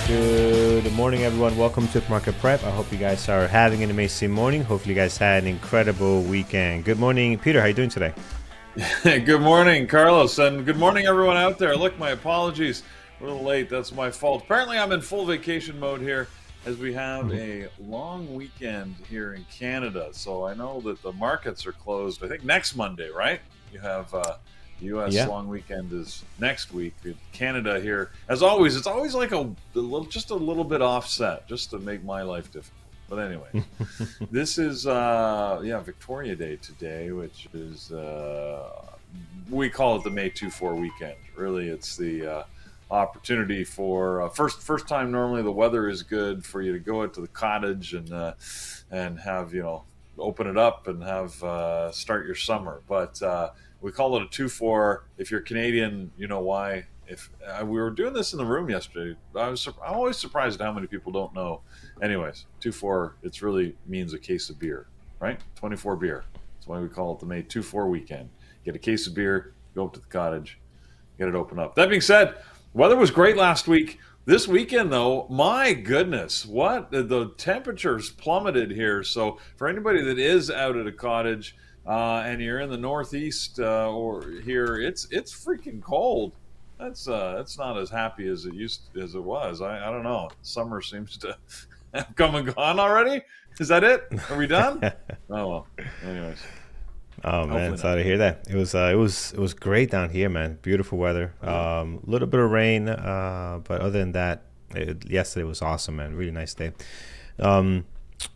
Good morning, everyone. Welcome to Market Prep. I hope you guys are having an amazing morning. Hopefully you guys had an incredible weekend. Good morning, Peter. How are you doing today? Good morning, Carlos, and good morning, everyone out there. Look, my apologies. A little late. That's my fault. Apparently, I'm in full vacation mode here as we have a long weekend here in Canada. So I know that the markets are closed, I think, next Monday, right? You have the U.S. long weekend is next week. Canada here, as always, it's always like just a little bit offset, just to make my life difficult. But anyway, this is Victoria Day today, which is we call it the May 2-4 weekend. Really, it's the opportunity for first time. Normally, the weather is good for you to go out to the cottage and have open it up and have start your summer, but. We call it a 2-4. If you're Canadian, you know why. If we were doing this in the room yesterday, I'm always surprised at how many people don't know. Anyways, 2-4, it really means a case of beer, right? 24 beer. That's why we call it the May 2-4 weekend. Get a case of beer, go up to the cottage, get it open up. That being said, weather was great last week. This weekend, though, my goodness, what the temperatures plummeted here. So for anybody that is out at a cottage, and you're in the Northeast or here, it's freaking cold. That's not as happy as it was. I don't know. Summer seems to have come and gone already. Is that it? Are we done? Oh well. Anyways. Oh man, sorry to hear that. It was great down here, man. Beautiful weather. A little bit of rain, but other than that, yesterday was awesome, man. Really nice day.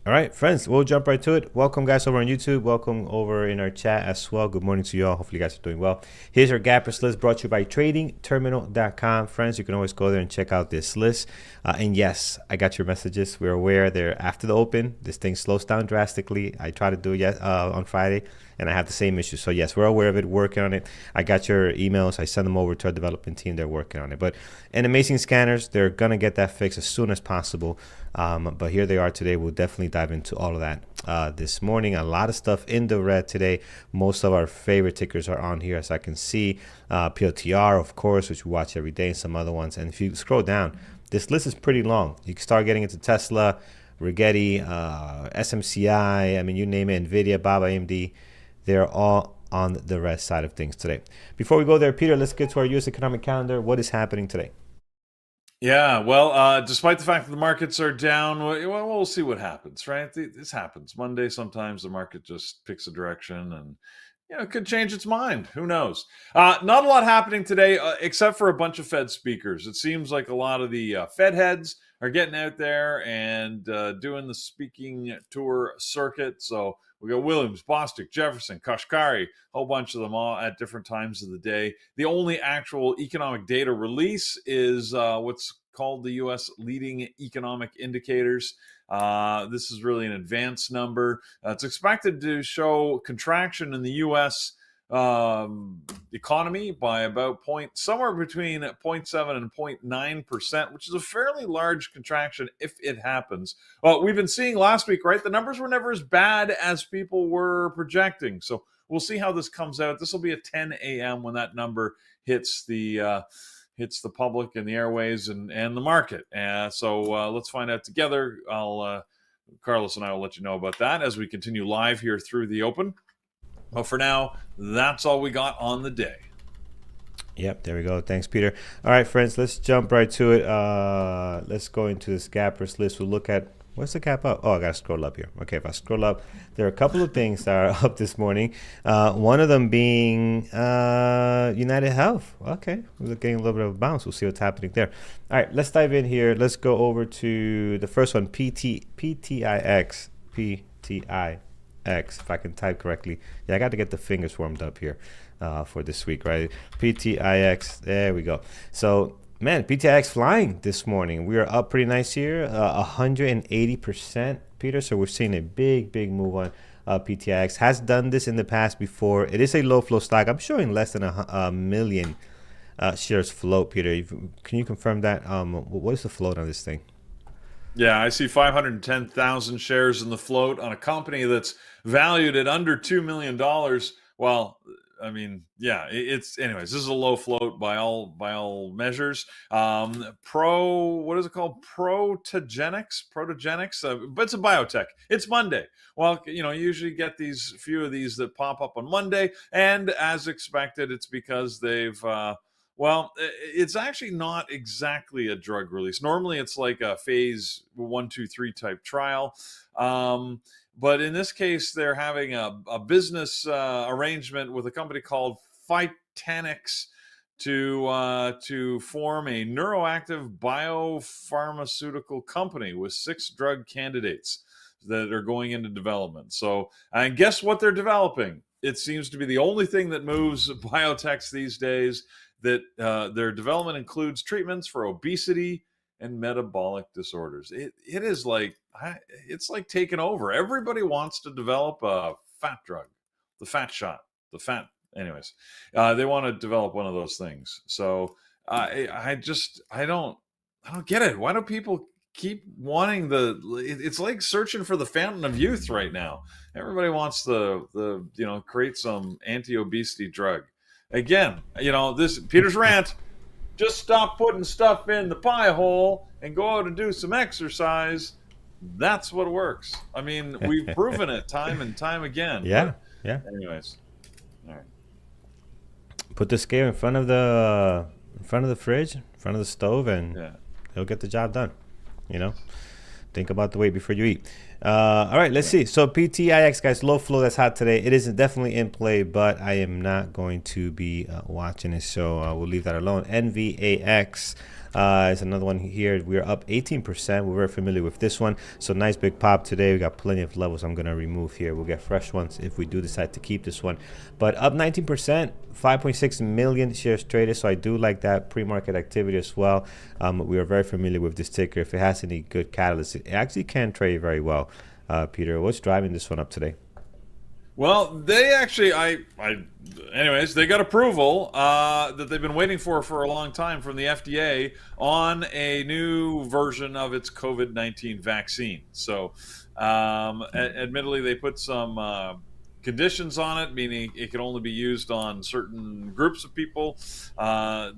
All right, friends, we'll jump right to it. Welcome, guys, over on YouTube. Welcome over in our chat as well. Good morning to you all. Hopefully, you guys are doing well. Here's our gappers list brought to you by tradingterminal.com. Friends, you can always go there and check out this list. And yes, I got your messages. We're aware they're after the open. This thing slows down drastically. I tried to do it on Friday, and I have the same issue. So, yes, we're aware of it, working on it. I got your emails. I sent them over to our development team. They're working on it. But and amazing scanners, they're going to get that fixed as soon as possible. But here they are today. We'll definitely dive into all of that this morning. A lot of stuff in the red today. Most of our favorite tickers are on here, as I can see. POTR, of course, which we watch every day, and some other ones. And if you scroll down, this list is pretty long. You can start getting into Tesla, Rigetti, SMCI. I mean, you name it, Nvidia, Baba, AMD. They're all on the red side of things today. Before we go there, Peter, let's get to our U.S. economic calendar. What is happening today? Yeah, well, despite the fact that the markets are down, we'll see what happens, right? This happens. Monday, sometimes the market just picks a direction and it could change its mind. Who knows? Not a lot happening today, except for a bunch of Fed speakers. It seems like a lot of the Fed heads are getting out there and doing the speaking tour circuit. So we got Williams, Bostic, Jefferson, Kashkari, a whole bunch of them all at different times of the day. The only actual economic data release is what's called the U.S. leading economic indicators. This is really an advanced number. It's expected to show contraction in the U.S. Economy by about somewhere between 0.7 and 0.9%, which is a fairly large contraction if it happens. Well, we've been seeing last week, right? The numbers were never as bad as people were projecting. So we'll see how this comes out. This will be at 10 a.m. when that number hits the public and the airways and the market. So let's find out together. Carlos and I will let you know about that as we continue live here through the open. But for now, that's all we got on the day. Yep, there we go. Thanks, Peter. All right, friends, let's jump right to it. Let's go into this gappers list. We'll look at, what's the gap up? Oh, I got to scroll up here. Okay, if I scroll up, there are a couple of things that are up this morning. One of them being UnitedHealth. Okay, we're getting a little bit of a bounce. We'll see what's happening there. All right, let's dive in here. Let's go over to the first one, PTIX, if I can type correctly. Yeah, I got to get the fingers warmed up here. for this week, right? PTIX, there we go. So, man, PTIX flying this morning. We are up pretty nice here, 180%, Peter. So we're seeing a big move on PTIX. Has done this in the past before. It is a low flow stock. I'm showing less than a million shares float, Peter. Can you confirm that? What is the float on this thing? Yeah, I see 510,000 shares in the float on a company that's valued at under $2 million. Well, I mean, yeah, it's anyways. This is a low float by all measures. What is it called? Protogenics, but it's a biotech. It's Monday. Well, you usually get these few of these that pop up on Monday, and as expected, it's because they've. Well, it's actually not exactly a drug release. Normally, it's like a phase 1, 2, 3 type trial. But in this case, they're having a business arrangement with a company called Phytanix to form a neuroactive biopharmaceutical company with 6 drug candidates that are going into development. So, and guess what they're developing? It seems to be the only thing that moves biotechs these days. That their development includes treatments for obesity and metabolic disorders. It is like it's like taking over. Everybody wants to develop a fat drug, the fat shot, the fat. Anyways, they want to develop one of those things. So I don't get it. Why do people keep wanting it's like searching for the fountain of youth right now. Everybody wants the create some anti-obesity drug. Again, this Peter's rant. Just stop putting stuff in the pie hole and go out and do some exercise. That's what works. I mean, we've proven it time and time again. Yeah. Anyways, all right. Put the scale in front of the fridge, in front of the stove, and it'll get the job done. Think about the weight before you eat. All right, let's see. So PTIX, guys, low flow that's hot today. It is definitely in play, but I am not going to be watching it, so we'll leave that alone. NVAX is another one here. We're up 18%. We're very familiar with this one. So nice big pop today. We got plenty of levels I'm going to remove here. We'll get fresh ones if we do decide to keep this one. But up 19%, 5.6 million shares traded. So I do like that pre-market activity as well. We are very familiar with this ticker. If it has any good catalyst, it actually can trade very well. Peter, what's driving this one up today? Well, they actually, anyways, they got approval that they've been waiting for a long time from the FDA on a new version of its COVID-19 vaccine. So, admittally, they put some conditions on it, meaning it can only be used on certain groups of people.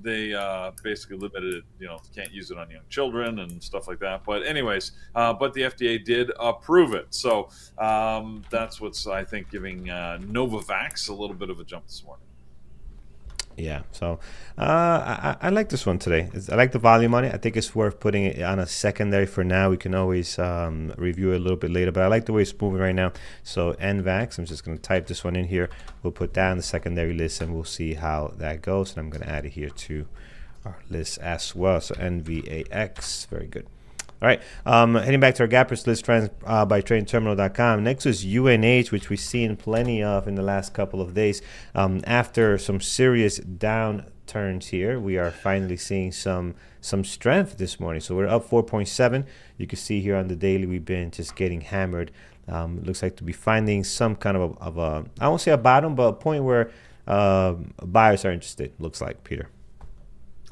They basically limited it, can't use it on young children and stuff like that. But anyways, but the FDA did approve it. So that's what's, I think, giving Novavax a little bit of a jump this morning. Yeah, so I like this one today. I like the volume on it. I think it's worth putting it on a secondary for now. We can always review it a little bit later, but I like the way it's moving right now. So NVAX, I'm just going to type this one in here. We'll put that on the secondary list, and we'll see how that goes. And I'm going to add it here to our list as well. So NVAX, very good. All right, heading back to our gappers list trends by TradingTerminal.com. Next is UNH, which we've seen plenty of in the last couple of days. After some serious downturns here, we are finally seeing some strength this morning. So we're up 4.7. You can see here on the daily, we've been just getting hammered. Looks like to be finding some kind of a, I won't say a bottom, but a point where buyers are interested, looks like, Peter.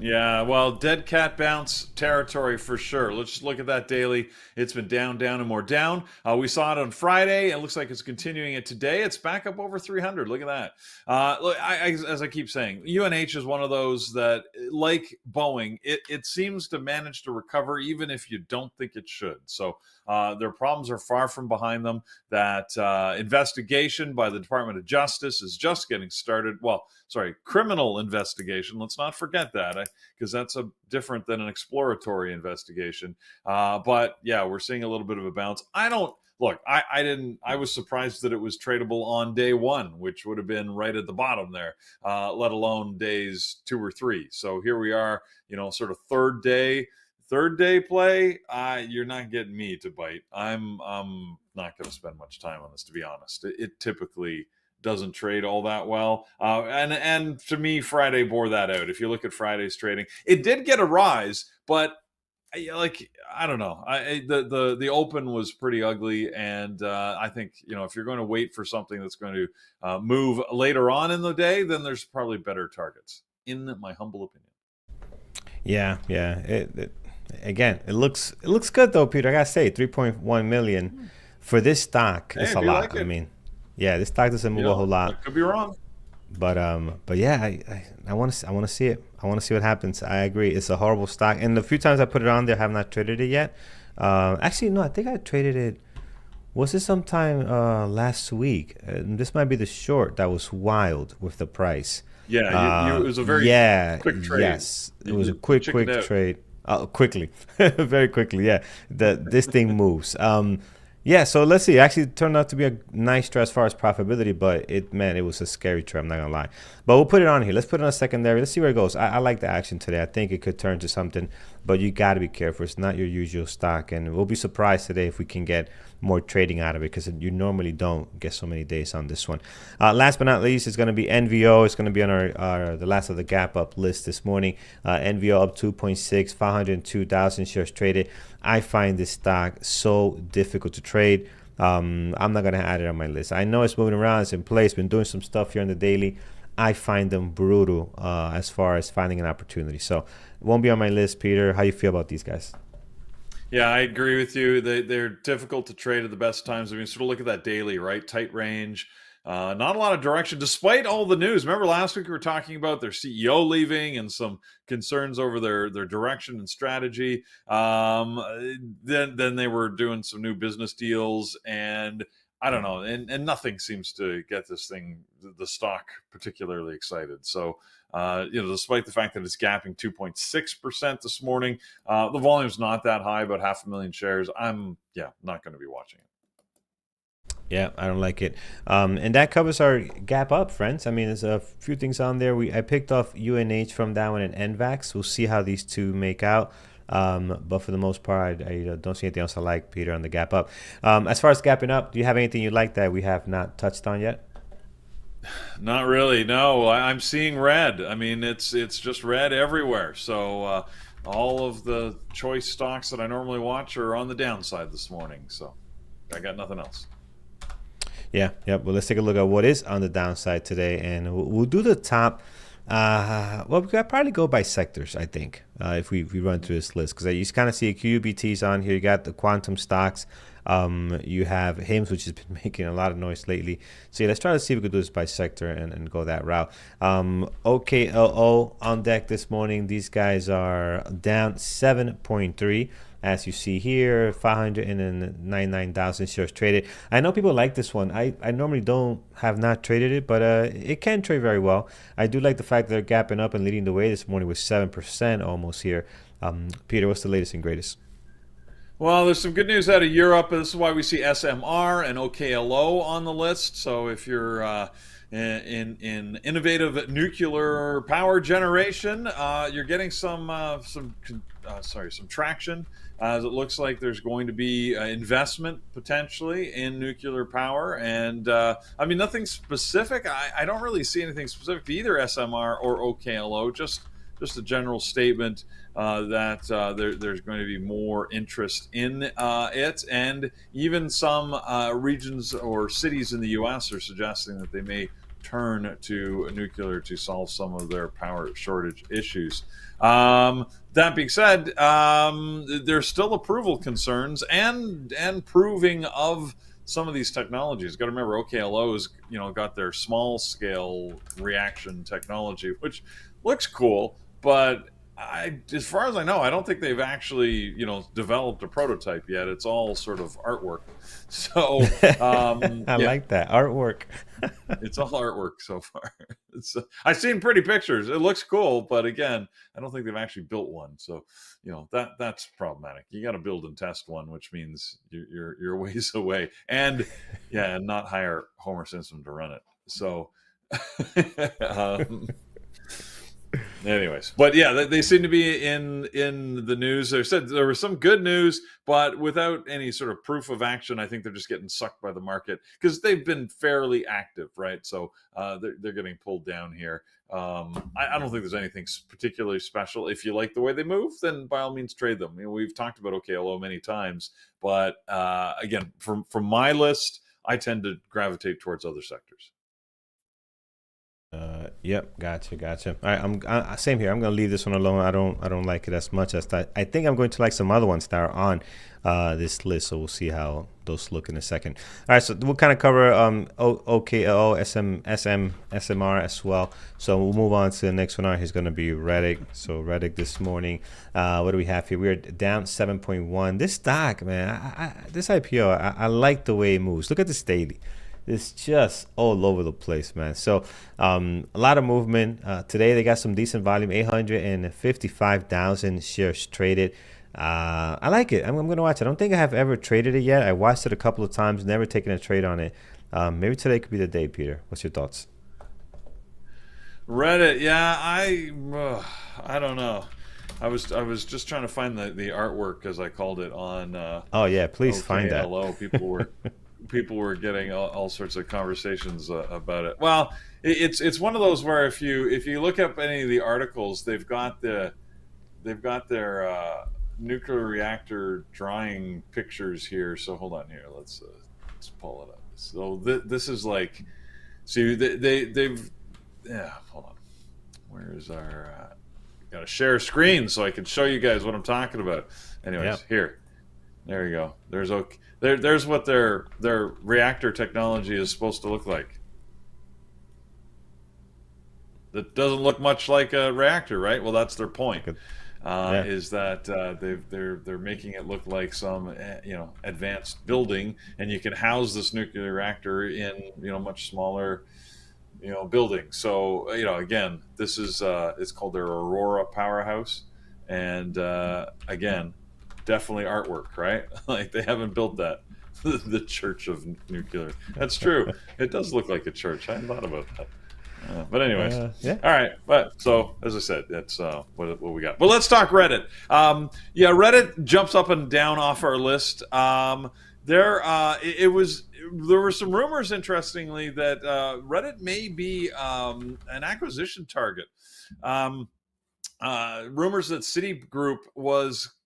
Yeah, well, dead cat bounce territory for sure. Let's just look at that daily. It's been down, and more down. We saw it on Friday. It looks like it's continuing it today. It's back up over 300. Look at that. Look, as I keep saying, UNH is one of those that, like Boeing, it seems to manage to recover even if you don't think it should. So their problems are far from behind them. That investigation by the Department of Justice is just getting started. Well, sorry, criminal investigation. Let's not forget that, because that's different than an exploratory investigation. But yeah, we're seeing a little bit of a bounce. I was surprised that it was tradable on day one, which would have been right at the bottom there, let alone days 2 or 3. So here we are, sort of third day play. You're not getting me to bite. I'm not going to spend much time on this, to be honest. It typically doesn't trade all that well. And to me, Friday bore that out. If you look at Friday's trading, it did get a rise, but I don't know. The open was pretty ugly, and I think if you're going to wait for something that's going to move later on in the day, then there's probably better targets, in my humble opinion. Yeah. Again, it looks good though, Peter. I gotta say, 3.1 million for this stock is a lot. I mean, yeah, this stock doesn't move a whole lot. I could be wrong. But yeah, I want to see it. I want to see what happens. I agree. It's a horrible stock, and the few times I put it on there, I have not traded it yet. Actually, no, I think I traded it. Was it sometime last week? This might be the short that was wild with the price. Yeah, it was a very quick trade. Yes, it was a quick trade. Quickly, very quickly. Yeah, this thing moves. Yeah, so let's see. It actually turned out to be a nice trade as far as profitability, but it was a scary trade. I'm not gonna lie. But we'll put it on here. Let's put it on a secondary. Let's see where it goes. I like the action today. I think it could turn to something, but you got to be careful. It's not your usual stock, and we'll be surprised today if we can get more trading out of it, because you normally don't get so many days on this one. Last but not least, it's going to be NVO. It's going to be on the last of the gap up list this morning. NVO up 2.6, 502,000 shares traded. I find this stock so difficult to trade. I'm not going to add it on my list. I know it's moving around. It's in place. Been doing some stuff here on the daily. I find them brutal as far as finding an opportunity. So it won't be on my list. Peter, how you feel about these guys? Yeah, I agree with you. They're difficult to trade at the best times. I mean, sort of look at that daily, right? Tight range. Not a lot of direction, despite all the news. Remember last week we were talking about their CEO leaving and some concerns over their direction and strategy. Then they were doing some new business deals, and I don't know, and nothing seems to get the stock particularly excited. So, despite the fact that it's gapping 2.6% this morning, the volume's not that high, about 500,000 shares. I'm not going to be watching it. Yeah, I don't like it. And that covers our gap up, friends. I mean, there's a few things on there. I picked off UNH from that one and NVAX. We'll see how these two make out. But for the most part, I don't see anything else I like, Peter, on the gap up. As far as gapping up, do you have anything you like that we have not touched on yet? Not really. No, I'm seeing red. I mean, it's just red everywhere. So all of the choice stocks that I normally watch are on the downside this morning. So I got nothing else. Yeah. Well, let's take a look at what is on the downside today, and we'll do the top. Well, we could probably go by sectors, I think, if we run through this list, because you kind of see QUBTs on here. You got the quantum stocks. You have HIMS, which has been making a lot of noise lately. So let's try to see if we could do this by sector and go that route. OKLO on deck this morning. These guys are down 7.3. As you see here, 599,000 shares traded. I know people like this one. I normally have not traded it, but it can trade very well. I do like the fact that they're gapping up and leading the way this morning with 7% almost here. Peter, what's the latest and greatest? Well, there's some good news out of Europe. This is why we see SMR and OKLO on the list. So if you're in innovative nuclear power generation, you're getting some traction. As it looks like there's going to be investment potentially in nuclear power. And I mean, nothing specific. I don't really see anything specific to either SMR or OKLO, just a general statement that there's going to be more interest in it. And even some regions or cities in the U.S. are suggesting that they may turn to nuclear to solve some of their power shortage issues. That being said, there's still approval concerns and proving of some of these technologies. Got to remember, OKLO has got their small scale reaction technology, which looks cool, but as far as I know, I don't think they've actually developed a prototype yet. It's all sort of artwork. So I like that artwork. It's all artwork so far. I've seen pretty pictures. It looks cool, but again, I don't think they've actually built one. So that's problematic. You got to build and test one, which means you're ways away, and not hire Homer Simpson to run it. So Anyways, but yeah, they seem to be in the news. They said there was some good news, but without any sort of proof of action. I think they're just getting sucked by the market because they've been fairly active, right? So they're getting pulled down here. I don't think there's anything particularly special. If you like the way they move, then by all means trade them. We've talked about OKLO many times, but again, from my list, I tend to gravitate towards other sectors. Yep, gotcha. All right, same here. I'm gonna leave this one alone. I don't like it as much as that. I think I'm going to like some other ones that are on this list. So we'll see how those look in a second. All right, so we'll kind of cover OKLO, SMR as well. So we'll move on to the next one. Here's gonna be Reddit. So Reddit this morning. What do we have here? We're down 7.1. This stock, man. This IPO, I like the way it moves. Look at this daily. It's just all over the place, man. So a lot of movement. Today they got some decent volume, 855,000 shares traded. I like it. I'm going to watch it. I don't think I have ever traded it yet. I watched it a couple of times, never taken a trade on it. Maybe today could be the day, Peter. What's your thoughts? Reddit, yeah, I don't know. I was just trying to find the artwork, as I called it, on oh yeah, please find that. Hello, people were getting all sorts of conversations about it. Well, it's one of those where if you look up any of the articles, they've got their nuclear reactor drying pictures here. So hold on here, let's pull it up. So this is like, see, they've hold on. Where's our got to share screen so I can show you guys what I'm talking about. Anyways, yep. Here, there you go. There's what their reactor technology is supposed to look like. That doesn't look much like a reactor, right? Well, that's their point. Is that they're making it look like some advanced building, and you can house this nuclear reactor in much smaller building. So again, this is it's called their Aurora powerhouse, and again, definitely artwork, right? Like they haven't built that. The Church of Nuclear. That's true. It does look like a church. I hadn't thought about that. But anyways, yeah. All right. But so as I said, that's what we got. But let's talk Reddit. Reddit jumps up and down off our list. There were some rumors, interestingly, that Reddit may be an acquisition target. Rumors that Citigroup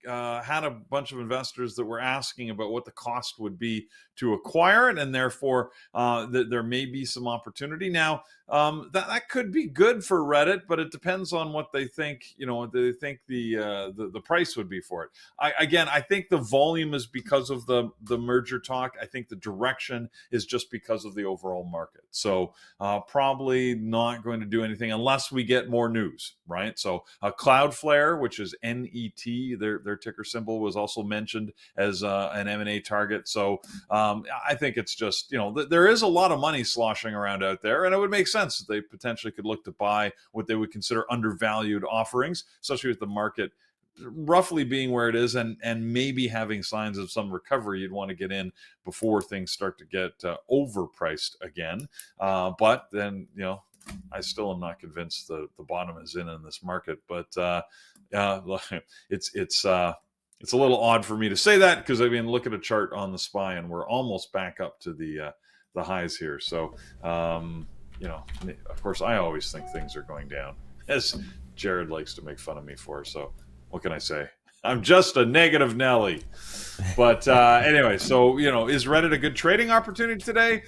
had a bunch of investors that were asking about what the cost would be to acquire it, and therefore there may be some opportunity. Now, that could be good for Reddit, but it depends on what they think. They think the price would be for it. I think the volume is because of the merger talk. I think the direction is just because of the overall market. So probably not going to do anything unless we get more news, right? So Cloudflare, which is NET, their ticker symbol, was also mentioned as an M&A target. So I think it's just, there is a lot of money sloshing around out there, and it would make sense that they potentially could look to buy what they would consider undervalued offerings, especially with the market roughly being where it is and maybe having signs of some recovery. You'd want to get in before things start to get overpriced again. But then, I still am not convinced the bottom is in this market. But it's a little odd for me to say that because look at a chart on the SPY and we're almost back up to the highs here. So of course, I always think things are going down, as Jared likes to make fun of me for. So what can I say? I'm just a negative Nelly. But anyway, so is Reddit a good trading opportunity today?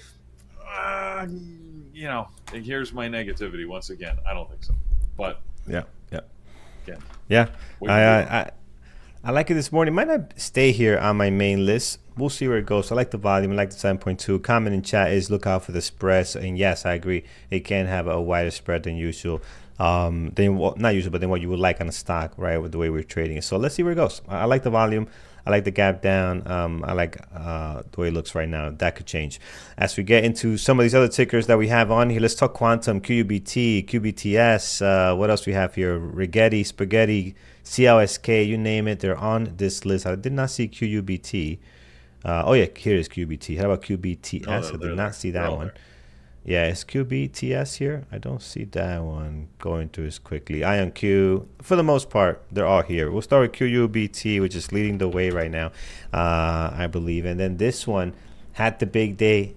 Here's my negativity once again. I don't think so. But I like it this morning. Might not stay here on my main list. We'll see where it goes. I like the volume. I like the 7.2. Comment in chat is look out for the spreads. And yes, I agree. It can have a wider spread than usual. Not usual, but than what you would like on a stock, right? With the way we're trading it. So let's see where it goes. I like the volume. I like the gap down. I like the way it looks right now. That could change. As we get into some of these other tickers that we have on here, let's talk Quantum, QUBT, QBTS. What else we have here? Rigetti, Spaghetti, CLSK, you name it. They're on this list. I did not see QUBT. Here is QBT. How about QBTS? I did not see that one. Yeah, is QBTS here? I don't see that one going through as quickly. IonQ, for the most part, they're all here. We'll start with QUBT, which is leading the way right now, I believe. And then this one had the big day,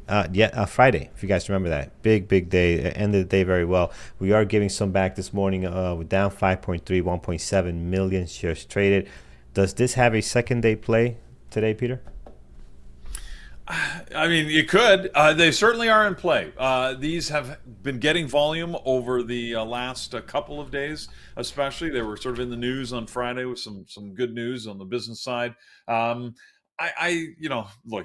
Friday, if you guys remember that. Big day. Ended the day very well. We are giving some back this morning. We're down 5.3, 1.7 million shares traded. Does this have a second day play today, Peter? I mean, you could. They certainly are in play. These have been getting volume over the last couple of days, especially. They were sort of in the news on Friday with some good news on the business side. Look,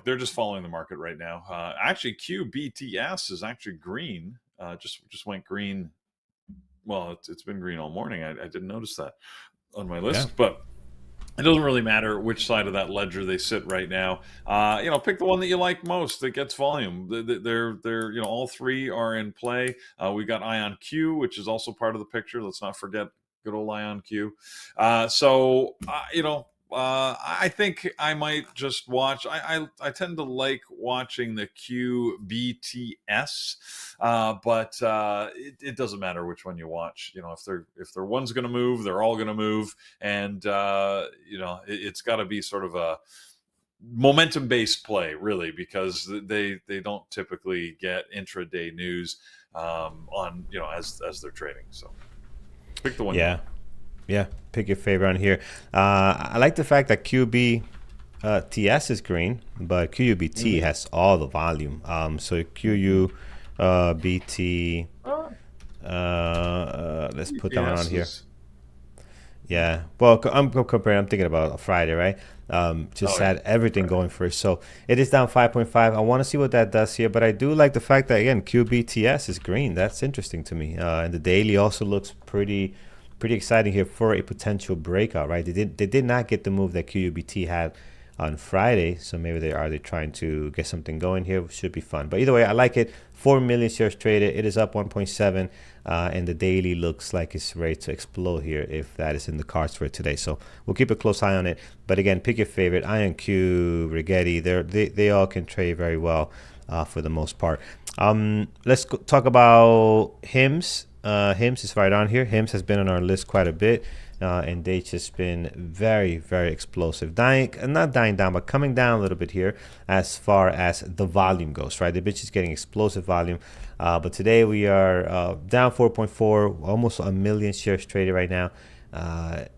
they're just following the market right now. Actually, QBTS is actually green. Just went green. Well, it's been green all morning. I didn't notice that on my list, but it doesn't really matter which side of that ledger they sit right now. Pick the one that you like most that gets volume. They're all three are in play. We got IonQ, which is also part of the picture. Let's not forget good old IonQ. I think I might just watch. I tend to like watching the QBTS, but it doesn't matter which one you watch. If they're one's going to move, they're all going to move, and it's got to be sort of a momentum based play, really, because they don't typically get intraday news on as they're trading. So pick the one. Yeah. Yeah, pick your favorite on here. I like the fact that QBTS is green, but QUBT has all the volume. So QUBT, let's put that one on here. Yeah, well, I'm comparing. I'm thinking about a Friday, right? Had everything going for it. So it is down 5.5. I want to see what that does here, but I do like the fact that, again, QBTS is green. That's interesting to me. And the daily also looks pretty exciting here for a potential breakout, right? They did not get the move that QUBT had on Friday, so maybe they're trying to get something going here. Should be fun. But either way, I like it. 4 million shares traded. It is up 1.7, and the daily looks like it's ready to explode here if that is in the cards for it today. So we'll keep a close eye on it. But again, pick your favorite. IonQ, Rigetti, they all can trade very well for the most part. Let's talk about HIMS. HIMS is right on here. HIMS has been on our list quite a bit, and they've just been very, very explosive. Not dying down, but coming down a little bit here as far as the volume goes, right? The bitch is getting explosive volume. But today we are down 4.4, almost a million shares traded right now.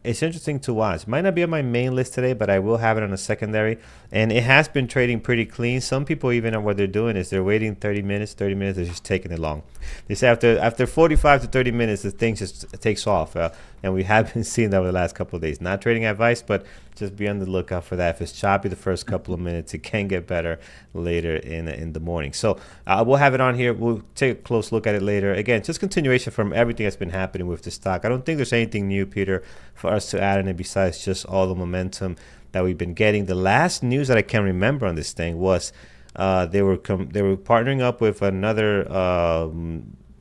It's interesting to watch. Might not be on my main list today, but I will have it on a secondary. And it has been trading pretty clean. Some people, even what they're doing is they're waiting 30 minutes, they're just taking it long. They say after 45 to 30 minutes, the thing just takes off. And we have been seeing that over the last couple of days. Not trading advice, but just be on the lookout for that. If it's choppy the first couple of minutes, it can get better later in the morning. So we'll have it on here. We'll take a close look at it later. Again, just continuation from everything that's been happening with the stock. I don't think there's anything new, Peter, for us to add in it besides just all the momentum that we've been getting. The last news that I can remember on this thing was they were partnering up with another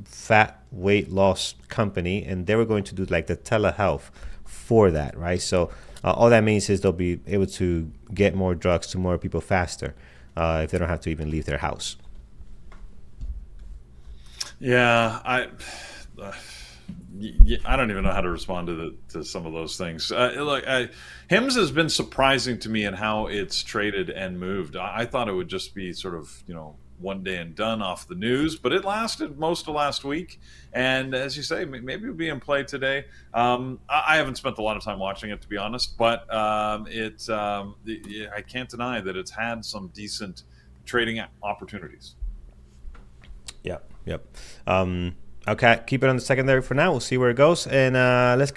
fat weight loss company, and they were going to do like the telehealth for that, right? So all that means is they'll be able to get more drugs to more people faster if they don't have to even leave their house. Yeah, I don't even know how to respond to some of those things. HIMS has been surprising to me in how it's traded and moved. I thought it would just be sort of, one day and done off the news, but it lasted most of last week. And as you say, maybe it'll be in play today. I haven't spent a lot of time watching it, to be honest, but I can't deny that it's had some decent trading opportunities. Yep. Okay, keep it on the secondary for now. We'll see where it goes. And let's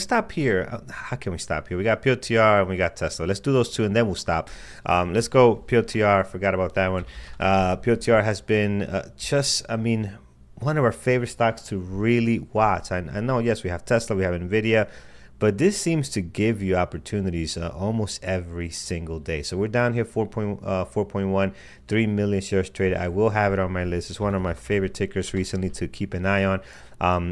stop here. How can we stop here? We got POTR and we got Tesla. Let's do those two and then we'll stop. Let's go POTR. Forgot about that one. POTR has been one of our favorite stocks to really watch. I know, yes, we have Tesla, we have Nvidia, but this seems to give you opportunities almost every single day. So we're down here 4.1, 3 million shares traded. I will have it on my list. It's one of my favorite tickers recently to keep an eye on.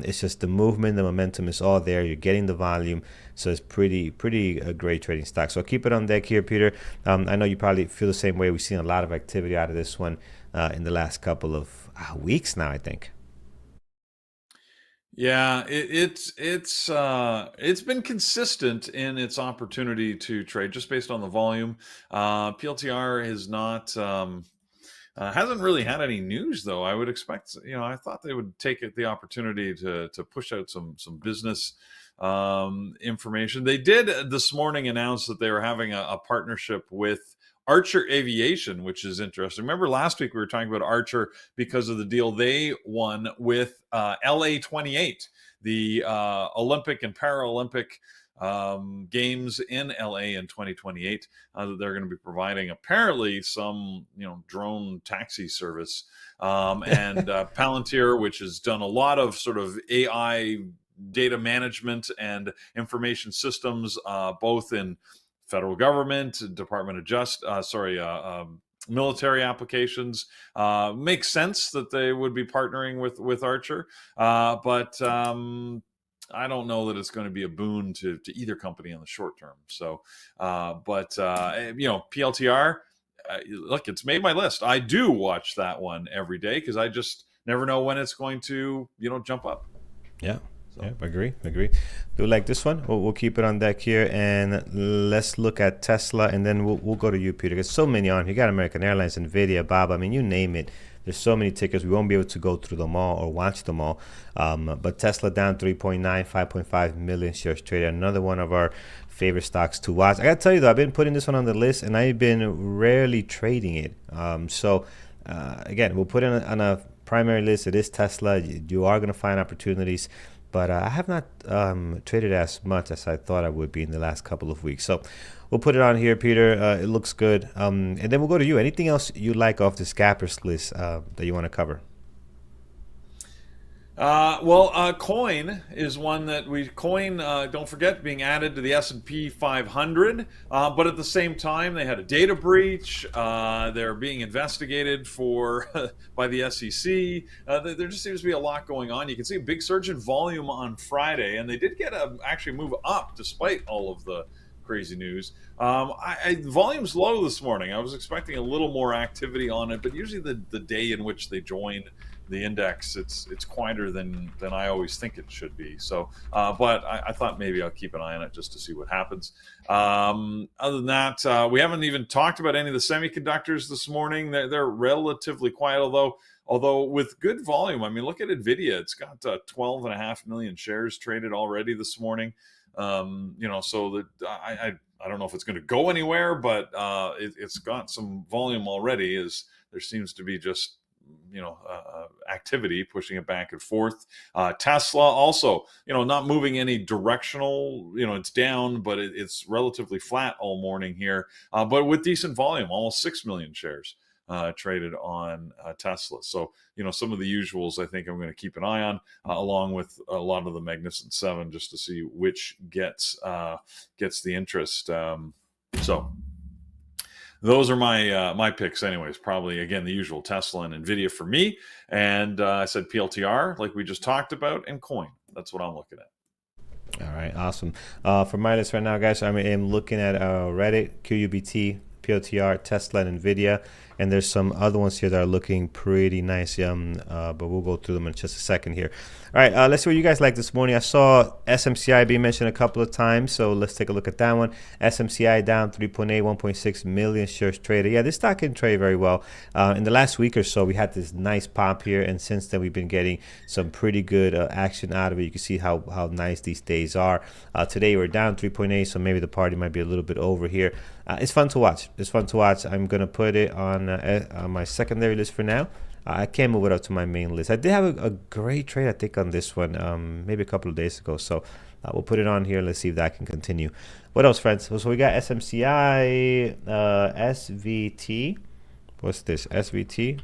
It's just the movement, the momentum is all there. You're getting the volume. So it's pretty great trading stock. So I'll keep it on deck here, Peter. I know you probably feel the same way. We've seen a lot of activity out of this one in the last couple of weeks now, I think. Yeah, it's been consistent in its opportunity to trade just based on the volume. PLTR has not hasn't really had any news though. I would expect, I thought they would take the opportunity to push out some business information. They did this morning announce that they were having a partnership with Archer Aviation, which is interesting. Remember last week we were talking about Archer because of the deal they won with LA28, the Olympic and Paralympic games in LA in 2028. That they're going to be providing apparently some drone taxi service, and Palantir, which has done a lot of sort of AI data management and information systems, both in federal government, Department of military applications. Makes sense that they would be partnering with Archer, but I don't know that it's going to be a boon to either company in the short term. So, PLTR, look, it's made my list. I do watch that one every day because I just never know when it's going to jump up. Yeah. So. Yeah, agree. Do like this one? We'll keep it on deck here, and let's look at Tesla, and then we'll go to you, Peter. There's so many on. You got American Airlines, Nvidia, Baba. I mean, you name it. There's so many tickers. We won't be able to go through them all or watch them all. But Tesla down 3.9, 5.5 million shares traded. Another one of our favorite stocks to watch. I got to tell you, though, I've been putting this one on the list, and I've been rarely trading it. Again, we'll put it on a primary list. It is Tesla. You are going to find opportunities. But I have not traded as much as I thought I would be in the last couple of weeks. So we'll put it on here, Peter. It looks good. And then we'll go to you. Anything else you like off the Scappers list that you want to cover? Coin is one that don't forget, being added to the S&P 500. But at the same time, they had a data breach. They're being investigated by the SEC. There just seems to be a lot going on. You can see a big surge in volume on Friday, and they did get actually move up despite all of the crazy news. Volume's low this morning. I was expecting a little more activity on it, but usually the day in which they join the index, it's quieter than I always think it should be. So, but I thought maybe I'll keep an eye on it just to see what happens. Other than that, we haven't even talked about any of the semiconductors this morning. They're relatively quiet, although with good volume. I mean, look at Nvidia. It's got 12.5 million shares traded already this morning. So that I don't know if it's going to go anywhere, but it's got some volume already. As there seems to be just activity pushing it back and forth. Tesla also, not moving any directional. It's down, but it's relatively flat all morning here. But with decent volume, almost 6 million shares traded on Tesla. So, some of the usuals I think I'm going to keep an eye on, along with a lot of the Magnificent Seven, just to see which gets the interest. So those are my picks anyways. Probably, again, the usual Tesla and Nvidia for me. And I said PLTR, like we just talked about, and coin. That's what I'm looking at. All right, awesome. For my list right now, guys, I'm looking at Reddit, QUBT, PLTR, Tesla, and Nvidia. And there's some other ones here that are looking pretty nice, but we'll go through them in just a second here. All right, let's see what you guys like this morning. I saw SMCI being mentioned a couple of times, so let's take a look at that one. SMCI down 3.8, 1.6 million shares traded. Yeah, this stock can trade very well. In the last week or so, we had this nice pop here, and since then we've been getting some pretty good action out of it. You can see how nice these days are. Today we're down 3.8, so maybe the party might be a little bit over here. It's fun to watch. I'm going to put it on my secondary list for now. I can't move it up to my main list. I did have a great trade, I think, on this one, maybe a couple of days ago. So we'll put it on here. Let's see if that can continue. What else, friends? So we got SMCI, SVT. What's this? SVT.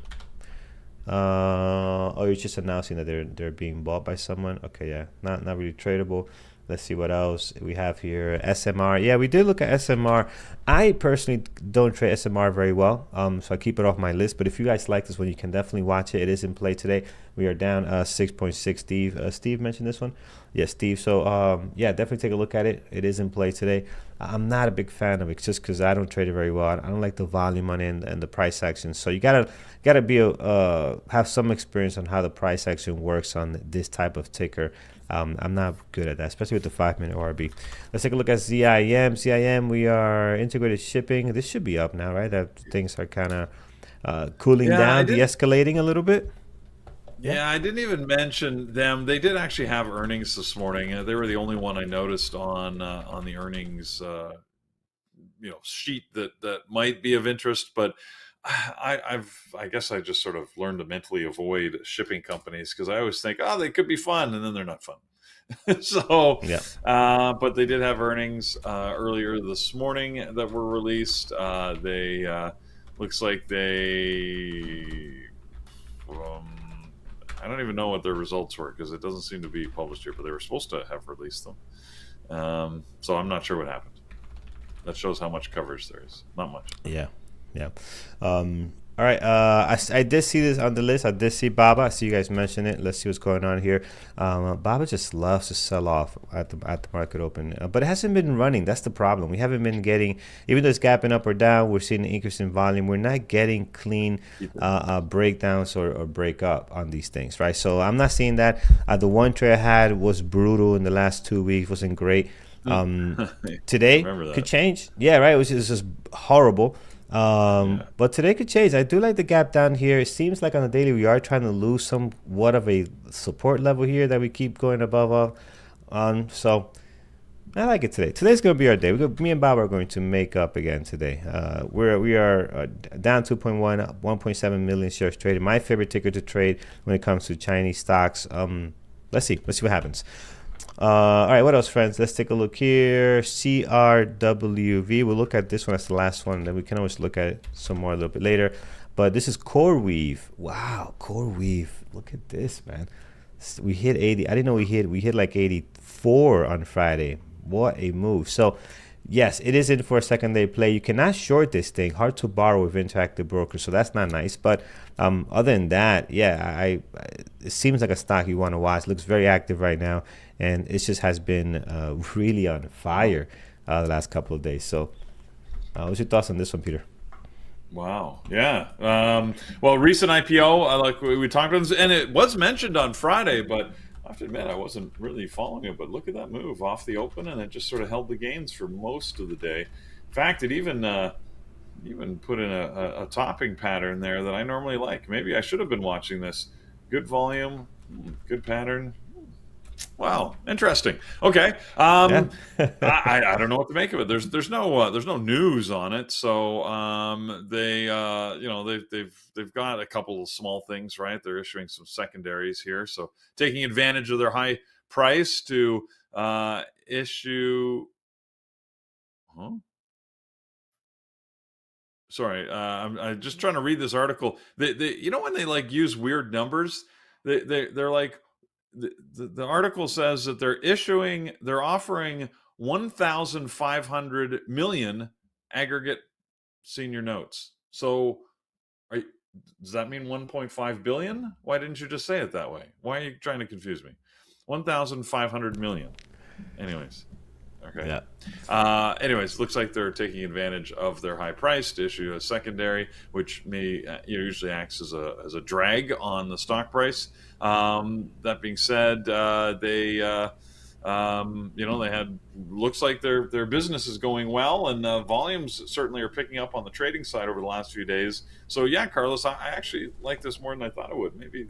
You're just announcing that they're being bought by someone. Okay, yeah, not really tradable. Let's see what else we have here. SMR. Yeah, we did look at SMR. I personally don't trade SMR very well, so I keep it off my list. But if you guys like this one, you can definitely watch it. It is in play today. We are down 6.6. Steve mentioned this one. Yes, Steve. So, yeah, definitely take a look at it. It is in play today. I'm not a big fan of it just because I don't trade it very well. I don't like the volume on it and the price action. So you gotta be have some experience on how the price action works on this type of ticker. I'm not good at that, especially with the 5-minute ORB. Let's take a look at ZIM. ZIM, we are integrated shipping. This should be up now, right? That things are kind of cooling down, de-escalating a little bit. Yeah, I didn't even mention them. They did actually have earnings this morning. They were the only one I noticed on the earnings sheet that might be of interest. But I guess I just sort of learned to mentally avoid shipping companies because I always think, oh, they could be fun, and then they're not fun. So, yeah. But they did have earnings earlier this morning that were released. They looks like they. I don't even know what their results were because it doesn't seem to be published here, but they were supposed to have released them. So I'm not sure what happened. That shows how much coverage there is. Not much. Yeah. All right. I did see this on the list. I did see Baba. I see you guys mention it. Let's see what's going on here. Baba just loves to sell off at the market open, but it hasn't been running. That's the problem. We haven't been getting, even though it's gapping up or down, we're seeing an increase in volume. We're not getting clean breakdowns or break up on these things, right? So I'm not seeing that. The one trade I had was brutal in the last 2 weeks. Wasn't great. Today could change. Yeah, right. It was just horrible. But today could change. I do like the gap down here. It seems like on the daily we are trying to lose somewhat of a support level here that we keep going above on. So I like it today. Today's going to be our day. Me and Bob are going to make up again today. We are down 2.1, 1.7 million shares traded. My favorite ticker to trade when it comes to Chinese stocks. Let's see what happens. All right, what else, friends? Let's take a look here. CRWV. We'll look at this one as the last one. Then we can always look at some more a little bit later. But this is Coreweave. Wow, Coreweave. Look at this, man. We hit 80. I didn't know we hit like 84 on Friday. What a move. So, yes, it is in for a second-day play. You cannot short this thing. Hard to borrow with Interactive Brokers, so that's not nice. But other than that, yeah, it seems like a stock you want to watch. It looks very active right now. And it just has been really on fire the last couple of days. So what's your thoughts on this one, Peter? Wow. Yeah. Well, recent IPO, like we talked about this, and it was mentioned on Friday, but I have to admit I wasn't really following it. But look at that move off the open, and it just sort of held the gains for most of the day. In fact, it even put in a topping pattern there that I normally like. Maybe I should have been watching this. Good volume, good pattern. Wow, interesting. Okay, I don't know what to make of it. There's no news on it, so they've got a couple of small things, right? They're issuing some secondaries here, so taking advantage of their high price to issue. Sorry, I'm just trying to read this article. They when they like use weird numbers, they're like. The article says that they're offering 1,500 million aggregate senior notes. So does that mean 1.5 billion? Why didn't you just say it that way? Why are you trying to confuse me? 1,500 million. Anyways. Okay. Yeah. Anyways, looks like they're taking advantage of their high price to issue a secondary, which may usually acts as a drag on the stock price. That being said, they had looks like their business is going well, and volumes certainly are picking up on the trading side over the last few days. So yeah, Carlos, I actually like this more than I thought I would. Maybe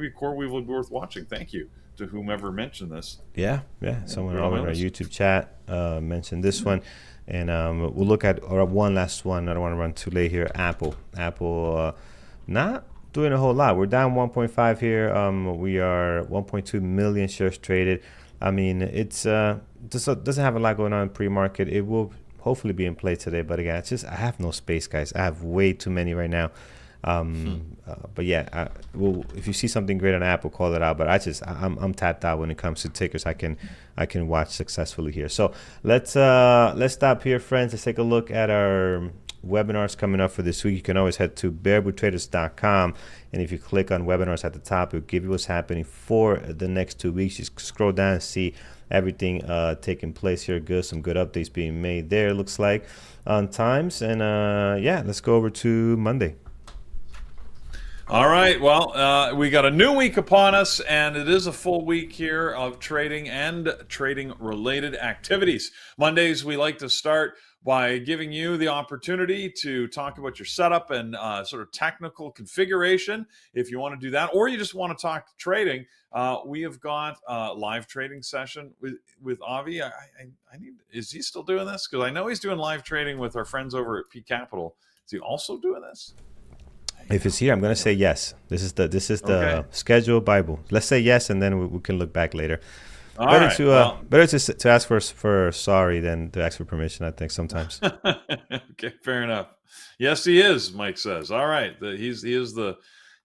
Coreweave would be worth watching. Thank you to whomever mentioned this. Yeah. Someone over in our YouTube chat mentioned this one, and we'll look at one last one. I don't want to run too late here. Apple, not doing a whole lot. We're down 1.5 here. We are 1.2 million shares traded. I mean, it's doesn't have a lot going on in pre-market. It will hopefully be in play today, but again, it's just I have no space, guys. I have way too many right now. But yeah, if you see something great on Apple, call it out. But I'm tapped out when it comes to tickers. I can watch successfully here. So let's stop here, friends. Let's take a look at our webinars coming up for this week. You can always head to bearbootraders.com, and if you click on webinars at the top, it'll give you what's happening for the next 2 weeks. Just scroll down and see everything taking place here. Good, some good updates being made there, looks like, on times. And yeah, let's go over to Monday. All right, well, we got a new week upon us, and it is a full week here of trading and trading-related activities. Mondays, we like to start by giving you the opportunity to talk about your setup and sort of technical configuration, if you want to do that, or you just want to talk trading. We have got a live trading session with Avi. I need, is he still doing this? Because I know he's doing live trading with our friends over at P Capital. Is he also doing this? If it's here, I'm gonna say yes. This is the Okay. scheduled Bible. Let's say yes, and then we can look back later. All Better right. to better to ask for sorry than to ask for permission, I think, sometimes. Okay, fair enough. Yes, he is. Mike says. All right, he is the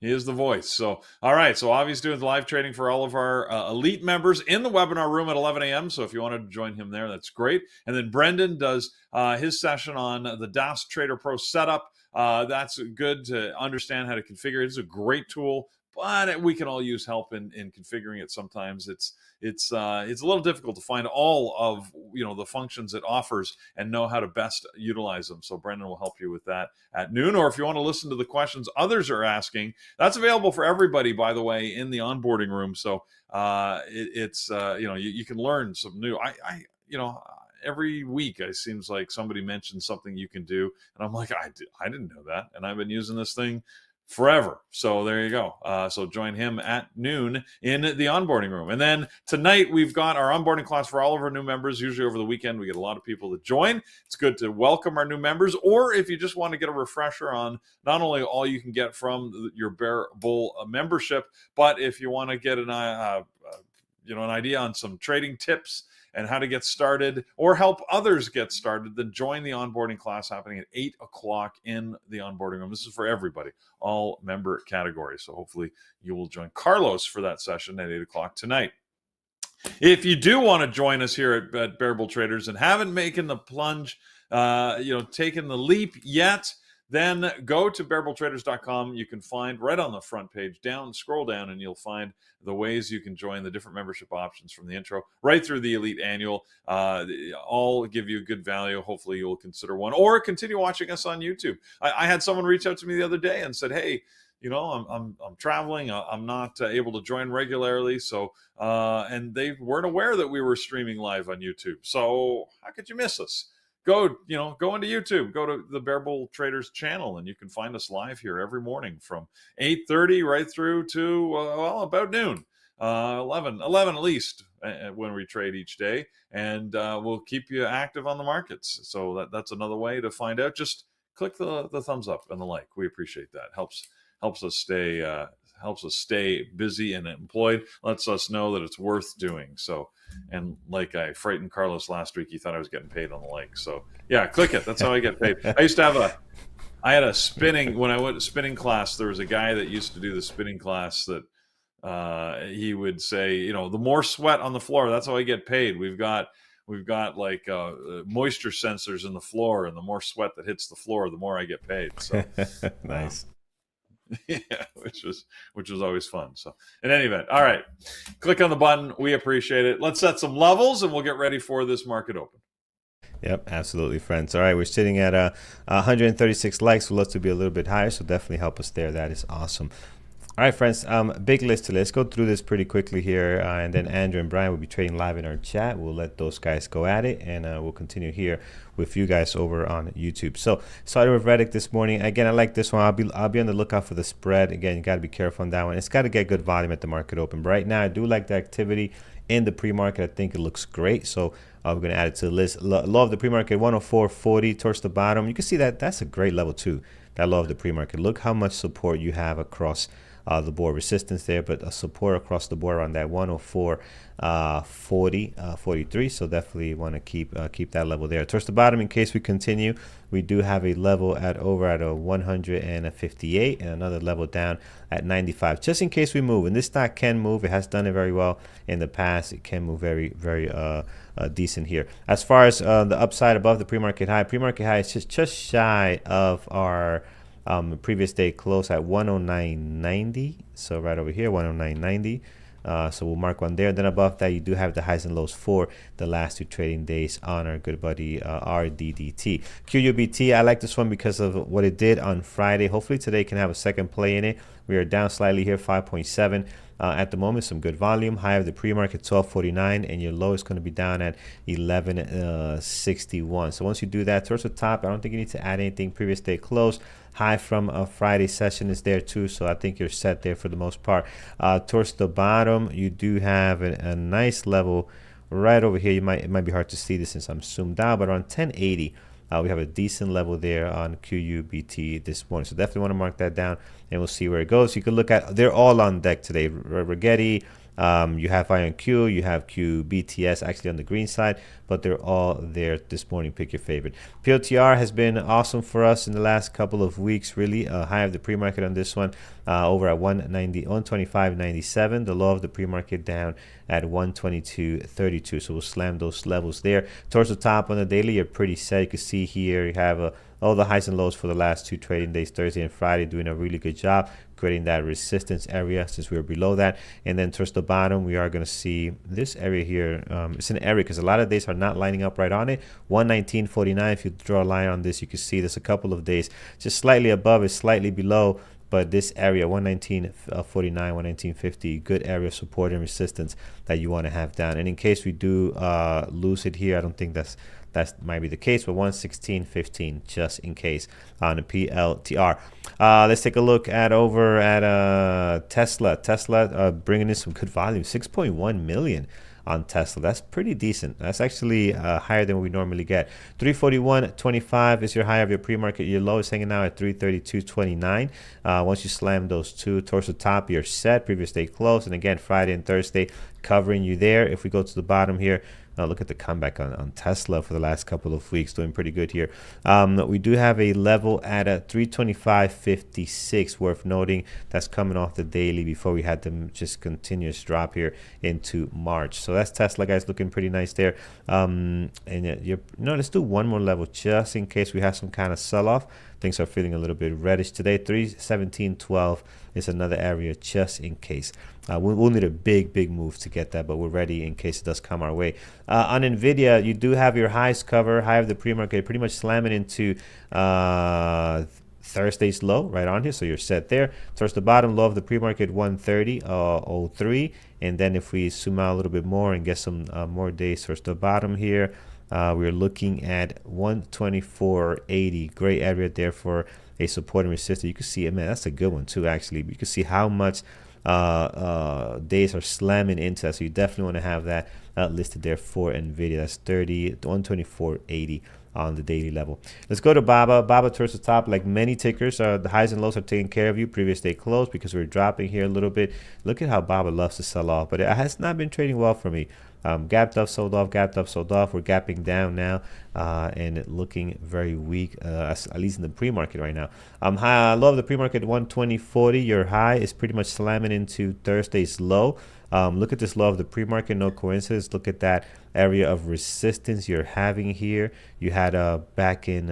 voice. So, all right. So, Avi's doing live trading for all of our elite members in the webinar room at 11 a.m. So, if you want to join him there, that's great. And then Brendan does his session on the DAS Trader Pro setup. That's good to understand how to configure. It's a great tool, but we can all use help in configuring it. Sometimes it's a little difficult to find all of the functions it offers and know how to best utilize them. So Brendan will help you with that at noon. Or if you want to listen to the questions others are asking, that's available for everybody, by the way, in the onboarding room. So you can learn some new. Every week it seems like somebody mentions something you can do, and I'm like, I didn't know that, and I've been using this thing forever. So there you go. So join him at noon in the onboarding room. And then tonight we've got our onboarding class for all of our new members. Usually over the weekend we get a lot of people to join. It's good to welcome our new members, or if you just want to get a refresher on not only all you can get from your Bear Bull membership, but if you want to get an idea on some trading tips and how to get started or help others get started, then join the onboarding class happening at 8 o'clock in the onboarding room. This is for everybody, all member categories. So hopefully you will join Carlos for that session at 8 o'clock tonight. If you do want to join us here at Bear Bull Traders and haven't taken the plunge, taken the leap yet, then go to bearbulltraders.com. You can find right on the front page, scroll down, and you'll find the ways you can join the different membership options from the intro right through the Elite Annual. All give you good value. Hopefully you'll consider one or continue watching us on YouTube. I had someone reach out to me the other day and said, hey, I'm traveling. I'm not able to join regularly. So, and they weren't aware that we were streaming live on YouTube. So how could you miss us? Go into YouTube, go to the Bear Bull Traders channel, and you can find us live here every morning from 8:30 right through to, about noon, 11 at least when we trade each day. And we'll keep you active on the markets. So that's another way to find out. Just click the thumbs up and the like. We appreciate that. Helps us stay busy and employed. Lets us know that it's worth doing. So, and like I frightened Carlos last week, he thought I was getting paid on the like. So yeah, click it. That's how I get paid. I had a spinning, when I went to spinning class, there was a guy that used to do the spinning class that he would say, the more sweat on the floor, that's how I get paid. We've got like moisture sensors in the floor, and the more sweat that hits the floor, the more I get paid. So Nice. Yeah, which was always fun. So in any event, all right, click on the button. We appreciate it. Let's set some levels and we'll get ready for this market open. Yep, absolutely, friends. All right, we're sitting at 136 likes. We'd love to be a little bit higher, so definitely help us there. That is awesome. All right, friends, big list today. Let's go through this pretty quickly here, and then Andrew and Brian will be trading live in our chat. We'll let those guys go at it, and we'll continue here with you guys over on YouTube. So started with Reddick this morning. Again, I like this one. I'll be on the lookout for the spread. Again, you got to be careful on that one. It's got to get good volume at the market open. But right now, I do like the activity in the pre-market. I think it looks great. So we're going to add it to the list. Low of the pre-market, 104.40 towards the bottom. You can see that that's a great level too. That low of the pre-market. Look how much support you have across the board. Resistance there, but a support across the board on that 104.40, 43. So definitely want to keep that level there. Towards the bottom, in case we continue, we do have a level over at a 158 and another level down at 95. Just in case we move, and this stock can move. It has done it very well in the past. It can move very, very decent here. As far as the upside above the pre-market high is just shy of our previous day close at 109.90. So right over here, 109.90. So we'll mark one there. And then above that, you do have the highs and lows for the last 2 trading days on our good buddy RDDT. QUBT, I like this one because of what it did on Friday. Hopefully today can have a second play in it. We are down slightly here, 5.7. At the moment, some good volume. High of the pre-market, 12.49, and your low is going to be down at 11.61. So once you do that, towards the top, I don't think you need to add anything. Previous day close. High from a Friday session is there too, so I think you're set there for the most part. Towards the bottom, you do have a nice level right over here. It might be hard to see this since I'm zoomed out, but around 1080. We have a decent level there on QUBT this morning. So definitely want to mark that down, and we'll see where it goes. You can look at, they're all on deck today. Rigetti, you have IonQ, you have QBTS actually on the green side, but they're all there this morning. Pick your favorite. PLTR has been awesome for us in the last couple of weeks, really. High of the pre-market on this one over at 125.97. The low of the pre-market down at 122.32. So we'll slam those levels there. Towards the top on the daily, you're pretty set. You can see here you have all the highs and lows for the last 2 trading days, Thursday and Friday, doing a really good job creating that resistance area since we were below that. And then towards the bottom, we are going to see this area here. It's an area because a lot of days are not lining up right on it. 119.49. If you draw a line on this, you can see there's a couple of days just slightly above it, slightly below. But this area, 119.49, 119.50, good area of support and resistance that you want to have down. And in case we do lose it here, I don't think that might be the case, but 116.15 just in case on the PLTR. Let's take a look over at Tesla. Tesla bringing in some good volume, 6.1 million on Tesla. That's pretty decent. That's actually higher than we normally get. 341.25 is your high of your pre-market. Your low is hanging out at 332.29. Once you slam those two towards the top, you're set. Previous day close, and again Friday and Thursday covering you there. If we go to the bottom here, look at the comeback on Tesla for the last couple of weeks, doing pretty good here. We do have a level at a 325.56, worth noting. That's coming off the daily before we had them just continuous drop here into March. So that's Tesla, guys, looking pretty nice there. Let's do one more level just in case we have some kind of sell-off. Things are feeling a little bit reddish today. 317.12 is another area just in case. We'll need a big move to get that, but we're ready in case it does come our way. On Nvidia, you do have your highs cover, high of the pre-market, pretty much slamming into Thursday's low right on here, so you're set there. Towards the bottom, low of the pre-market 130.03, and then if we zoom out a little bit more and get some more days towards the bottom here, we're looking at 124.80. Great area there for a support and resistance. You can see, man, that's a good one too, actually. You can see how much days are slamming into that, so you definitely want to have that listed there for Nvidia. That's 124.80 on the daily level. Let's go to Baba. Baba towards the top, like many tickers, the highs and lows are taking care of you. Previous day close because we're dropping here a little bit. Look at how Baba loves to sell off, but it has not been trading well for me. Gapped up, sold off, gapped up, sold off. We're gapping down now, and looking very weak, at least in the pre-market right now. High, low of the pre-market 120.40. Your high is pretty much slamming into Thursday's low. Look at this low of the pre-market, no coincidence. Look at that area of resistance you're having here. You had back in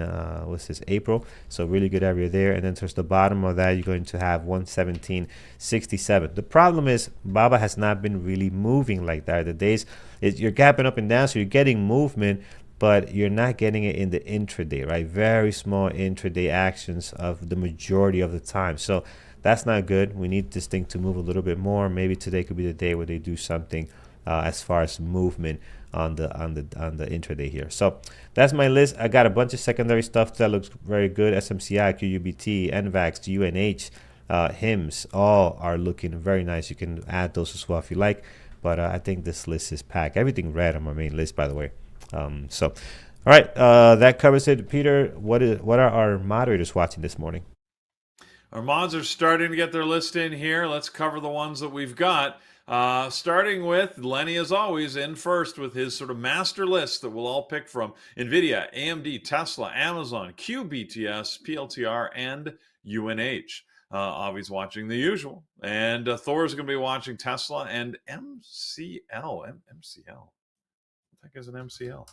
what's this, April, so really good area there. And then towards the bottom of that, you're going to have 117.67. The problem is Baba has not been really moving like that. The days you're gapping up and down, so you're getting movement, but you're not getting it in the intraday, right? Very small intraday actions of the majority of the time. So that's not good. We need this thing to move a little bit more. Maybe today could be the day where they do something as far as movement on the intraday here. So that's my list. I got a bunch of secondary stuff that looks very good. SMCI, QUBT, NVAX, UNH, HIMS, all are looking very nice. You can add those as well if you like. But I think this list is packed. Everything red on my main list, by the way. All right, that covers it. Peter, what are our moderators watching this morning? Our mods are starting to get their list in here. Let's cover the ones that we've got. Starting with Lenny, as always, in first with his sort of master list that we'll all pick from. Nvidia, AMD, Tesla, Amazon, QBTS, PLTR, and UNH. Avi's watching the usual. And Thor's going to be watching Tesla and MCL. MCL. What the heck is an MCL?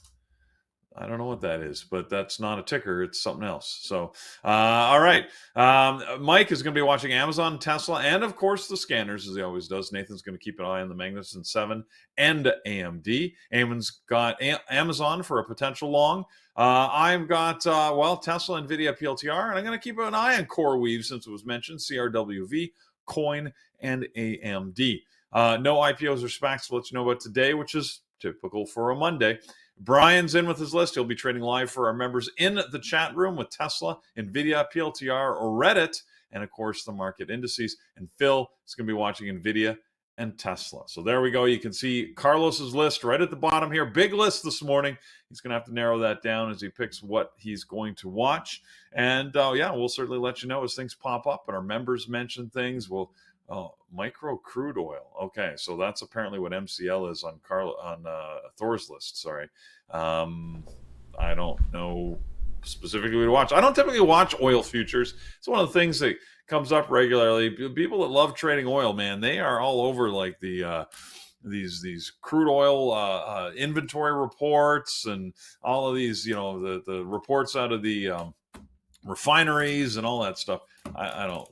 I don't know what that is, but that's not a ticker. It's something else. So, all right. Mike is going to be watching Amazon, Tesla, and of course the scanners, as he always does. Nathan's going to keep an eye on the Magnificent Seven and AMD. Eamon's got Amazon for a potential long. I've got, Tesla, Nvidia, PLTR, and I'm going to keep an eye on Coreweave since it was mentioned, CRWV, Coin, and AMD. No IPOs or SPACs to let you know about today, which is typical for a Monday. Brian's in with his list. He'll be trading live for our members in the chat room with Tesla, Nvidia, PLTR, or Reddit, and of course the market indices. And Phil is going to be watching Nvidia and Tesla. So there we go. You can see Carlos's list right at the bottom here. Big list this morning. He's going to have to narrow that down as he picks what he's going to watch. And we'll certainly let you know as things pop up and our members mention things. Micro crude oil. Okay, so that's apparently what MCL is on Thor's list. Sorry, I don't know specifically what to watch. I don't typically watch oil futures. It's one of the things that comes up regularly. People that love trading oil, man, they are all over like these crude oil inventory reports and all of these, the reports out of the refineries and all that stuff.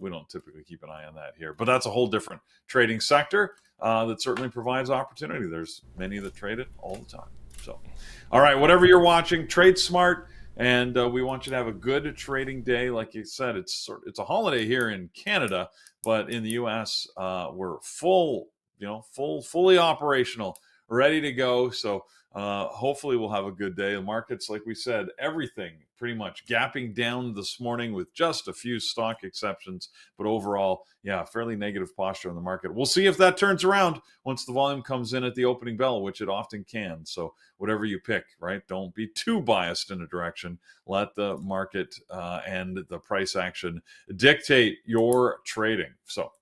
We don't typically keep an eye on that here, but that's a whole different trading sector that certainly provides opportunity. There's many that trade it all the time. So, all right, whatever you're watching, trade smart, and we want you to have a good trading day. Like you said, it's a holiday here in Canada, but in the U.S. We're fully operational, ready to go. So hopefully we'll have a good day. The markets, like we said, everything pretty much gapping down this morning with just a few stock exceptions. But overall, fairly negative posture on the market. We'll see if that turns around once the volume comes in at the opening bell, which it often can. So whatever you pick, right? Don't be too biased in a direction. Let the market and the price action dictate your trading. So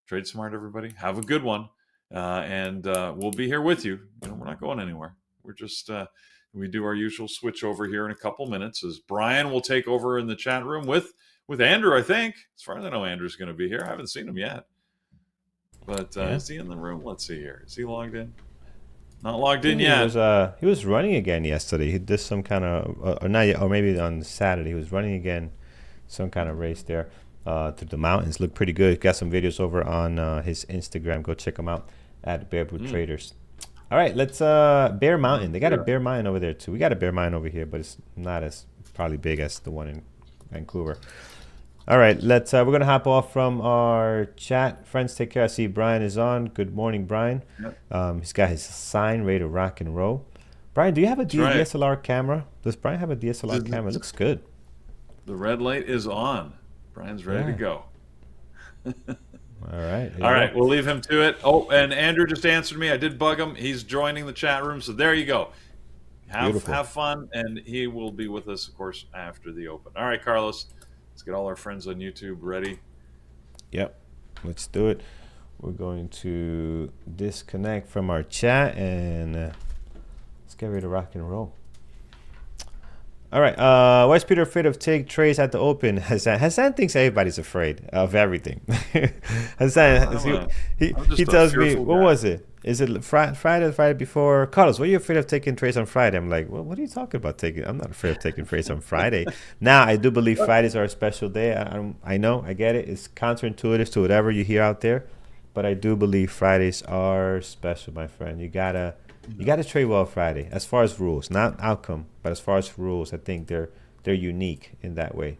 trade smart, everybody. Have a good one. And we'll be here with you. We're not going anywhere. We're just we do our usual switch over here in a couple minutes as Brian will take over in the chat room with Andrew. I think, as far as I know, Andrew's going to be here. I haven't seen him yet, but is he in the room? Let's see here. Is he logged in? Not logged in yet. He was running again yesterday. He did some kind of or not yet, or maybe on Saturday he was running again, some kind of race there through the mountains. Looked pretty good. Got some videos over on his Instagram. Go check him out at Barefoot Traders. All right, let's Bear Mountain. They got a Bear Mountain over there too. We got a Bear Mountain over here, but it's not as probably big as the one in Vancouver. All right, we're gonna hop off from our chat. Friends, take care. I see Brian is on. Good morning, Brian. Yep. He's got his sign ready to rock and roll. Brian, do you have a DSLR camera? Does Brian have a DSLR camera? It looks good. The red light is on. Brian's ready to go. All right. All right. We'll leave him to it. Oh, and Andrew just answered me. I did bug him. He's joining the chat room. So there you go. Have fun. And he will be with us, of course, after the open. All right, Carlos. Let's get all our friends on YouTube ready. Yep. Let's do it. We're going to disconnect from our chat and let's get ready to rock and roll. All right. Why is Peter afraid of take trades at the open? Hassan thinks everybody's afraid of everything. Hassan, he tells me, what was it? Is it Friday before? Carlos, were you afraid of taking trades on Friday? I'm like, well, what are you talking about taking? I'm not afraid of taking trades on Friday. Now, I do believe Fridays are a special day. I know, I get it. It's counterintuitive to whatever you hear out there. But I do believe Fridays are special, my friend. You gotta trade well Friday, as far as rules, not outcome, but as far as rules. I think they're unique in that way.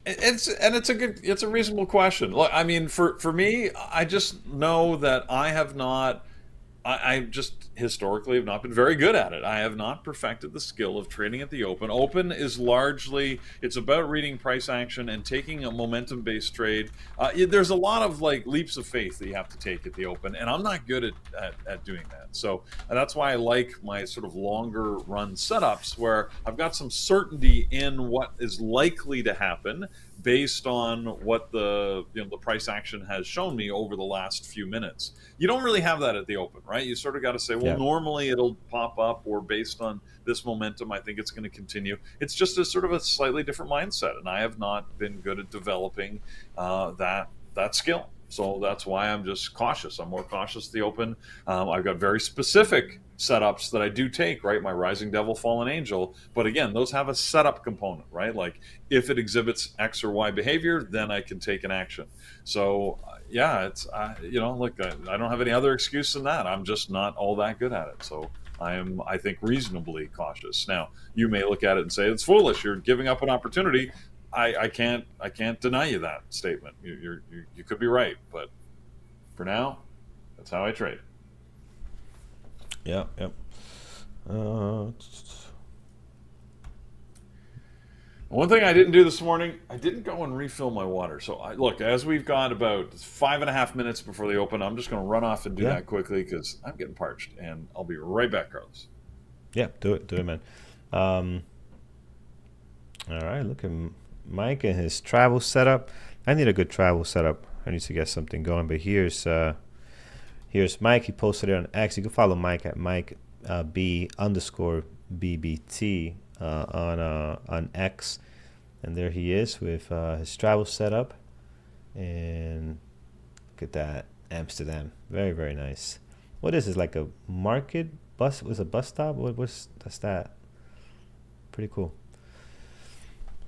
It's a reasonable question. Look, I mean, for me, I just know that I just historically have not been very good at it. I have not perfected the skill of trading at the open. Open is largely, it's about reading price action and taking a momentum-based trade. There's a lot of like leaps of faith that you have to take at the open, and I'm not good at doing that. So that's why I like my sort of longer run setups where I've got some certainty in what is likely to happen based on what the price action has shown me over the last few minutes. You don't really have that at the open, right? You sort of got to say, well, normally it'll pop up, or based on this momentum, I think it's going to continue. It's just a sort of a slightly different mindset, and I have not been good at developing that skill. So that's why I'm just cautious. I'm more cautious at the open. I've got very specific setups that I do take, right? My Rising Devil, Fallen Angel. But again, those have a setup component, right? Like if it exhibits X or Y behavior, then I can take an action. So yeah, it's, look, I don't have any other excuse than that. I'm just not all that good at it. So I think, reasonably cautious. Now, you may look at it and say, it's foolish. You're giving up an opportunity. I can't deny you that statement. You could be right. But for now, that's how I trade. Yeah, yep. One thing I didn't do this morning, I didn't go and refill my water. So look, as we've got about 5.5 minutes before they open, I'm just going to run off and do that quickly because I'm getting parched, and I'll be right back, Carlos. Yeah, do it, man. All right, look at Mike and his travel setup. I need a good travel setup. I need to get something going, but here's Mike. He posted it on X. You can follow Mike at Mike_B_BBT on X, and there he is with his travel setup. And look at that, Amsterdam, very, very nice. What is this, like a market bus? Was a bus stop? That's that? Pretty cool.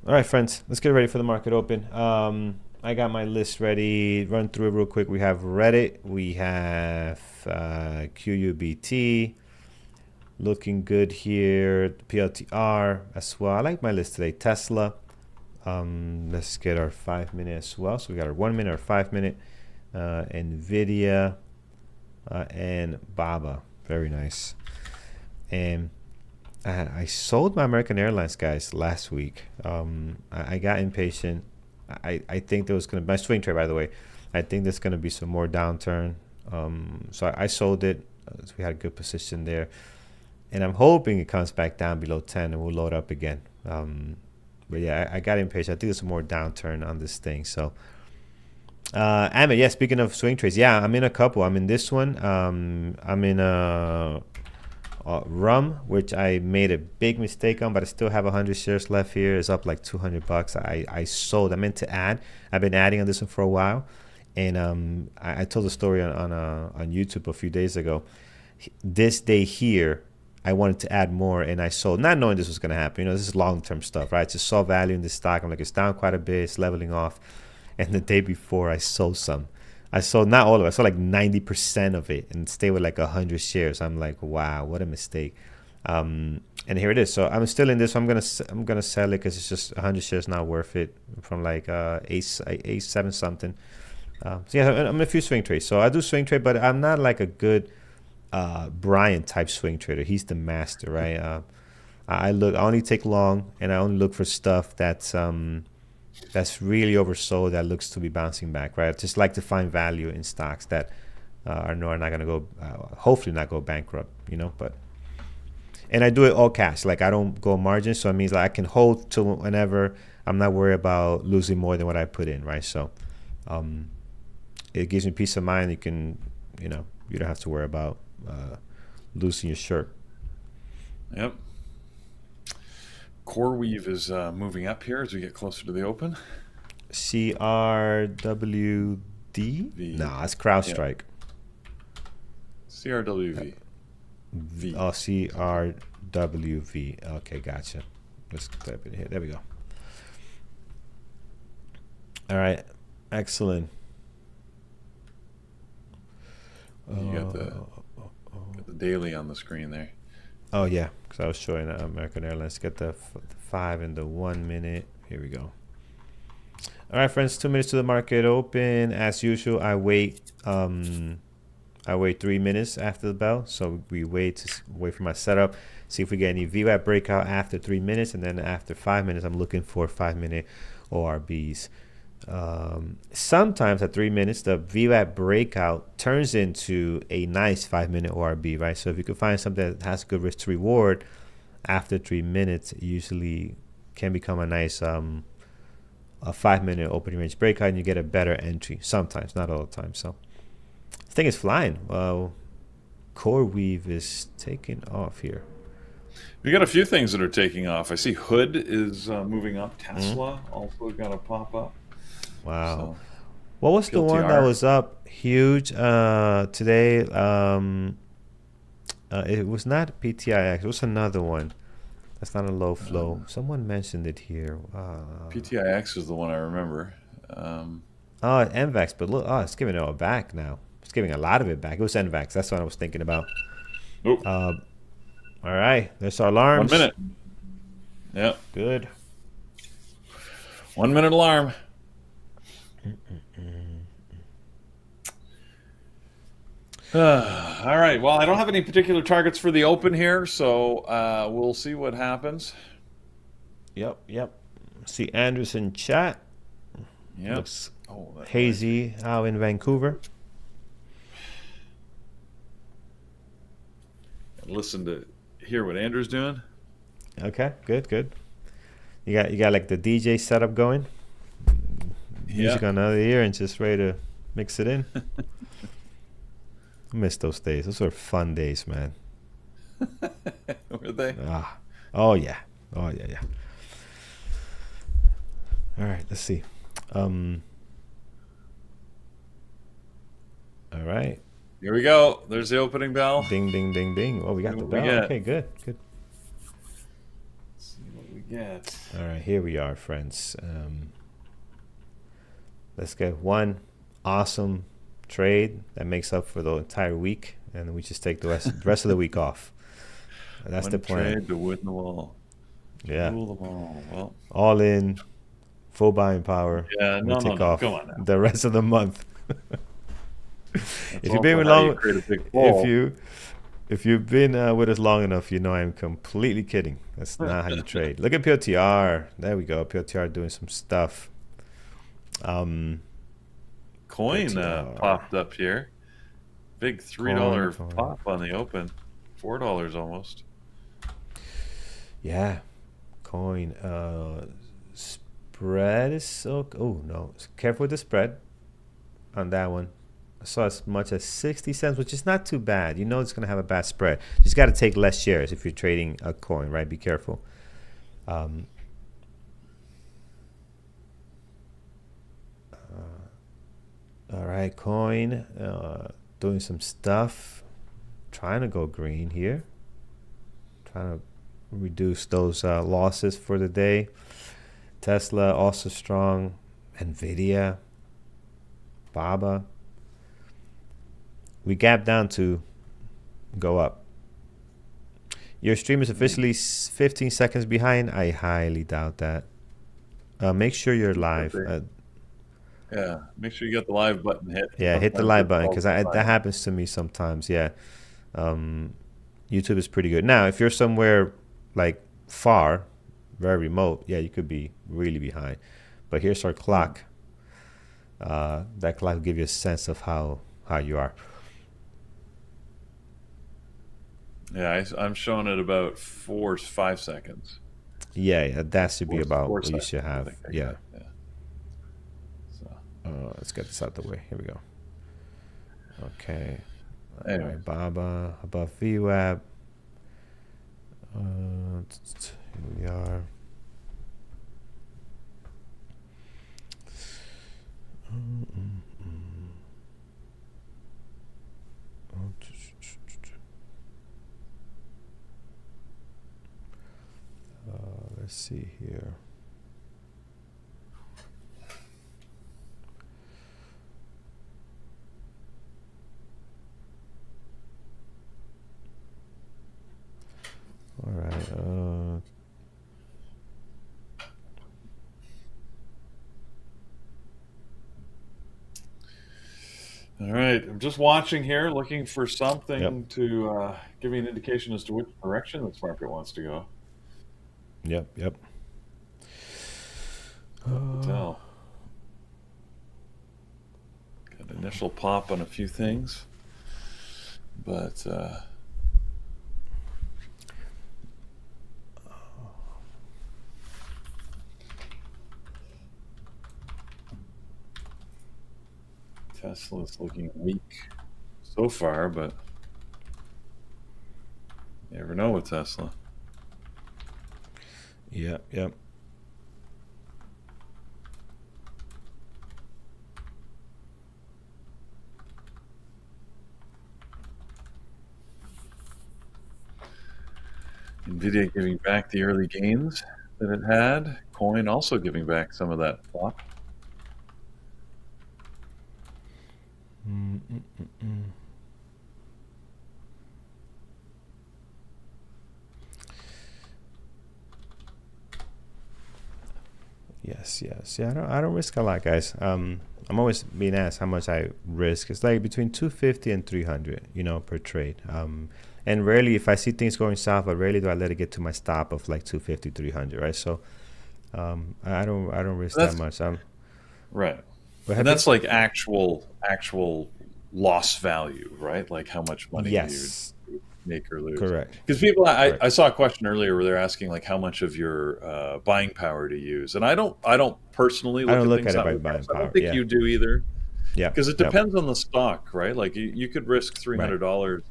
All right, friends, let's get ready for the market open. I got my list ready. Run through it real quick. We have Reddit. We have QUBT. Looking good here. PLTR as well. I like my list today. Tesla. Let's get our 5 minute as well. So we got our 1 minute or 5 minute. Nvidia and Baba. Very nice. And I sold my American Airlines, guys, last week. I got impatient. I think there was going to be my swing trade, by the way. I think there's going to be some more downturn. So I sold it. So we had a good position there. And I'm hoping it comes back down below 10 and we'll load up again. But yeah, I got impatient. I think there's some more downturn on this thing. So, Amit, yeah, speaking of swing trades, yeah, I'm in a couple. I'm in this one. I'm in Rum, which I made a big mistake on, but I still have 100 shares left here. It's up like $200. I sold. I meant to add. I've been adding on this one for a while, and I told the story on YouTube a few days ago. This day here, I wanted to add more, and I sold, not knowing this was going to happen. You know, this is long-term stuff, right? Just saw value in this stock. I'm like, it's down quite a bit. It's leveling off, and the day before, I sold some. I sold not all of it. I sold like 90% of it and stayed with like 100 shares. I'm like, wow, what a mistake. And here it is. So I'm still in this. I'm gonna sell it because it's just 100 shares not worth it from like 8.7 something. So yeah, I'm in a few swing trades. So I do swing trade, but I'm not like a good Brian type swing trader. He's the master, right? I only take long, and I only look for stuff that's really oversold, that looks to be bouncing back, right? I just like to find value in stocks that are not going to go, hopefully not go bankrupt, you know. And I do it all cash. Like I don't go margin, so it means like I can hold to whenever. I'm not worried about losing more than what I put in, right? So it gives me peace of mind. You can, you don't have to worry about losing your shirt. Yep. Coreweave is moving up here as we get closer to the open. CRWD? Nah, it's CrowdStrike. CRWV. Oh, CRWV. Okay, gotcha. Let's type it here. There we go. All right, excellent. You got the daily on the screen there. Oh yeah, because I was showing American Airlines. Get the 5 and the 1 minute. Here we go. All right, friends. 2 minutes to the market open. As usual, I wait 3 minutes after the bell. So we wait for my setup. See if we get any VWAP breakout after 3 minutes, and then after 5 minutes, I'm looking for 5 minute ORBs. Sometimes at 3 minutes, the VWAP breakout turns into a nice 5 minute ORB, right? So if you could find something that has good risk to reward after 3 minutes, it usually can become a nice a 5 minute opening range breakout, and you get a better entry. Sometimes, not all the time. So this thing is flying. Coreweave is taking off here. We got a few things that are taking off. I see Hood is moving up. Tesla also got to pop up. Wow. So, what was the one that was up huge today? It was not PTIX. It was another one. That's not a low flow. Someone mentioned it here. PTIX is the one I remember. Oh, NVAX, but look, it's giving it all back now. It's giving a lot of it back. It was NVAX. That's what I was thinking about. Nope. All right, there's our alarms. 1 minute. Yep. Good. 1 minute alarm. All right. Well, I don't have any particular targets for the open here, so we'll see what happens. Yep. See Andrews in chat. Yep. Looks hazy out in Vancouver. Listen to hear what Andrew's doing. Okay, good. You got like the DJ setup going. Music on the other ear and just ready to mix it in. I miss those days. Those were fun days, man. Were they? Oh yeah. All right, let's see. All right. Here we go. There's the opening bell. Ding, ding, ding, ding. Oh, we got the bell. Okay, good. Let's see what we get. All right, here we are, friends. Let's get one awesome trade that makes up for the entire week, and we just take the rest of the week off. That's the plan. Trade to win them all. Yeah. Rule them all. Well, all in, full buying power. Yeah, no, take off come on now. the rest of the month. If you've been long, if you've been with us long enough, you know I'm completely kidding. That's not how you trade. Look at POTR. There we go. POTR doing some stuff. Coin popped up here. Big $3 pop on the open. $4 almost. Yeah, coin. Spread is so. Oh no, careful with the spread on that one. I saw as much as 60 cents, which is not too bad. You know it's gonna have a bad spread. Just got to take less shares if you're trading a coin, right? Be careful. All right, coin doing some stuff, trying to go green here, trying to reduce those losses for the day. Tesla also strong. Nvidia, Baba. We gap down to go up. Your stream is officially 15 seconds behind. I highly doubt that. Make sure you're live. Yeah, make sure you get the live button hit. Yeah, hit the live button because that happens to me sometimes. Yeah, YouTube is pretty good. Now, if you're somewhere like far, very remote, yeah, you could be really behind. But here's our clock. That clock will give you a sense of how you are. Yeah, I'm showing it about 5 seconds. Yeah, that should be about what you should have. Yeah. Let's get this out the way. Here we go. Okay. Anyway. All right, Baba above VWAP. Here we are. Let's see here. All right. All right. I'm just watching here, looking for something to give me an indication as to which direction this market wants to go. Yep. Tell. Got an initial pop on a few things, but Tesla's looking weak so far, but you never know with Tesla. Yep. Nvidia giving back the early gains that it had. Coin also giving back some of that flop. Yes. Yeah, I don't risk a lot, guys. I'm always being asked how much I risk. It's like between 250 and 300, per trade. And rarely, if I see things going south, but rarely do I let it get to my stop of like 250, 300, right? So I don't risk that much. Right. And that's like actual loss value, right? Like how much money yes. you make or lose. Correct. Because people, I saw a question earlier where they're asking like how much of your buying power to use, and I don't personally look at it by buying power. I don't think you do either. Yeah. Because it depends on the stock, right? Like you could risk $300,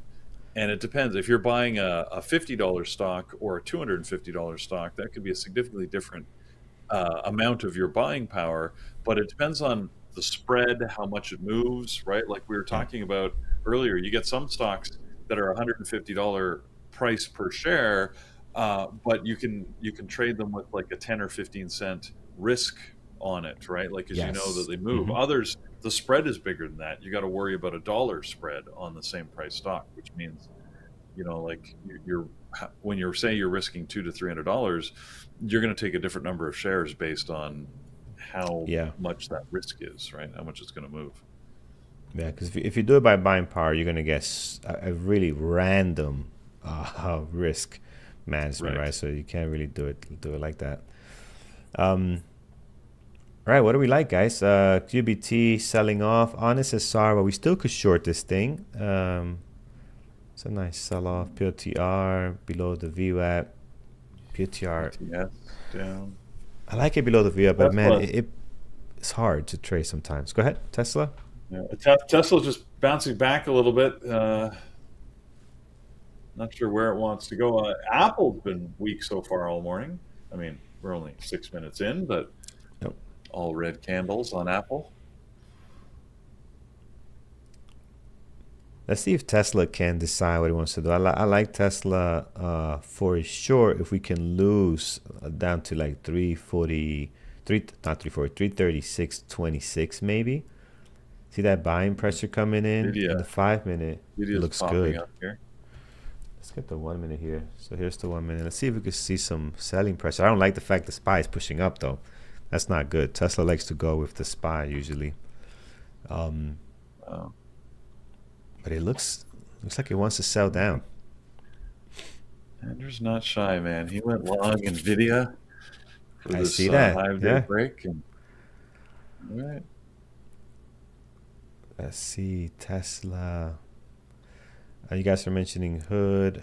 and it depends if you're buying a $50 stock or a $250 stock. That could be a significantly different amount of your buying power, but it depends on the spread, how much it moves, right? Like we were talking about earlier, you get some stocks that are $150 price per share, but you can trade them with like a 10 or 15 cent risk on it, right? Like as you know that they move. Others, the spread is bigger than that. You got to worry about a dollar spread on the same price stock, which means, like you're when you're saying you're risking $200 to $300, you're going to take a different number of shares based on how much that risk is, right? How much it's going to move. Yeah, because if you do it by buying power, you're going to get a really random risk management, right? So you can't really do it like that. All right, what do we like, guys? QBT selling off. Honest SR, but we still could short this thing. It's a nice sell-off. POTR below the VWAP. POTR down. I like it below the VWAP, but man, it's hard to trade sometimes. Go ahead, Tesla. Yeah, Tesla's just bouncing back a little bit. Not sure where it wants to go. Apple's been weak so far all morning. I mean, we're only 6 minutes in, but all red candles on Apple. Let's see if Tesla can decide what he wants to do. I like Tesla for short if we can lose down to like 336.26 maybe. See that buying pressure coming in the 5 minute. It looks good. Let's get the 1 minute here. So here's the 1 minute. Let's see if we can see some selling pressure. I don't like the fact the SPY is pushing up though. That's not good. Tesla likes to go with the SPY usually. But it looks like it wants to sell down. Andrew's not shy, man. He went long Nvidia for this 5-day break. And, all right. Let's see, Tesla. You guys are mentioning Hood.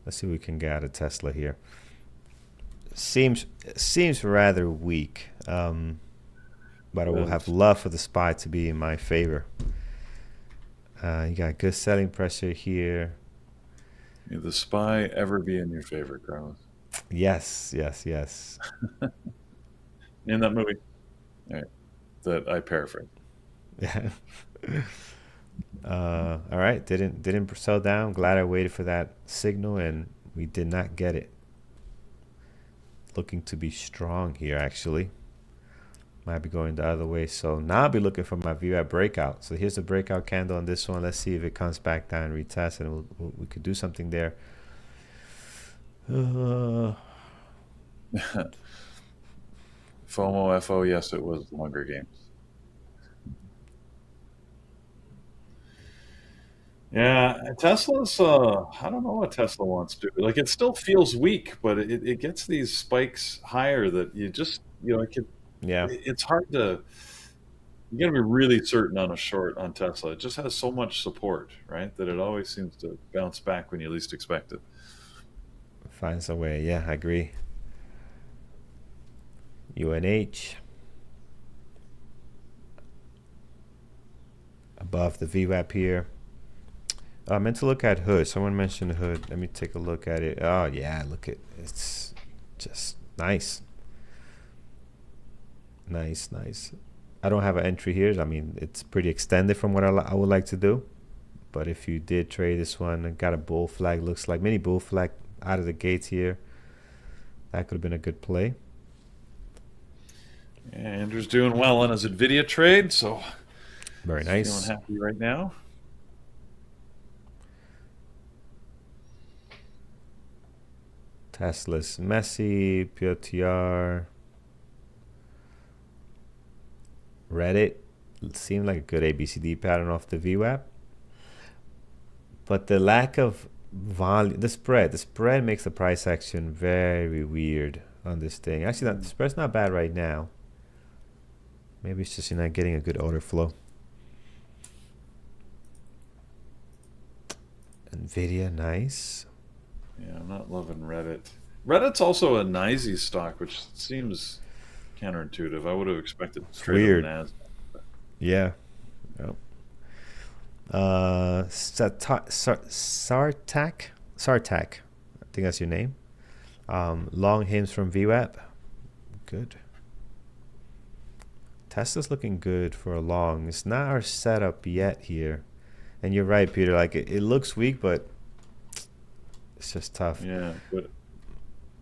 Let's see what we can get out of Tesla here. Seems rather weak. But I will have love for the SPY to be in my favor. You got good selling pressure here. May the SPY ever be in your favor, Carlos. Yes. In that movie. All right. That I paraphrase. Yeah. All right. Didn't sell down. Glad I waited for that signal and we did not get it. Looking to be strong here, actually. Might be going the other way. So now I'll be looking for my view at breakout. So here's a breakout candle on this one. Let's see if it comes back down and retest, and we could do something there. FOMO, FO, yes, it was longer games. Yeah, Tesla's, I don't know what Tesla wants to do. Like, it still feels weak, but it gets these spikes higher that you just, it could. Yeah, it's hard to. You got to be really certain on a short on Tesla. It just has so much support, right, that it always seems to bounce back when you least expect it. Finds a way. Yeah, I agree. UNH above the VWAP here. I meant to look at Hood. Someone mentioned Hood. Let me take a look at it. Oh yeah, look at it's just nice. Nice. I don't have an entry here. I mean, it's pretty extended from what I would like to do. But if you did trade this one, got a bull flag, looks like mini bull flag out of the gates here. That could have been a good play. Andrew's doing well on his Nvidia trade, so very nice. Feeling happy right now. Tesla's messy, POTR, Reddit. It seemed like a good ABCD pattern off the VWAP. But the lack of volume, the spread makes the price action very weird on this thing. Actually, the spread's not bad right now. Maybe it's just you're not getting a good order flow. Nvidia, nice. Yeah, I'm not loving Reddit. Reddit's also a NYSE stock, which seems counterintuitive. I would have expected to trade weird. on NASDAQ. Yeah. Oh. Sartak, I think that's your name. Long hymns from VWAP. Good. Tesla's looking good for a long. It's not our setup yet here. And you're right, Peter. Like it looks weak, but it's just tough. Yeah, but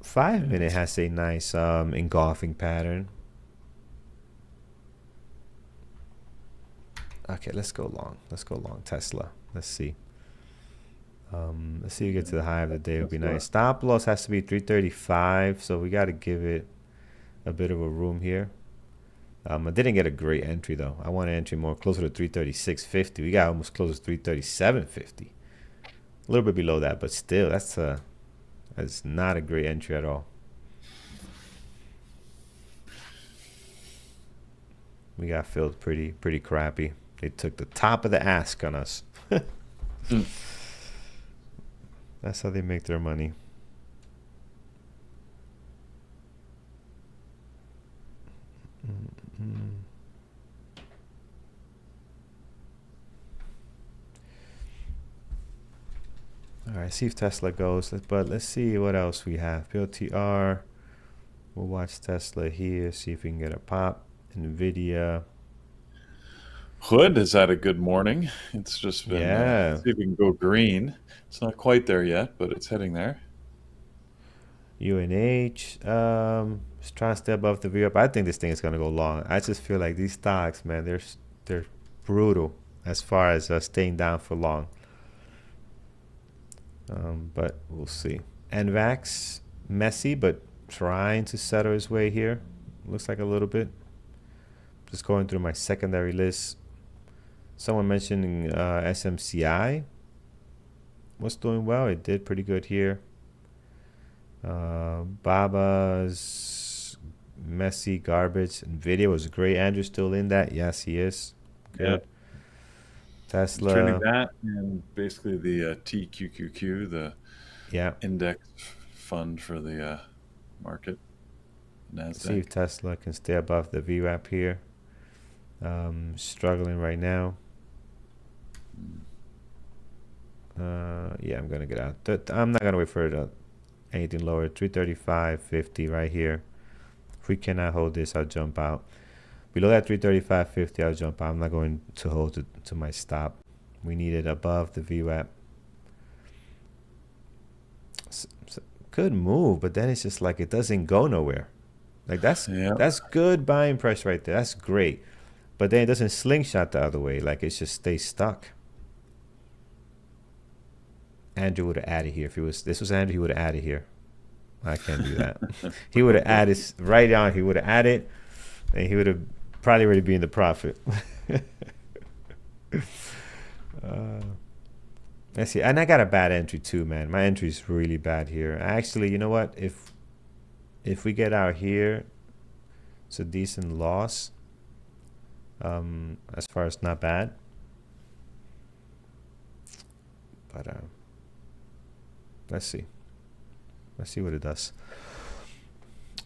5 minute has a nice engulfing pattern. Okay, let's go long. Let's go long Tesla. Let's see. Let's see if we get to the high of the day. It would be nice. Stop loss has to be 335, so we got to give it a bit of a room here. I didn't get a great entry though. I want an entry more closer to 336.50. We got almost close to 337.50. A little bit below that, but still, that's not a great entry at all. We got filled pretty crappy. They took the top of the ask on us. That's how they make their money. All right, see if Tesla goes, but let's see what else we have. POTR. We'll watch Tesla here, see if we can get a pop. Nvidia. Hood has had a good morning. It's just been, see if we can go green. It's not quite there yet, but it's heading there. UNH, just trying to stay above the VWAP. I think this thing is going to go long. I just feel like these stocks, man, they're brutal as far as staying down for long. But we'll see. NVAX, messy, but trying to settle his way here. Looks like a little bit. Just going through my secondary list. Someone mentioning SMCI was doing well. It did pretty good here. Baba's messy garbage. Nvidia was great. Andrew's still in that. Yes, he is. Good. Yep. Tesla. Trading that and basically the TQQQ, the index fund for the market. NASDAQ. See if Tesla can stay above the VWAP here. Struggling right now. Yeah, I'm gonna get out. I'm not gonna wait for anything lower. 335.50 right here. If we cannot hold this, I'll jump out. Below that 335.50, I'll jump out. I'm not going to hold it to my stop. We need it above the VWAP. Good move, but then it's just like it doesn't go nowhere. Like that's good buying price right there. That's great. But then it doesn't slingshot the other way. Like it just stays stuck. Andrew would have added here. If this was Andrew, he would have added here. I can't do that. He would have added right on. He would have added, and he would have probably already been in the profit. Let's see. And I got a bad entry too, man. My entry is really bad here. Actually, you know what? If we get out here, it's a decent loss. As far as not bad. But let's see. Let's see what it does.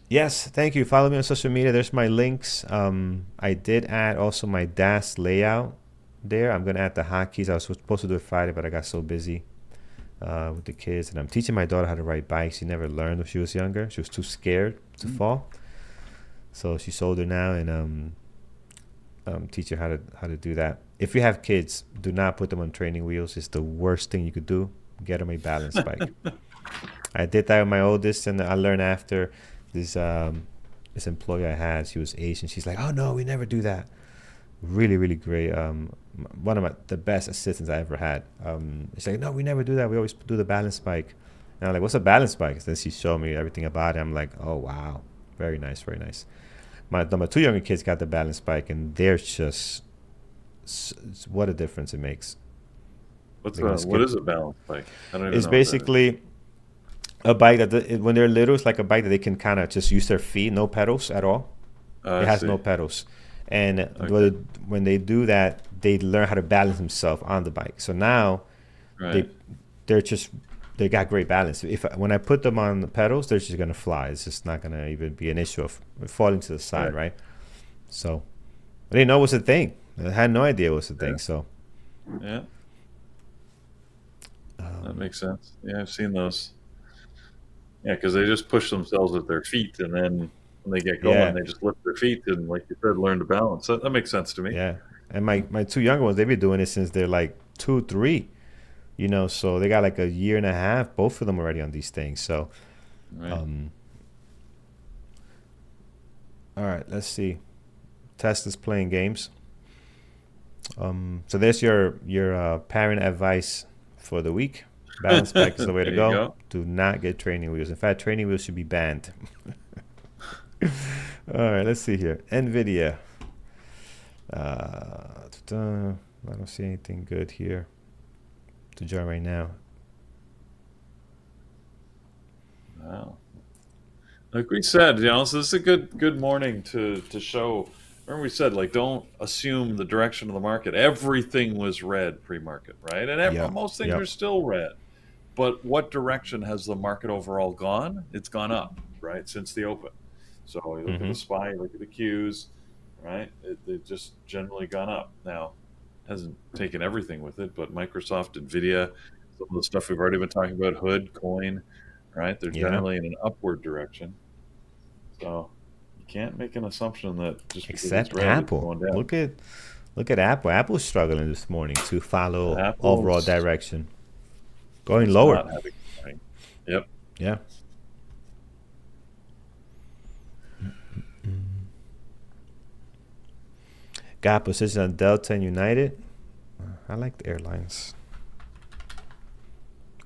Yes, thank you. Follow me on social media. There's my links. I did add also my DAS layout there. I'm going to add the hotkeys. I was supposed to do it Friday, but I got so busy with the kids. And I'm teaching my daughter how to ride bikes. She never learned when she was younger. She was too scared to fall. So she's older now, and teach her how to do that. if you have kids, do not put them on training wheels. It's the worst thing you could do. Get them a balance bike. I did that with my oldest, and I learned after this employee I had. She was Asian. She's like, "Oh no, we never do that." Really, really great. One of the best assistants I ever had. She's like, "No, we never do that. We always do the balance bike." And I'm like, "What's a balance bike?" Then she showed me everything about it. I'm like, "Oh wow, very nice, very nice." My two younger kids got the balance bike, and they're just what a difference it makes. What is a balance bike? I don't even It's know basically a bike that when they're little, it's like a bike that they can kind of just use their feet, no pedals at all. It has no pedals. And when they do that, they learn how to balance themselves on the bike. So now they got great balance. When I put them on the pedals, they're just gonna fly. It's just not gonna even be an issue of falling to the side, right? So I didn't know it was a thing. I had no idea it was a thing. So that makes sense. Yeah, I've seen those. Yeah, because they just push themselves with their feet, and then when they get going, they just lift their feet and, like you said, learn to balance. That makes sense to me. Yeah, and my two younger ones, they've been doing it since they're like 2, 3. So they got like a year and a half, both of them already on these things. So, all right, let's see. Tesla's playing games. So there's your parent advice for the week. Balance bike is the way to go. Do not get training wheels. In fact, training wheels should be banned. All right, let's see here. Nvidia. I don't see anything good here to join right now. Wow. Like we said, so this is a good morning to show. Remember we said, like, don't assume the direction of the market. Everything was red pre-market, right? And most things are still red. But what direction has the market overall gone? It's gone up, right, since the open. So you look at the SPY, you look at the Qs, right? They've just generally gone up. Now, it hasn't taken everything with it, but Microsoft, Nvidia, some of the stuff we've already been talking about, Hood, Coin, right? They're generally in an upward direction. So you can't make an assumption that just because it's red, Apple. It's going down. Look at Apple. Apple's struggling this morning to follow overall direction. Going lower. Yep. Yeah. Got position on Delta and United. I like the airlines.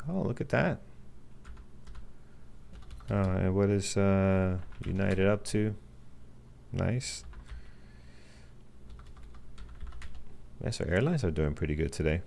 Oh, look at that. And what is United up to? Nice. Yeah, so airlines are doing pretty good today.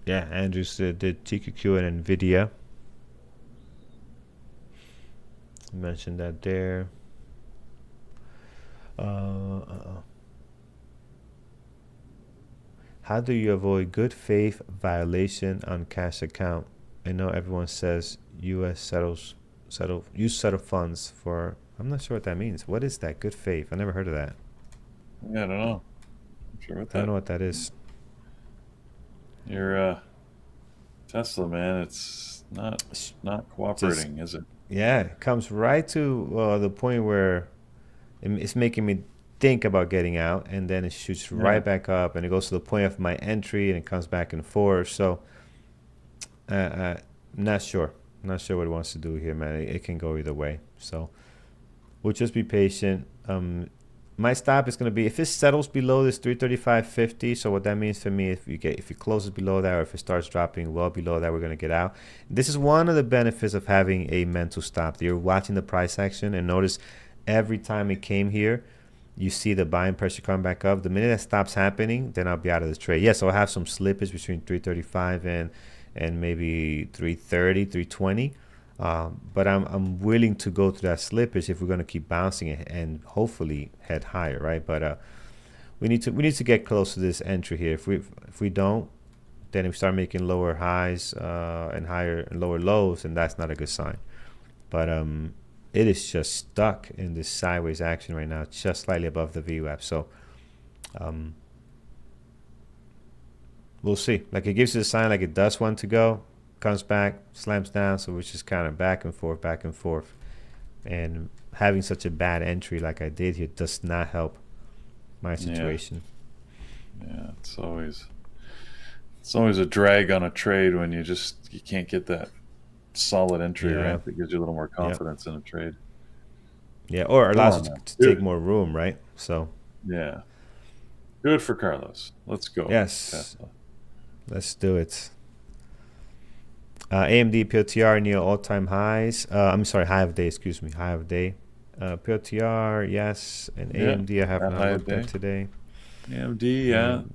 Yeah, Andrews did TQQ and Nvidia. Mentioned that there. How do you avoid good faith violation on cash account? I know everyone says U.S. settle funds for. I'm not sure what that means. What is that? Good faith? I never heard of that. Yeah, I don't know. I'm sure what that. I don't know what that is. Your Tesla, man, it's not cooperating, is it? Yeah, it comes right to the point where it's making me think about getting out, and then it shoots right back up, and it goes to the point of my entry, and it comes back and forth. So, not sure what it wants to do here, man. It can go either way. So, we'll just be patient. My stop is going to be if it settles below this 335.50. So what that means for me, if it closes below that, or if it starts dropping well below that, we're going to get out. This is one of the benefits of having a mental stop. You're watching the price action, and notice every time it came here, you see the buying pressure come back up. The minute that stops happening, then I'll be out of the trade. Yes, I'll have some slippage between 335 and maybe 330, 320. But I'm willing to go through that slippage if we're going to keep bouncing it and hopefully head higher, right? But we need to get close to this entry here. If we don't, then if we start making lower highs and lower lows, and that's not a good sign. But it is just stuck in this sideways action right now, just slightly above the VWAP. So we'll see. Like, it gives you a sign like it does want to go, comes back, slams down. So we're just kind of back and forth, back and forth. And having such a bad entry like I did here does not help my situation. Yeah, it's always a drag on a trade when you can't get that solid entry, right? That gives you a little more confidence in a trade. Yeah, or allows you to take more room, right? So yeah, good for Carlos. Let's go. Yes, Tesla. Let's do it. AMD PLTR near all-time highs. I'm sorry, high of day. Excuse me, high of day. PLTR, yes, and AMD I have not looked at today. AMD,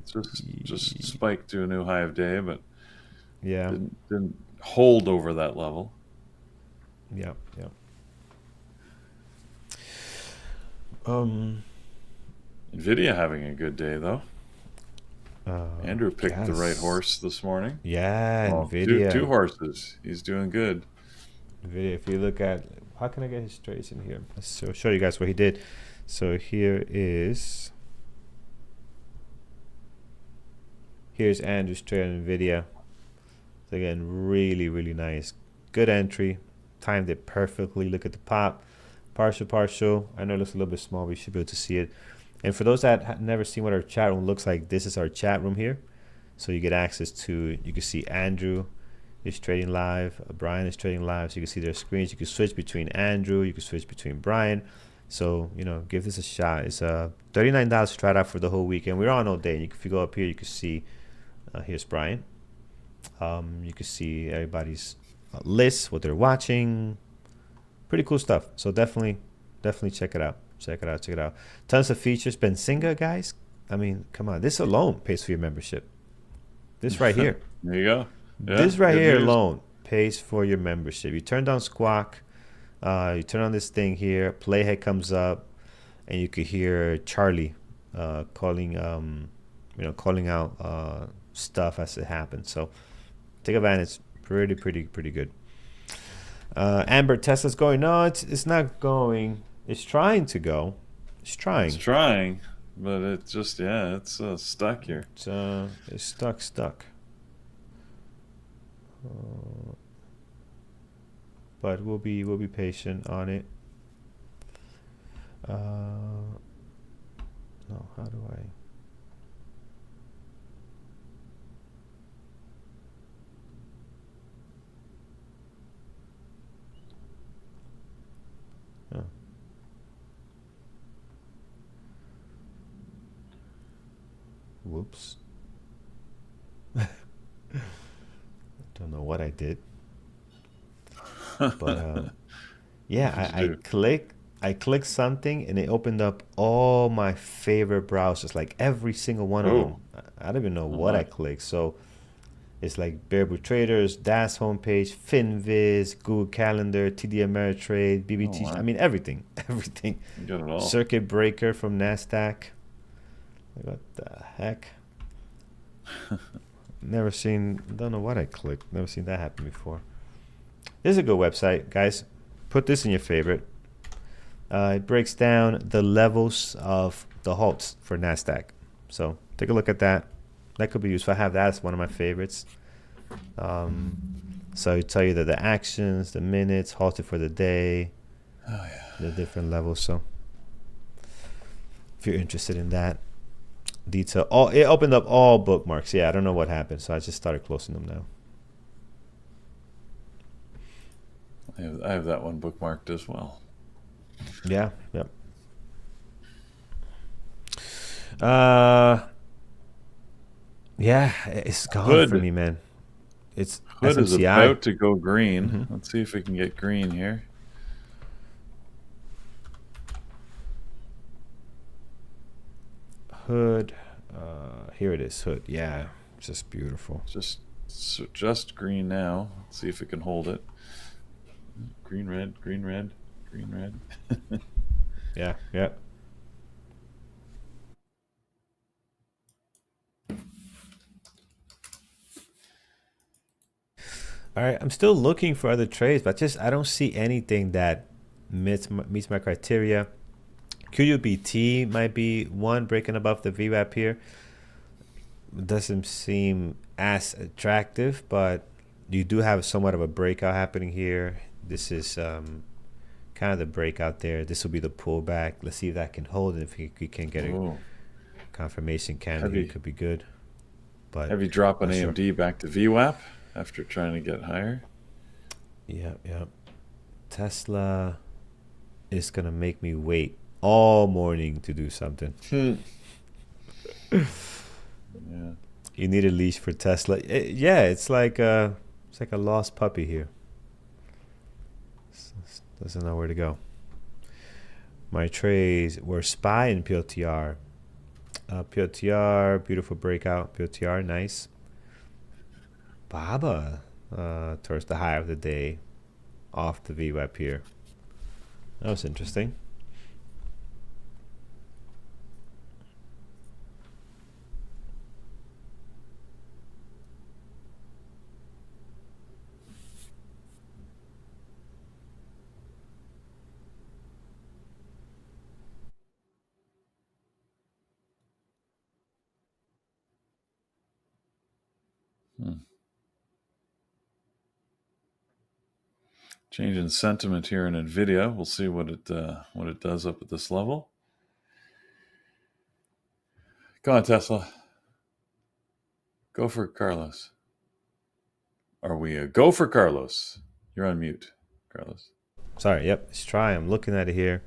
just spiked to a new high of day, but didn't hold over that level. Yeah. Nvidia having a good day though. Andrew picked the right horse this morning. Yeah, Nvidia. Two horses. He's doing good. Nvidia. If you look at, how can I get his trades in here? Let's show you guys what he did. So here's Andrew's trade on Nvidia. So again, really nice, good entry, timed it perfectly. Look at the pop, partial. I know it looks a little bit small, but you should be able to see it. And for those that have never seen what our chat room looks like, this is our chat room here. So you get access to, you can see Andrew is trading live, Brian is trading live, so you can see their screens. You can switch between Andrew, you can switch between Brian. So, give this a shot. It's $39 to try it out for the whole weekend. We're on all day. If you go up here, you can see, here's Brian. You can see everybody's list, what they're watching. Pretty cool stuff. So definitely check it out. Check it out. Tons of features. Benzinga, guys. I mean, come on. This alone pays for your membership. This right here. There you go. Yeah, this right here alone pays for your membership. You turn down Squawk. You turn on this thing here. Playhead comes up, and you could hear Charlie calling out stuff as it happens. So take advantage. Pretty good. Amber, Tesla's going. No, it's not going. It's trying to go. It's trying, but it's just it's stuck here. It's stuck. But we'll be patient on it. No, how do I? Oh. Whoops. Don't know what I did. But I clicked something and it opened up all my favorite browsers, like every single one of them. I don't even know what I clicked. So it's like Bearable Traders, DAS homepage, FinViz, Google Calendar, TD Ameritrade, BBT. I mean, everything. You got it all. Circuit Breaker from NASDAQ. What the heck? Don't know what I clicked. Never seen that happen before. This is a good website, guys. Put this in your favorite. It breaks down the levels of the halts for NASDAQ. So take a look at that. That could be useful. I have that as one of my favorites. So it tell you that the actions, the minutes, halted for the day, the different levels. So if you're interested in that detail, it opened up all bookmarks. I don't know what happened, so I just started closing them now. I have that one bookmarked as well. Yep. It's gone for me, man. It's Hood SMCI. is about to go green. Let's see if we can get green here. Hood, here it is. Hood, just beautiful. Just green now. Let's see if we can hold it. Green, red. Yeah. All right, I'm still looking for other trades, but I don't see anything that meets my criteria. QUBT might be one breaking above the VWAP here. Doesn't seem as attractive, but you do have somewhat of a breakout happening here. This is kind of the breakout there. This will be the pullback. Let's see if that can hold. And if we can get a confirmation candle, it could be good. But heavy drop on AMD back to VWAP after trying to get higher. Yeah. Tesla is gonna make me wait all morning to do something. Yeah. You need a leash for Tesla. It's like a lost puppy here. Doesn't know where to go. My trades were SPY and PLTR. PLTR, beautiful breakout. PLTR, nice. BABA towards the high of the day, off the VWAP here. That was interesting. Change in sentiment here in Nvidia. We'll see what it does up at this level. Go on, Tesla. Go for Carlos. Are we a go for Carlos? You're on mute, Carlos. Sorry. Yep. Let's try. I'm looking at it here.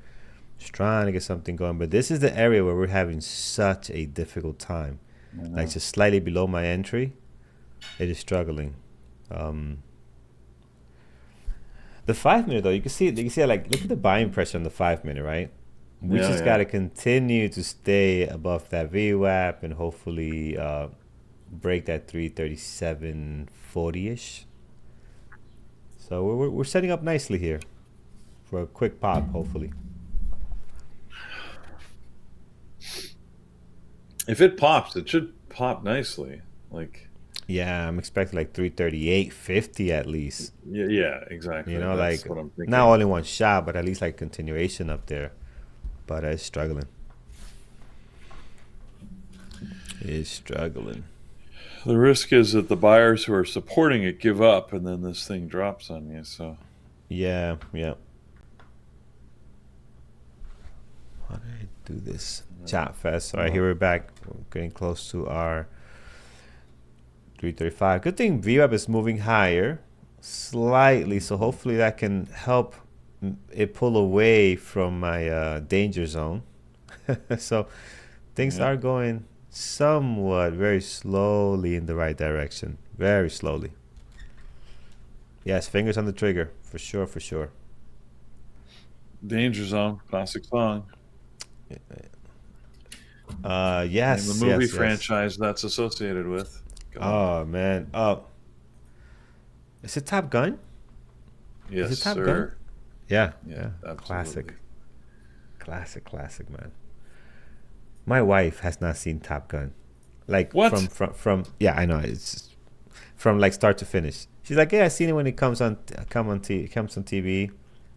Just trying to get something going. But this is the area where we're having such a difficult time. Like just slightly below my entry, it is struggling. The 5 minute though, you can see like look at the buying pressure on the 5 minute, right? We just got to continue to stay above that VWAP and hopefully break that 337.40 ish. So we're setting up nicely here for a quick pop, hopefully. If it pops, it should pop nicely. Like, yeah, I'm expecting like 338.50 at least. Yeah, exactly. You know, that's like what I'm thinking. not only one shot, but at least like continuation up there. But it's struggling. It's struggling. The risk is that the buyers who are supporting it give up, and then this thing drops on you. So, yeah. How did I do this? Chat fest. All right, here we're back. We're getting close to our 335. Good thing VWAP is moving higher slightly, so hopefully that can help it pull away from my danger zone. So things are going somewhat very slowly in the right direction. Very slowly. Yes, fingers on the trigger. For sure. Danger Zone, classic song. Yes. And the movie franchise that's associated with. Oh, man. Is it Top Gun? Yes, is it Top sir. Gun? Yeah. Absolutely. Classic, man. My wife has not seen Top Gun. Like what? From yeah, I know. It's from like start to finish. She's like, yeah, I seen it when it comes on TV.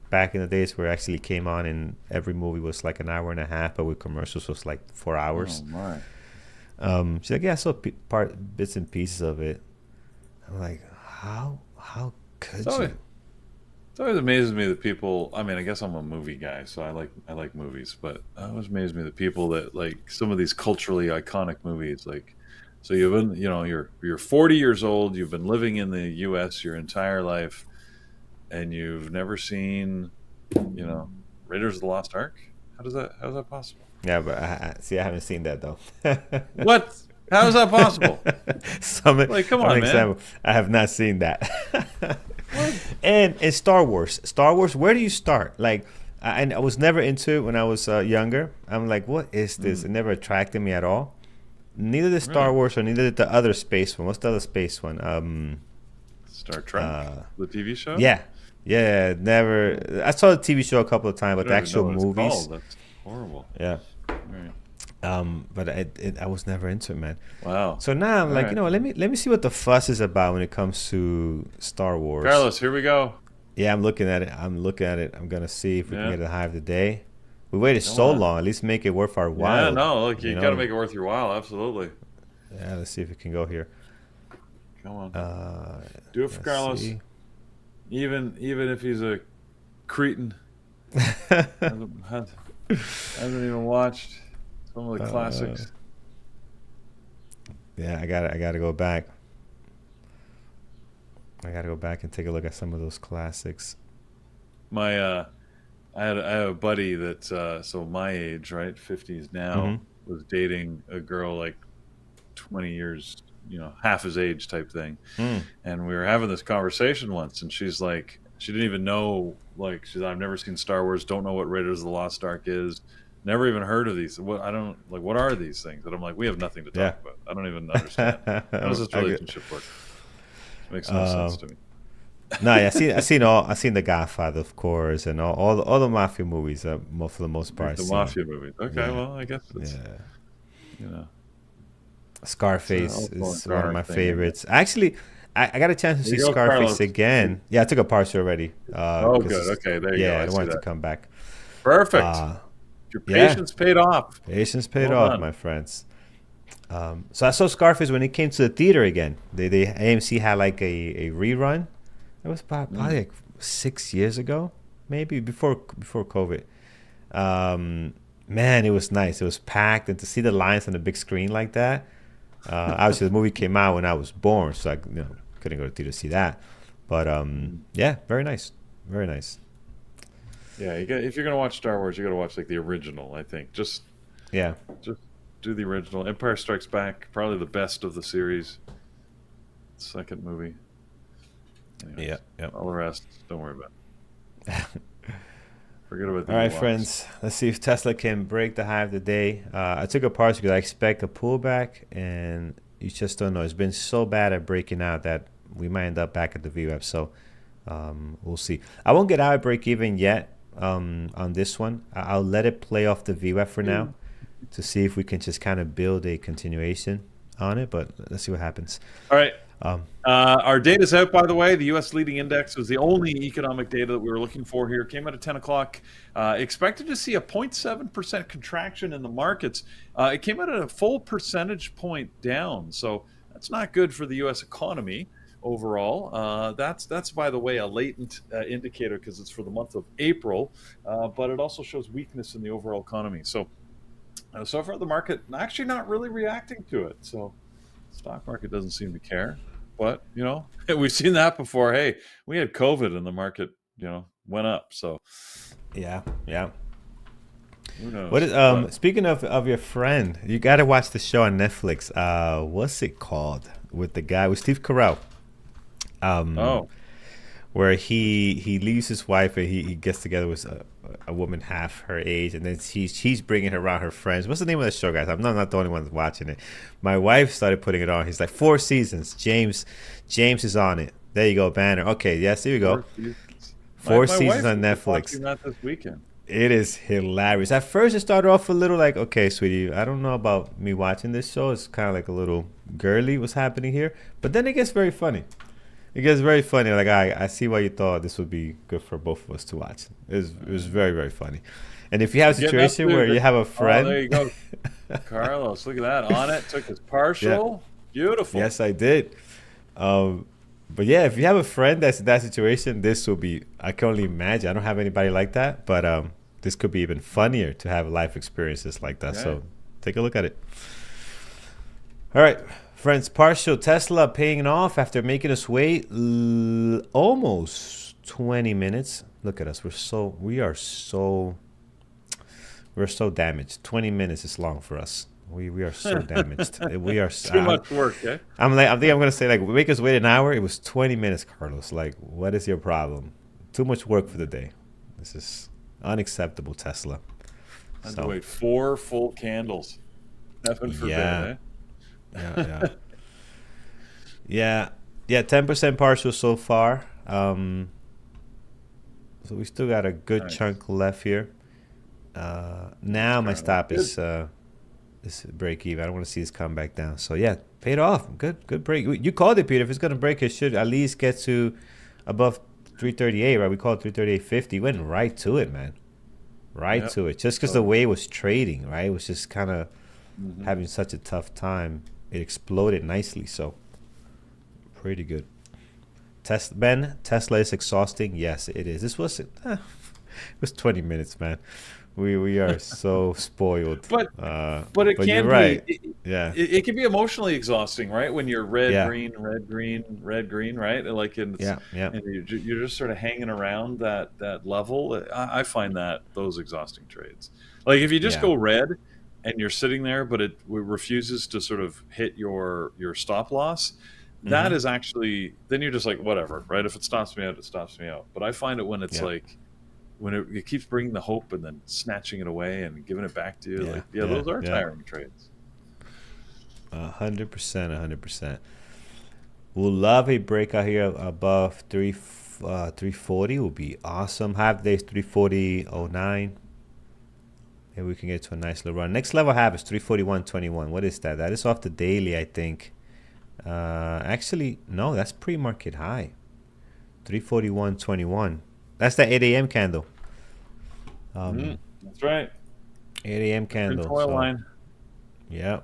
Back in the days where it actually came on, and every movie was like an hour and a half, but with commercials was like 4 hours. Oh my! She's like, yeah, I saw bits and pieces of it. I'm like, how could you? It always amazes me that people. I mean, I guess I'm a movie guy, so I like movies, but it always amazes me the people that like some of these culturally iconic movies. Like, so you've been, you're 40 years old, you've been living in the U.S. your entire life, and you've never seen, Raiders of the Lost Ark. How's that possible? Yeah, but I haven't seen that though. What? How is that possible? Come on, man. I have not seen that. And Star Wars, where do you start? Like, I was never into it when I was younger. I'm like, what is this? It never attracted me at all. Neither did Star Wars or neither did the other space one. What's the other space one? Star Trek, the TV show? Yeah, never. I saw the TV show a couple of times, but the actual movies. That's horrible. Yeah. Right. But I was never into it, man. Wow. So now I'm like, let me see what the fuss is about when it comes to Star Wars. Carlos, here we go. Yeah, I'm looking at it. I'm gonna see if we can Yeah. get a high of the day. We waited Come so on. long. At least make it worth our Yeah, while. no, look, You you got to know. make it worth your while. Absolutely. Yeah. Let's see if we can go here. Come on. Uh, Do it for let's Carlos. see. Even if he's a cretin, hasn't even watched some of the classics. Yeah, I gotta go back. I gotta go back and take a look at some of those classics. I had a buddy that so my age, right, 50s now, was dating a girl like 20 years, half his age type thing. And we were having this conversation once, and she's like, she didn't even know, like, she's like, I've never seen Star Wars, don't know what Raiders of the Lost Ark is, never even heard of these. What are these things? And I'm like, we have nothing to talk about. I don't even understand. How does this relationship work? It makes no sense to me. No, yeah, I seen The Godfather, of course, and all the mafia movies. For the most part, The mafia movies. Okay, yeah. well, I guess it's, Scarface is one of my favorites. Actually, I got a chance to see Scarface Carlos. again. Yeah, I took a partial already. Good. Okay, there you go. Yeah, I wanted to come back. Perfect. Your patience paid off. Patience paid off, my friends. So I saw Scarface when it came to the theater again. The AMC had like a rerun. It was probably like 6 years ago, maybe before COVID. Man, it was nice. It was packed, and to see the lines on the big screen like that. Obviously, the movie came out when I was born, so I couldn't go to the theater to see that. But yeah, very nice, very nice. Yeah, if you're gonna watch Star Wars, you gotta watch like the original. I think just do the original. Empire Strikes Back, probably the best of the series. Second movie. Anyways, Yeah. All the rest, don't worry about it. Forget about the All right, Ewoks. friends. Let's see if Tesla can break the high of the day. I took a partial because I expect a pullback, and you just don't know. It's been so bad at breaking out that we might end up back at the VWAP. So we'll see. I won't get out at break even yet on this one. I'll let it play off the VWAP for now to see if we can just kind of build a continuation on it. But let's see what happens. All right. Our data's out, by the way. The U.S. leading index was the only economic data that we were looking for here. Came out at 10 o'clock. Expected to see a 0.7% contraction in the markets. It came out at a full percentage point down. So that's not good for the U.S. economy overall. That's by the way, a latent indicator because it's for the month of April. But it also shows weakness in the overall economy. So far, the market actually not really reacting to it. So stock market doesn't seem to care, but we've seen that before. Hey, we had COVID and the market went up. So yeah. Who knows? What is speaking of your friend, you got to watch the show on Netflix. What's it called with Steve Carell? Where he leaves his wife and he gets together with a woman half her age, and then she's bringing her around her friends. What's the name of the show, guys? I'm not the only one watching it. My wife started putting it on. He's like 4 seasons. James is on it. There you go, banner. Okay, yes, here you go. 4 seasons on Netflix. Watching that this weekend. It is hilarious. At first, it started off a little like, okay, sweetie, I don't know about me watching this show. It's kind of like a little girly what's happening here, but then it gets very funny. It gets very funny. Like, I see why you thought this would be good for both of us to watch. It was very, very funny. And if you have a situation where you have a friend. Oh, there you go. Carlos, look at that. On it, took his partial. Yeah. Beautiful. Yes, I did. But yeah, if you have a friend that's in that situation, this will be, I can only imagine. I don't have anybody like that, but this could be even funnier to have life experiences like that. Okay. So take a look at it. All right. Friends, partial Tesla paying off after making us wait almost 20 minutes. Look at us. We are so damaged. 20 minutes is long for us. We are so damaged. We are too much work, eh? I think I'm going to say, like, make us wait an hour. It was 20 minutes, Carlos. Like, what is your problem? Too much work for the day. This is unacceptable, Tesla. I had to wait 4 full candles. Heaven forbid, eh? Yeah. 10% partial so far. So we still got a good chunk left here. Now my stop is break even. I don't want to see this come back down. So yeah, paid off. Good break. You called it, Peter. If it's going to break, it should at least get to above 338, right? We call it 338.50. Went right to it, man. Right to it. Just because the way it was trading, right? It was just kind of having such a tough time. It exploded nicely, so pretty good. Tesla is exhausting. Yes, it is. This was it was 20 minutes, man. We are so spoiled. But it can you're be right. It can be emotionally exhausting, right? When you're red, Yeah. green, red, green, red, green, right? Like and you're just sort of hanging around that level. I find those exhausting trades. Like if you just go red and you're sitting there, but it refuses to sort of hit your stop loss, that is actually, then you're just like, whatever, right? If it stops me out, it stops me out. But I find it when it's like, when it keeps bringing the hope and then snatching it away and giving it back to you, those are tiring trades. 100%, 100%. We'll love a breakout here above 340. Will be awesome. Half days 340.09. Maybe we can get to a nice little run. Next level half is 341.21. What is that? That is off the daily, I think. Actually, no, that's pre-market high. 341.21. That's the 8 a.m. candle. That's right. 8 a.m. candle. Oil line. Yeah.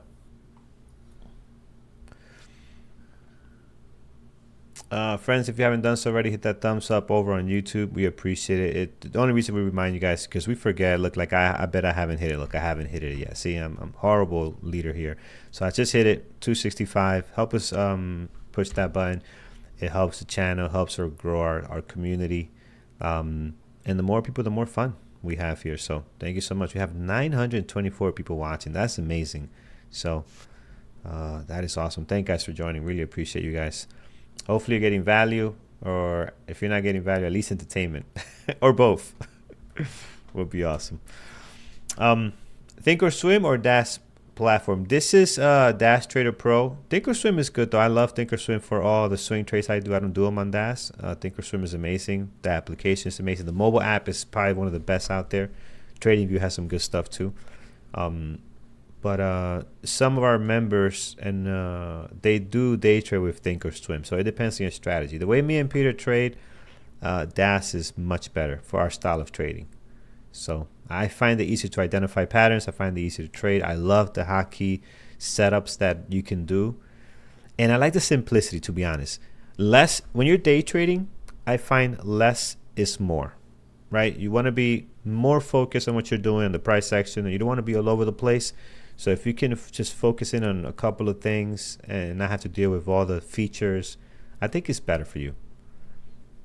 Friends, if you haven't done so already, hit that thumbs up over on YouTube. We appreciate it. The only reason we remind you guys because we forget. Look, like I bet I haven't hit it. Look, I haven't hit it yet. See, I'm horrible leader here. So I just hit it. 265. Help us push that button. It helps the channel. Helps her grow our community. And the more people, the more fun we have here. So thank you so much. We have 924 people watching. That's amazing. So that is awesome. Thank you guys for joining. Really appreciate you guys. Hopefully you're getting value, or if you're not getting value, at least entertainment, or both. Would be awesome. Thinkorswim or Dash platform? This is Dash Trader Pro. Thinkorswim is good though. I love Thinkorswim for all the swing trades I do. I don't do them on Dash. Thinkorswim is amazing. The application is amazing. The mobile app is probably one of the best out there. TradingView has some good stuff too. But some of our members, and they do day trade with Thinkorswim. So it depends on your strategy. The way me and Peter trade, Dash is much better for our style of trading. So I find it easier to identify patterns. I find it easier to trade. I love the hotkey setups that you can do. And I like the simplicity, to be honest. When you're day trading, I find less is more, right? You want to be more focused on what you're doing in the price action, and you don't want to be all over the place. So if you can just focus in on a couple of things and not have to deal with all the features, I think it's better for you.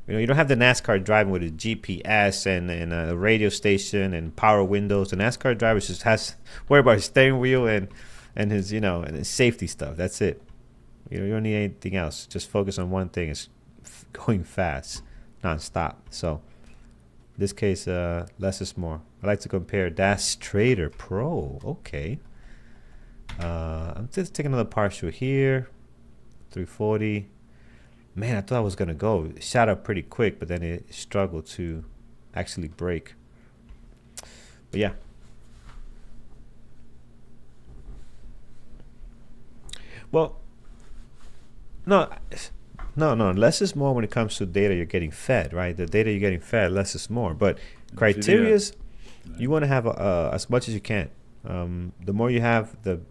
You know, you don't have the NASCAR driving with a GPS and a radio station and power windows. The NASCAR driver just has worry about his steering wheel and his and his safety stuff. That's it. You don't need anything else. Just focus on one thing. It's going fast, nonstop. So in this case, less is more. I like to compare Dash Trader Pro. Okay. I'm just taking another partial here. 340. Man, I thought I was going to go. It shot up pretty quick, but then it struggled to actually break. But yeah. Well, no. Less is more when it comes to data you're getting fed, right? The data you're getting fed, less is more. But criterias, you want to have as much as you can. The more you have, the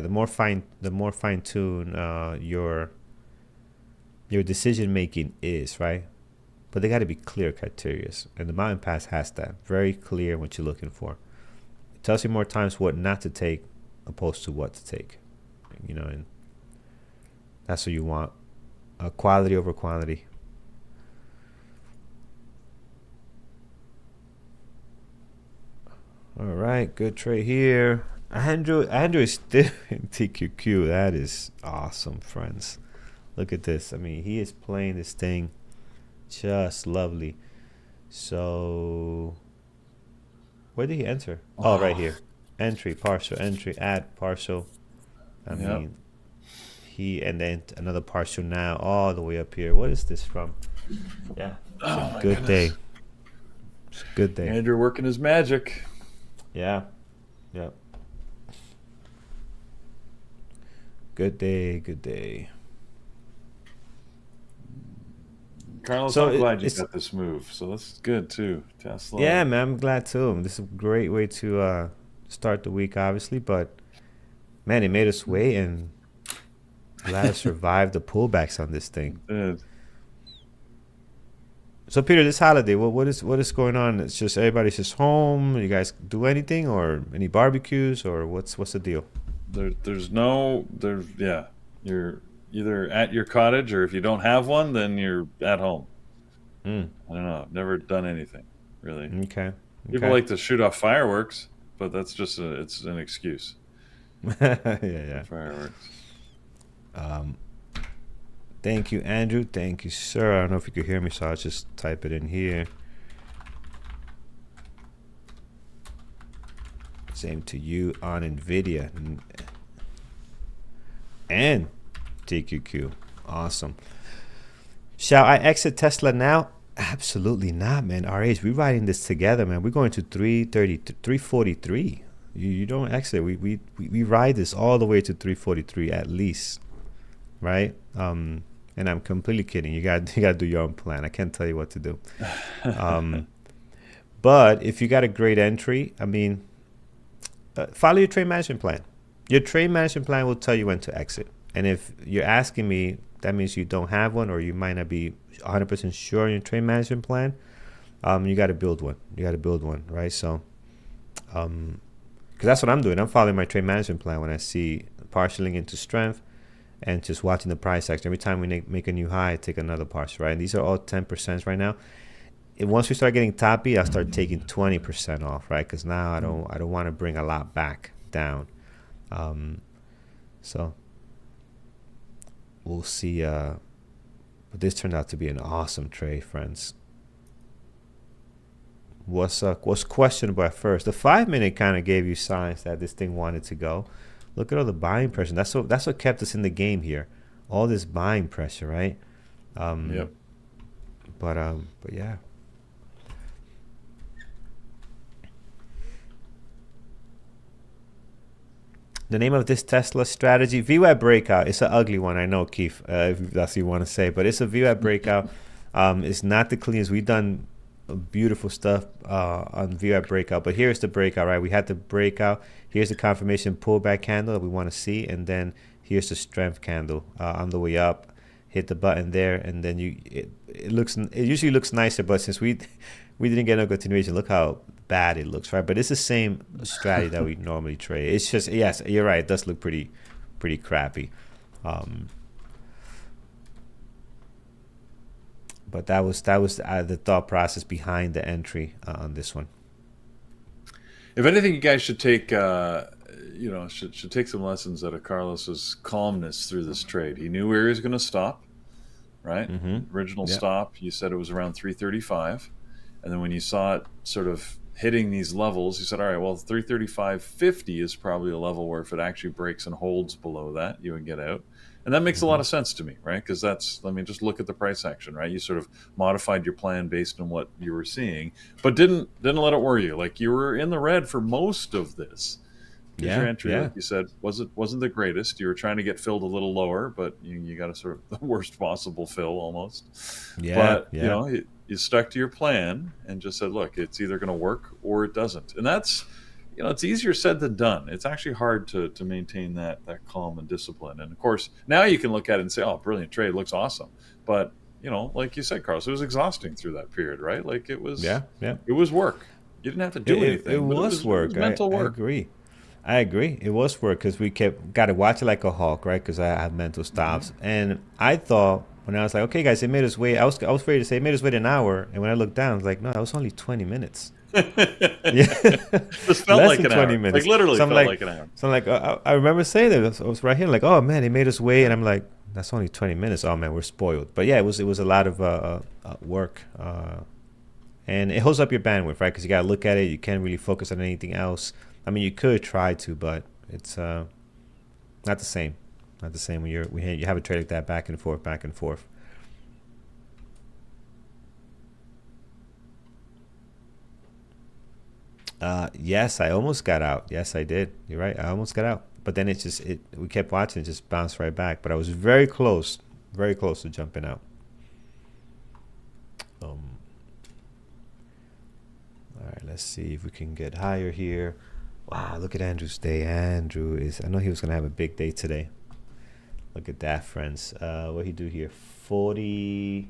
more fine tune your decision making is, right? But they got to be clear criteria, and the Mountain Pass has that very clear what you're looking for. It tells you more times what not to take opposed to what to take, and that's what you want. Quality over quantity. All right, good trade here. Andrew is still in TQQ. That is awesome, friends. Look at this. I mean, he is playing this thing just lovely. So, where did he enter? Oh, right here. Entry, partial, entry, add, partial. I mean, and then another partial now all the way up here. What is this from? Yeah. Good day. It's a good day. Andrew working his magic. Yeah. Yep. Good day. Good day. Carlos, So I'm glad you it's got this move. So that's good too. yeah, Tesla. man. I'm glad too. This is a great way to start the week, obviously. But man, it made us wait and let us survive the pullbacks on this thing. Did. So Peter, this holiday, what is going on? It's just everybody's just home. You guys do anything or any barbecues or what's the deal? Yeah. You're either at your cottage, or if you don't have one, then you're at home. Mm, I don't know. I've never done anything really. okay, People okay. like to shoot off fireworks, but that's just it's an excuse. Yeah, yeah. Fireworks. Um, Thank you, Andrew. Thank you, sir. I don't know if you could hear me, so I'll just type it in here. Same to you on Nvidia and TQQ. Awesome. Shall I exit Tesla now? Absolutely not, man. RH, we're riding this together, man. We're going to 330, 343. You don't exit. We ride this all the way to 343 at least, right? And I'm completely kidding. You got to do your own plan. I can't tell you what to do. But if you got a great entry, I mean, follow your trade management plan. Your trade management plan will tell you when to exit. And if you're asking me, that means you don't have one, or you might not be 100% sure on your trade management plan. You got to build one. You got to build one, right? So, because that's what I'm doing. I'm following my trade management plan when I see partialing into strength and just watching the price action. Every time we make a new high, I take another partial, right? And these are all 10% right now. And once we start getting toppy, I'll start taking 20% off, right? Because now I don't want to bring a lot back down. So we'll see. But this turned out to be an awesome trade, friends. Was questionable at first. The 5-minute kind of gave you signs that this thing wanted to go. Look at all the buying pressure. That's what kept us in the game here. All this buying pressure, right? Yep. But yeah. The name of this Tesla strategy, VWAP breakout. It's an ugly one, I know, Keith, if that's what you want to say. But it's a VWAP breakout. It's not the cleanest. We've done beautiful stuff on VWAP breakout. But here's the breakout, right? We had the breakout. Here's the confirmation pullback candle that we want to see. And then here's the strength candle on the way up. Hit the button there. And then it usually looks nicer. But since we didn't get no continuation, look how bad it looks, right? But it's the same strategy that we normally trade. It's just, yes, you're right. It does look pretty crappy. But that was the thought process behind the entry on this one. If anything, you guys should take should take some lessons out of Carlos's calmness through this trade. He knew where he was going to stop, right? Mm-hmm. Original Yep. stop, you said it was around 335, and then when you saw it sort of hitting these levels, you said, all right, well, 335.50 is probably a level where if it actually breaks and holds below that, you would get out. And that makes a lot of sense to me, right? Because just look at the price action, right? You sort of modified your plan based on what you were seeing, but didn't let it worry you. Like, you were in the red for most of this. Your entry, like you said, wasn't the greatest. You were trying to get filled a little lower, but you got a sort of the worst possible fill almost. But you stuck to your plan and just said, look, it's either going to work or it doesn't. And that's, it's easier said than done. It's actually hard to maintain that calm and discipline. And of course, now you can look at it and say, oh, brilliant trade, looks awesome. But, like you said, Carlos, it was exhausting through that period, right? Like, it was it was work. You didn't have to do anything. It was work. It was mental work. I agree. It was work because we got to watch it like a hawk, right? Because I have mental stops. Mm-hmm. And I thought, when I was like, okay, guys, it made us wait. I was ready to say it made us wait an hour. And when I looked down, I was like, no, that was only 20 minutes. This felt like an 20 hour. Minutes. Like, literally felt like an hour. So I'm like, I remember saying that. I was right here, like, oh, man, they made us wait. And I'm like, that's only 20 minutes. Oh, man, we're spoiled. But yeah, it was a lot of work. And it holds up your bandwidth, right? Because you got to look at it. You can't really focus on anything else. I mean, you could try to, but it's not the same. Not the same when you have a trade like that back and forth, back and forth. Yes, I almost got out. Yes, I did. You're right. I almost got out. But then we kept watching. It just bounced right back. But I was very close to jumping out. All right, let's see if we can get higher here. Wow, look at Andrew's day. Andrew is, I know he was going to have a big day today. Look at that, friends. What he do here? 40,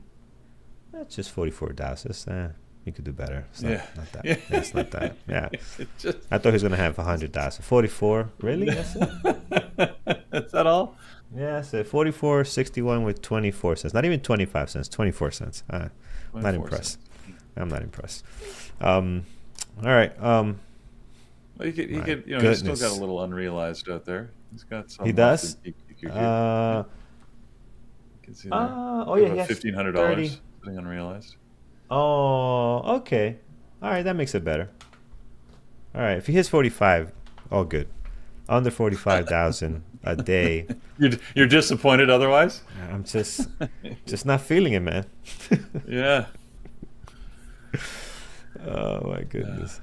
that's just 44,000. You could do better. It's not, not that. Yeah, it's not that. Yeah. I thought he was going to have 100,000. 44? Really? That's it? Is that all? Yeah, that's it. 44.61 with 24 cents. Not even 25 cents, 24 cents. I'm not impressed. I'm not impressed. All right. Well, he could, he's still got a little unrealized out there. He's got some. He does? You can see there. Oh, yeah, yes. $1,500 sitting unrealized. Oh, okay. All right, that makes it better. All right, if he hits 45, all good. Under 45,000 a day. You're disappointed otherwise? I'm just not feeling it, man. Yeah. Oh my goodness.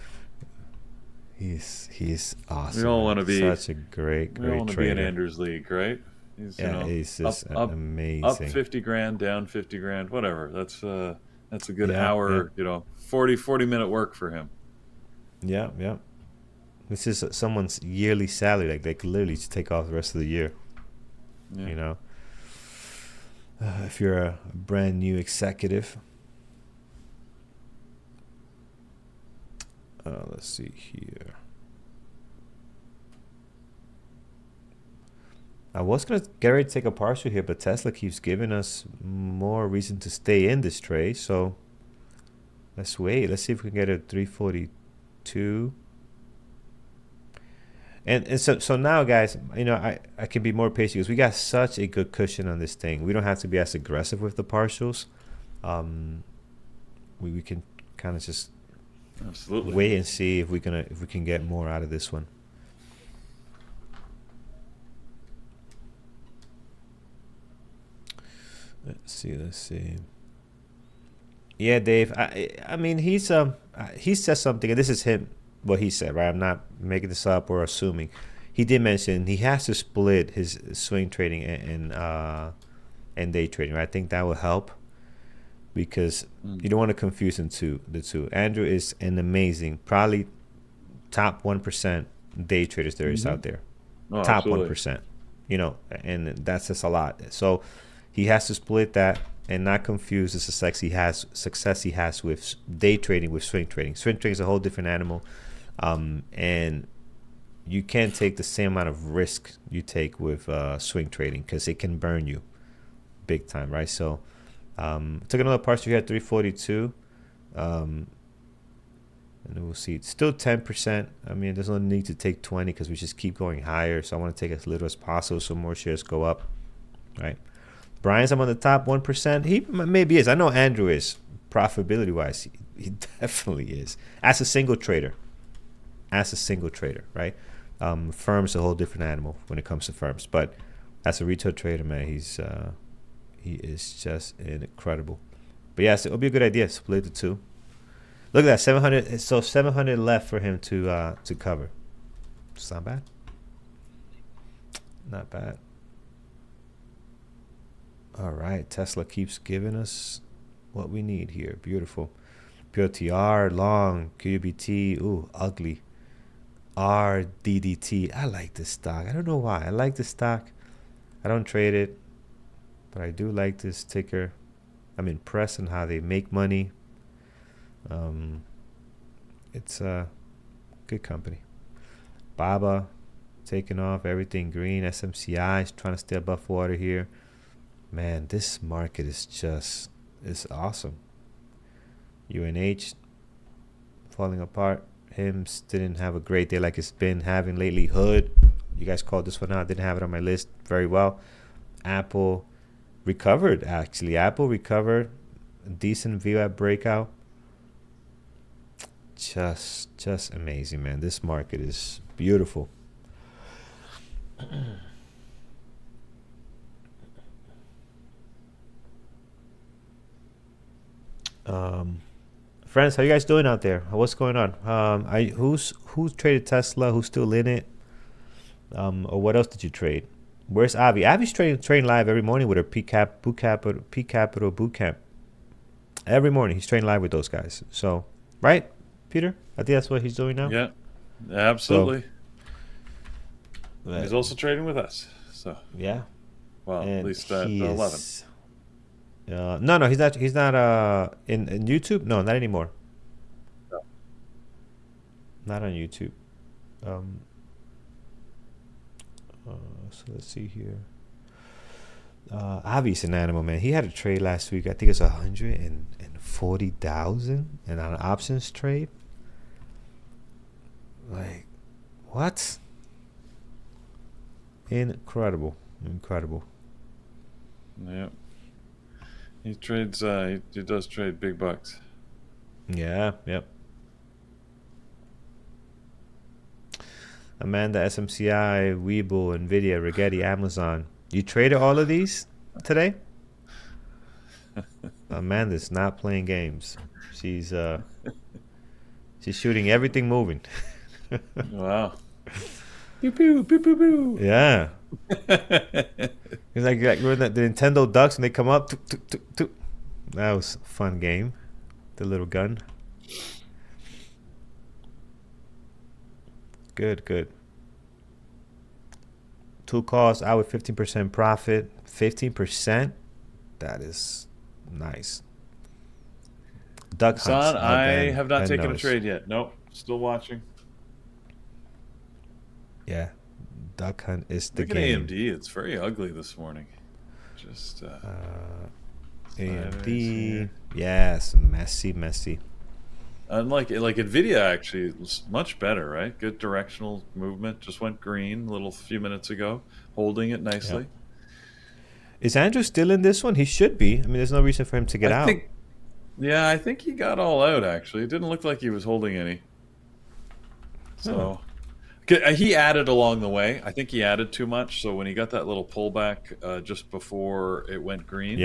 He's awesome. We all want to be such a great we all want to trader. be in Andrew's league, right? He's, he's just amazing. Up 50 grand, down 50 grand, whatever. That's a good hour, 40-minute work for him. Yeah. This is someone's yearly salary. Like they could literally just take off the rest of the year. Yeah. If you're a brand new executive. Let's see here. I was going to get ready to take a partial here, but Tesla keeps giving us more reason to stay in this trade. So let's wait. Let's see if we can get a 342. And so now, guys, I can be more patient because we got such a good cushion on this thing. We don't have to be as aggressive with the partials. We can kind of just absolutely wait and see if we can get more out of this one. Let's see. Yeah, Dave. I mean, he said something, and this is him. What he said, right? I'm not making this up or assuming. He did mention he has to split his swing trading and day trading. Right? I think that will help because you don't want to confuse the two. Andrew is an amazing, probably top 1% day traders there is out there. Oh, top absolutely. 1%. And that's just a lot. So he has to split that and not confuse the success he has with day trading with swing trading. Swing trading is a whole different animal. And you can't take the same amount of risk you take with swing trading because it can burn you big time, right? So took another partial here at 342, and we'll see. It's still 10%. I mean, there's no need to take 20 because we just keep going higher. So I want to take as little as possible so more shares go up, right? Brian's I'm on the top 1%. He maybe is. I know Andrew is profitability wise. He definitely is as a single trader. Right? Firm's a whole different animal when it comes to firms, but as a retail trader, man, he is just incredible. But yeah, so it'll be a good idea. Split the two. Look at that, 700. So 700 left for him to cover. It's not bad. Not bad. All right, Tesla keeps giving us what we need here. Beautiful. POTR, long, QBT, ooh, ugly. RDDT. I like this stock. I don't know why. I like this stock. I don't trade it, but I do like this ticker. I'm impressed on how they make money. It's a good company. Baba taking off, everything green. SMCI is trying to stay above water here. Man, this market is awesome. UNH falling apart. Hims didn't have a great day like it's been having lately. Hood, you guys called this one out. Didn't have it on my list very well. Apple recovered, actually. Apple recovered. A decent VWAP breakout. Just amazing, man. This market is beautiful. Friends, how you guys doing out there? What's going on? Who's traded Tesla? Who's still in it? Or what else did you trade? Where's Avi? Avi's trading live every morning with her P Capital boot camp. Every morning he's trading live with those guys. So, right, Peter? I think that's what he's doing now. Yeah, absolutely. So, he's also trading with us. So yeah. Well, and at least at 11. No, he's not. He's not in YouTube. No, not anymore. No. Not on YouTube. So let's see here. Aviation animal, man. He had a trade last week. I think it's 140,000, and on an options trade. Like, what? Incredible. Yeah. He trades. He does trade big bucks. Yeah. Yep. Amanda, SMCI, Webull, Nvidia, Rigetti, Amazon. You traded all of these today? Amanda's not playing games. She's shooting everything moving. Wow. Pew pew pew pew pew. Yeah. It's like the Nintendo Ducks when they come up. Tuk, tuk, tuk, tuk. That was a fun game. The little gun. Good. 2 calls out with 15% profit. 15%? That is nice. Duck hunts. I have not taken a trade yet. Nope. Still watching. Yeah. Duck hunt is the Look at game. AMD. It's very ugly this morning. Just AMD. Yes, messy. Unlike Nvidia, actually, was much better, right? Good directional movement. Just went green a little few minutes ago, holding it nicely. Yep. Is Andrew still in this one? He should be. I mean, there's no reason for him to get out. I think he got all out, actually. It didn't look like he was holding any. So he added along the way. I think he added too much. So when he got that little pullback just before it went green,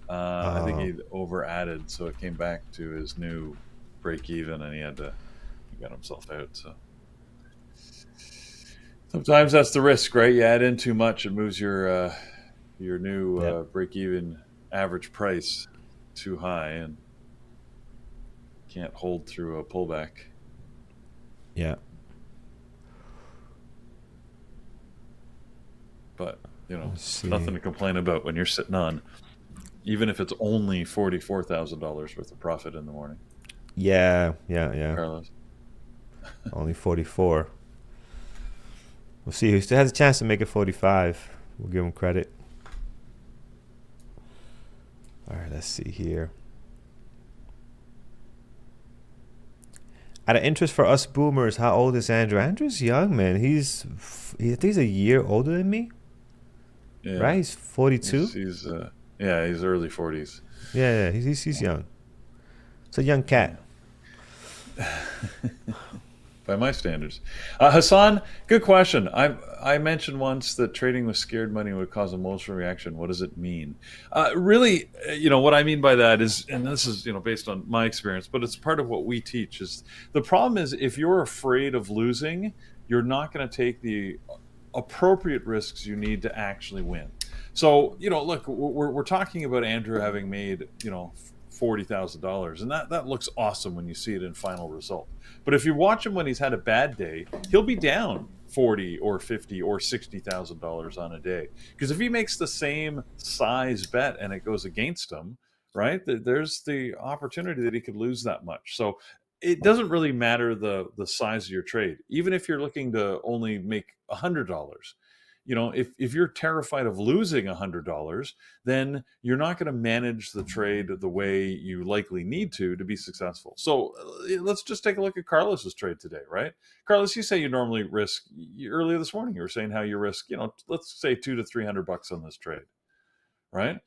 I think he over added. So it came back to his new break even, and he got himself out. So sometimes that's the risk, right? You add in too much, it moves your new break even average price too high, and can't hold through a pullback. Yeah. But nothing to complain about when you're sitting on, even if it's only $44,000 worth of profit in the morning. Yeah. Carlos. Only 44. We'll see. He still has a chance to make it 45. We'll give him credit. All right, let's see here. Out of interest for us boomers, how old is Andrew? Andrew's young, man. I think he's a year older than me. Yeah. Right? He's 42. He's early 40s. Yeah. He's young. It's a young cat. By my standards. Hassan, good question. I mentioned once that trading with scared money would cause emotional reaction. What does it mean? Really, what I mean by that is, and this is, based on my experience, but it's part of what we teach, is the problem is if you're afraid of losing, you're not going to take the appropriate risks you need to actually win. So, look, we're talking about Andrew having made, $40,000, and that looks awesome when you see it in final result. But if you watch him when he's had a bad day, he'll be down $40 or $50 or $60,000 on a day. Because if he makes the same size bet and it goes against him, right, there's the opportunity that he could lose that much. So it doesn't really matter the size of your trade. Even if you're looking to only make $100, if you're terrified of losing $100, then you're not going to manage the trade the way you likely need to be successful. So let's just take a look at Carlos's trade today, right? Carlos, you say you normally risk, earlier this morning you were saying how you risk, let's say $200 to $300 on this trade, right?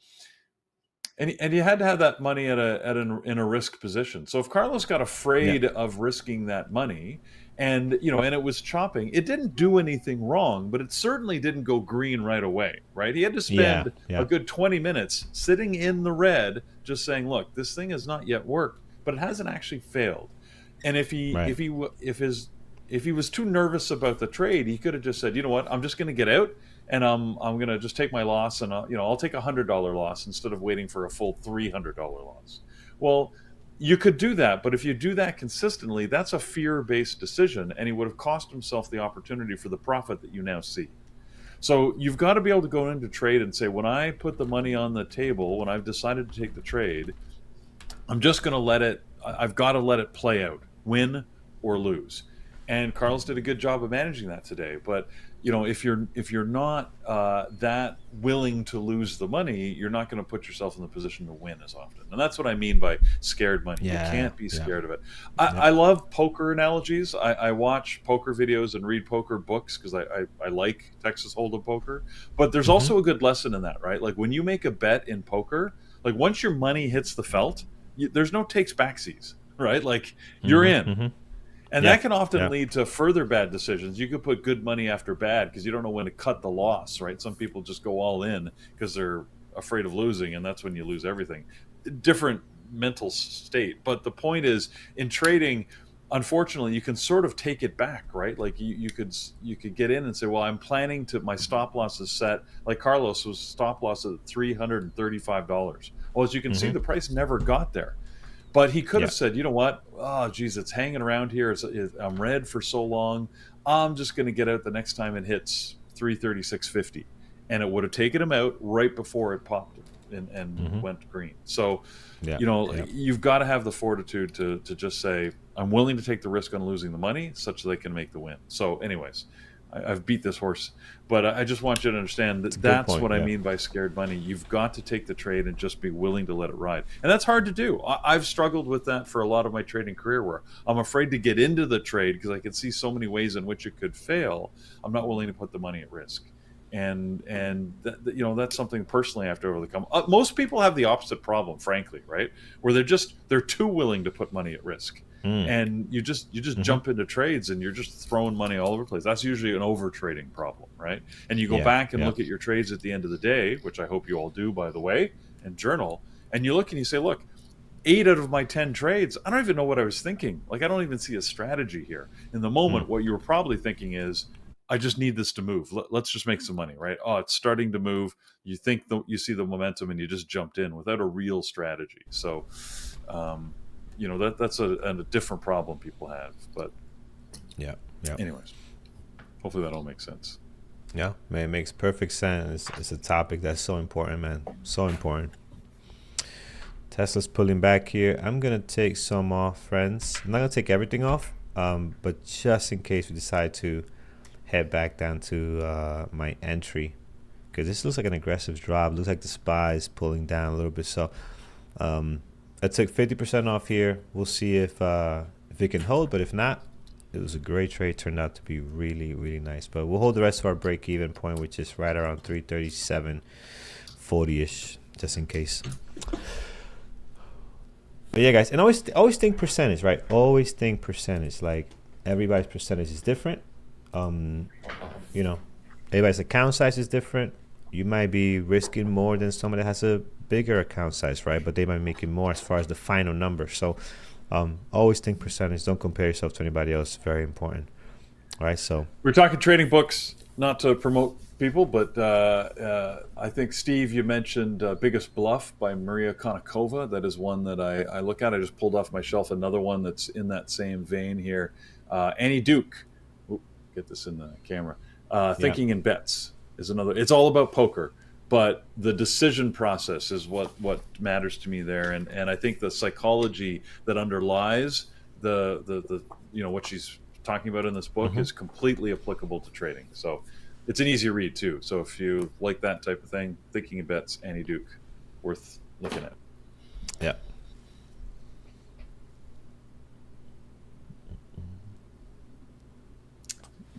And you had to have that money in a risk position. So if Carlos got afraid of risking that money, and it was chopping, it didn't do anything wrong, but it certainly didn't go green right away, right? He had to spend a good 20 minutes sitting in the red, just saying, "Look, this thing has not yet worked, but it hasn't actually failed." And if he was too nervous about the trade, he could have just said, "You know what? I'm just going to get out." and I'm gonna just take my loss, and I'll take $100 loss instead of waiting for a full $300 loss. Well, you could do that, but if you do that consistently, that's a fear-based decision, and he would have cost himself the opportunity for the profit that you now see. So you've got to be able to go into trade and say, when I put the money on the table, when I've decided to take the trade, I'm just going to I've got to let it play out, win or lose. And Carlos did a good job of managing that today. But if you're not that willing to lose the money, you're not going to put yourself in the position to win as often. And that's what I mean by scared money. You can't be scared of it. I love poker analogies. I watch poker videos and read poker books because I like Texas Hold'em poker. But there's also a good lesson in that, right? Like when you make a bet in poker, like once your money hits the felt, there's no takes backsies, right? Like you're in. And that can often lead to further bad decisions. You could put good money after bad because you don't know when to cut the loss, right? Some people just go all in because they're afraid of losing, and that's when you lose everything. Different mental state. But the point is, in trading, unfortunately, you can sort of take it back, right? Like you could get in and say, well, I'm planning to, my stop loss is set, like Carlos was stop loss at $335. Well, as you can see, the price never got there. But he could have said, you know what? Oh, geez, it's hanging around here. I'm red for so long. I'm just going to get out the next time it hits 336.50. And it would have taken him out right before it popped and went green. So, you've got to have the fortitude to just say, I'm willing to take the risk on losing the money such that they can make the win. So anyways, I've beat this horse, but I just want you to understand that that's what I mean by scared money. You've got to take the trade and just be willing to let it ride. And that's hard to do. I've struggled with that for a lot of my trading career where I'm afraid to get into the trade because I can see so many ways in which it could fail. I'm not willing to put the money at risk. And that's something personally I have to overcome. Most people have the opposite problem, frankly, right? Where they're too willing to put money at risk. And you just jump into trades and you're just throwing money all over the place. That's usually an over trading problem, right? And you go back and look at your trades at the end of the day, which I hope you all do, by the way, and journal, and you look and you say, look, 8 out of my 10 trades, I don't even know what I was thinking. Like, I don't even see a strategy here. In the moment, what you were probably thinking is, I just need this to move. Let's just make some money, right? Oh, it's starting to move. You think you see the momentum and you just jumped in without a real strategy. So, that's a different problem people have. But anyways, hopefully that all makes sense. Yeah, man, it makes perfect sense. It's a topic that's so important, man. So important. Tesla's pulling back here. I'm gonna take some off, friends. I'm not gonna take everything off, but just in case we decide to head back down to my entry, because this looks like an aggressive drop. Looks like the SPY is pulling down a little bit. So I took 50% off here. We'll see if it can hold, but if not, it was a great trade. Turned out to be really, really nice. But we'll hold the rest of our break-even point, which is right around 337.40ish, just in case. But yeah, guys, and always think percentage, right? Always think percentage. Like, everybody's percentage is different. Everybody's account size is different. You might be risking more than someone that has a bigger account size, right? But they might be making more as far as the final number. So always think percentage. Don't compare yourself to anybody else. Very important. All right, so we're talking trading books, not to promote people, but I think, Steve, you mentioned Biggest Bluff by Maria Konnikova. That is one that I look at. I just pulled off my shelf another one that's in that same vein here. Annie Duke. Get this in the camera. Thinking in Bets is another. It's all about poker, but the decision process is what matters to me there, and I think the psychology that underlies the what she's talking about in this book is completely applicable to trading. So it's an easy read too. So if you like that type of thing, Thinking in Bets, Annie Duke, worth looking at. Yeah.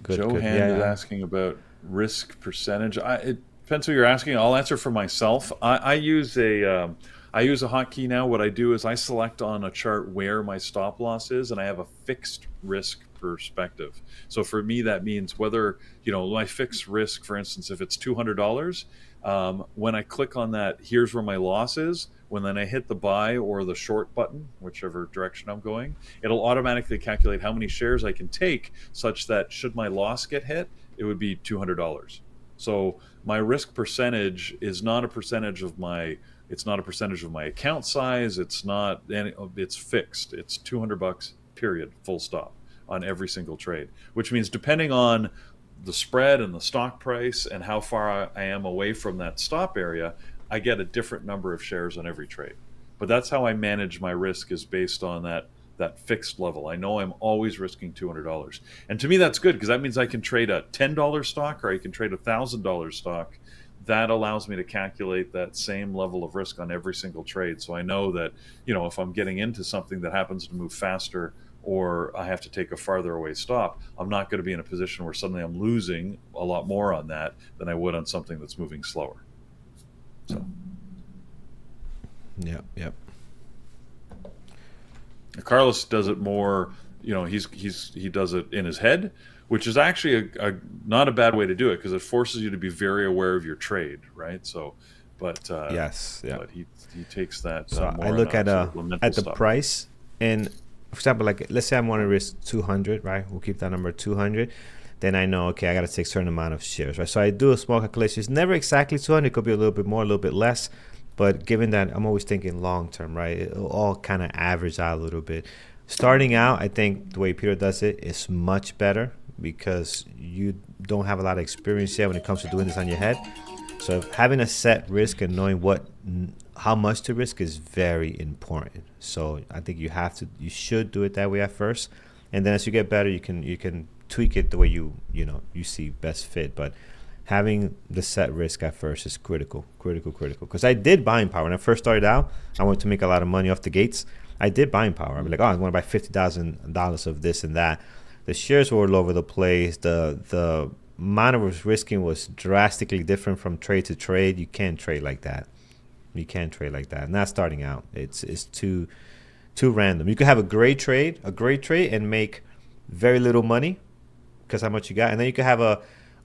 Joe Hand is asking about risk percentage. It depends who you're asking. I'll answer for myself. I use a hotkey now. What I do is I select on a chart where my stop loss is, and I have a fixed risk perspective. So for me, that means whether my fixed risk, for instance, if it's $200, when I click on that, here's where my loss is. When then I hit the buy or the short button, whichever direction I'm going, it'll automatically calculate how many shares I can take such that should my loss get hit, it would be $200. So my risk percentage is not a percentage of my account size. It's fixed. It's $200 period, full stop, on every single trade, which means depending on the spread and the stock price and how far I am away from that stop area, I get a different number of shares on every trade. But that's how I manage my risk, is based on that fixed level. I know I'm always risking $200. And to me, that's good, because that means I can trade a $10 stock, or I can trade a $1,000 stock. That allows me to calculate that same level of risk on every single trade. So I know that, if I'm getting into something that happens to move faster, or I have to take a farther away stop, I'm not going to be in a position where suddenly I'm losing a lot more on that than I would on something that's moving slower. So. Yep. Carlos does it more, he does it in his head, which is actually not a bad way to do it, because it forces you to be very aware of your trade, right? So, but yes, yeah. But he takes that. So more I look at the stop. price, and for example, like let's say I want to risk 200, right? We'll keep that number 200. Then I know, okay, I got to take a certain amount of shares, right? So I do a small calculation. It's never exactly 200. It could be a little bit more, a little bit less. But given that I'm always thinking long term, right? It'll all kind of average out a little bit. Starting out, I think the way Peter does it is much better, because you don't have a lot of experience yet when it comes to doing this on your head. So having a set risk and knowing how much to risk is very important. So I think you should do it that way at first, and then as you get better, you can tweak it the way you see best fit. But having the set risk at first is critical. Because I did buying power when I first started out. I wanted to make a lot of money off the gates. I did buying power. I'd be like, I want to buy $50,000 of this and that. The shares were all over the place. The amount I was risking was drastically different from trade to trade. You can't trade like that. Not starting out. It's too random. You could have a great trade and make very little money because how much you got, and then you could have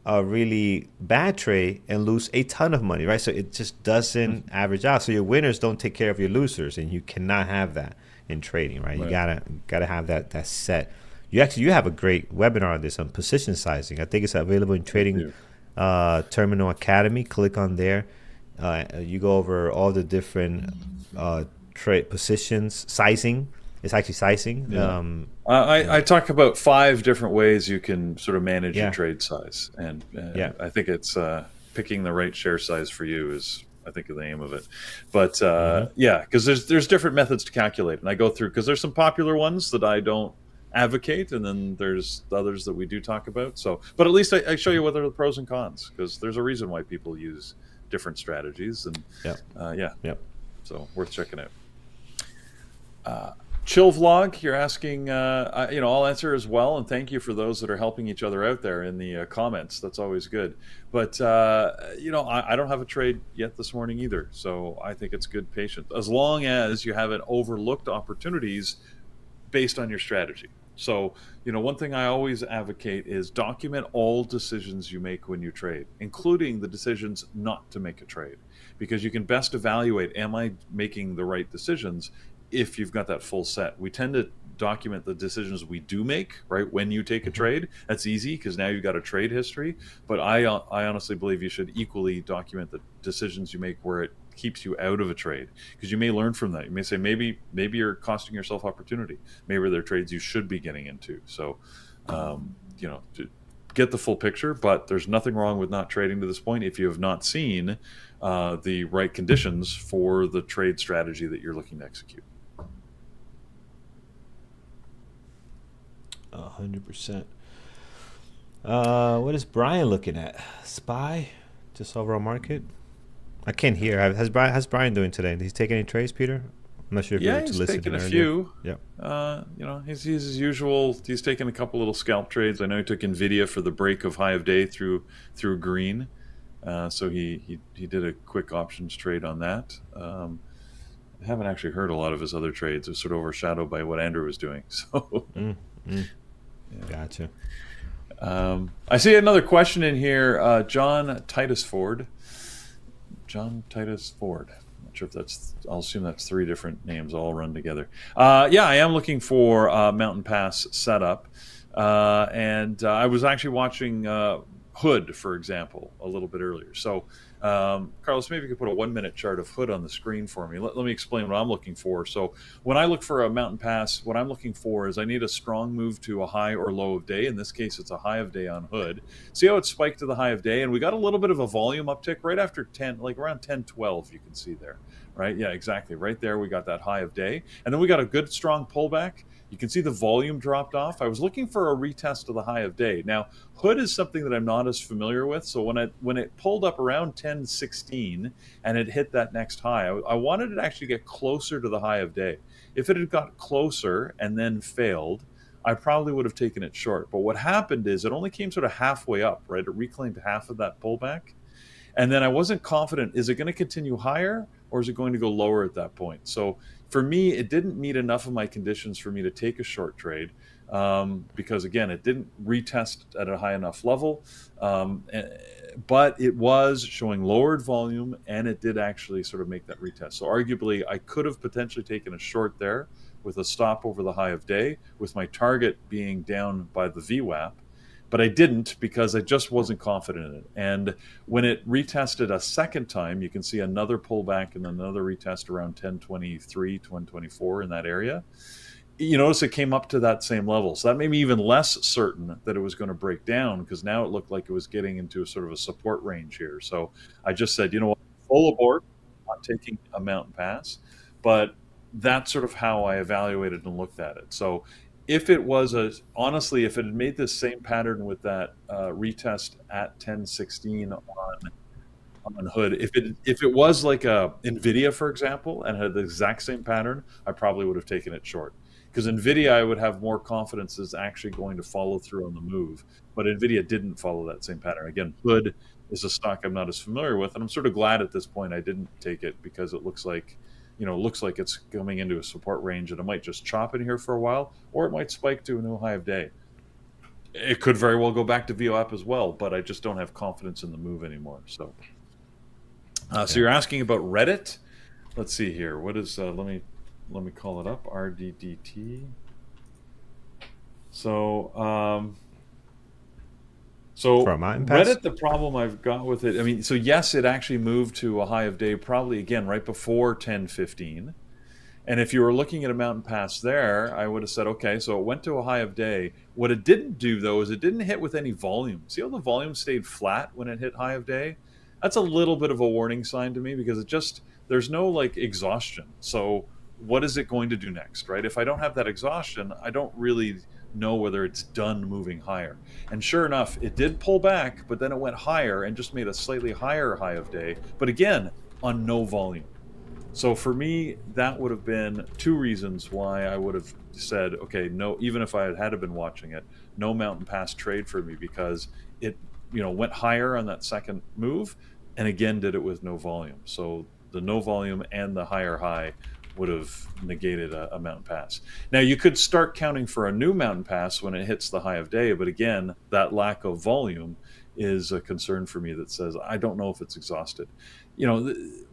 a really bad trade and lose a ton of money, right? So it just doesn't average out. So your winners don't take care of your losers, and you cannot have that in trading, right? You gotta have that set. You have a great webinar on this on position sizing. I think it's available in Trading Terminal Academy. Click on there. You go over all the different trade positions sizing. It's actually sizing. Yeah. I talk about 5 different ways you can sort of manage your trade size, and I think it's picking the right share size for you is, I think, the aim of it. But because there's different methods to calculate, and I go through, because there's some popular ones that I don't advocate, and then there's others that we do talk about. So, but at least I show you what are the pros and cons, because there's a reason why people use different strategies, and so worth checking out. Chill Vlog, you're asking, I'll answer as well, and thank you for those that are helping each other out there in the comments. That's always good. But, I don't have a trade yet this morning either, so I think it's good patience, as long as you haven't overlooked opportunities based on your strategy. So, one thing I always advocate is document all decisions you make when you trade, including the decisions not to make a trade, because you can best evaluate, am I making the right decisions if you've got that full set. We tend to document the decisions we do make, right? When you take a trade, that's easy because now you've got a trade history. But I honestly believe you should equally document the decisions you make where it keeps you out of a trade, because you may learn from that. You may say, maybe you're costing yourself opportunity. Maybe there are trades you should be getting into. So, to get the full picture, but there's nothing wrong with not trading to this point if you have not seen the right conditions for the trade strategy that you're looking to execute. 100%. What is Brian looking at? SPY, just overall market. I can't hear. How's Brian doing today? Did he take any trades, Peter? I'm not sure if you were to listen to taken a earlier. few. Yeah. He's his usual. He's taken a couple little scalp trades. I know he took Nvidia for the break of high of day through green. So he did a quick options trade on that. I haven't actually heard a lot of his other trades. It was sort of overshadowed by what Andrew was doing. So. Gotcha. I see another question in here. John Titus Ford. I'm not sure if that's, I'll assume that's 3 different names all run together. I am looking for Mountain Pass setup. And I was actually watching Hood, for example, a little bit earlier. So, Carlos, maybe you could put a 1-minute chart of Hood on the screen for me. Let me explain what I'm looking for. So when I look for a mountain pass, what I'm looking for is I need a strong move to a high or low of day. In this case, it's a high of day on Hood. See how it spiked to the high of day? And we got a little bit of a volume uptick right after 10, like around 10:12, you can see there, right? Yeah, exactly. Right there, we got that high of day. And then we got a good strong pullback. You can see the volume dropped off. I was looking for a retest of the high of day. Now, Hood is something that I'm not as familiar with. So when it pulled up around 10:16 and it hit that next high, I wanted it to actually get closer to the high of day. If it had got closer and then failed, I probably would have taken it short. But what happened is it only came sort of halfway up, right? It reclaimed half of that pullback. And then I wasn't confident, is it going to continue higher or is it going to go lower at that point? So for me, it didn't meet enough of my conditions for me to take a short trade because, again, it didn't retest at a high enough level. But it was showing lowered volume and it did actually sort of make that retest. So arguably, I could have potentially taken a short there with a stop over the high of day, with my target being down by the VWAP. But I didn't because I just wasn't confident in it. And when it retested a second time, you can see another pullback and another retest around 1023, 1024 in that area. You notice it came up to that same level. So that made me even less certain that it was going to break down because now it looked like it was getting into a sort of a support range here. So I just said, you know what, full aboard, not taking a mountain pass. But that's sort of how I evaluated and looked at it. So if it was honestly, if it had made this same pattern with that retest at 1016 on Hood, if it was like a Nvidia, for example, and had the exact same pattern, I probably would have taken it short. Because Nvidia, I would have more confidence is actually going to follow through on the move. But Nvidia didn't follow that same pattern. Again, Hood is a stock I'm not as familiar with, and I'm sort of glad at this point I didn't take it because it looks like it's coming into a support range and it might just chop in here for a while, or it might spike to a new high of day. It could very well go back to VWAP as well, but I just don't have confidence in the move anymore. So you're asking about Reddit? Let's see here. What is, let me call it up, RDDT. So Reddit, the problem I've got with it, I mean, so yes, it actually moved to a high of day probably, again, right before 10:15. And if you were looking at a mountain pass there, I would have said, okay, so it went to a high of day. What it didn't do, though, is it didn't hit with any volume. See how the volume stayed flat when it hit high of day? That's a little bit of a warning sign to me because there's no like exhaustion. So what is it going to do next, right? If I don't have that exhaustion, I don't really know whether it's done moving higher. And sure enough, it did pull back, but then it went higher and just made a slightly higher high of day, but again, on no volume. So for me, that would have been two reasons why I would have said, okay, no, even if I had been watching it, no mountain pass trade for me because it, went higher on that second move and again did it with no volume. So the no volume and the higher high would have negated a mountain pass. Now you could start counting for a new mountain pass when it hits the high of day, but again, that lack of volume is a concern for me that says I don't know if it's exhausted.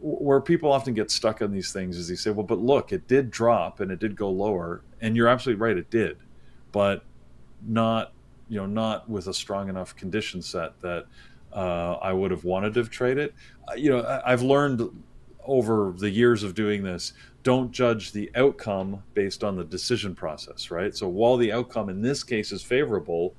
Where people often get stuck on these things is they say, well, but look, it did drop and it did go lower, and you're absolutely right, it did, but not with a strong enough condition set that I would have wanted to have traded. I've learned over the years of doing this, don't judge the outcome based on the decision process, right? So while the outcome in this case is favorable,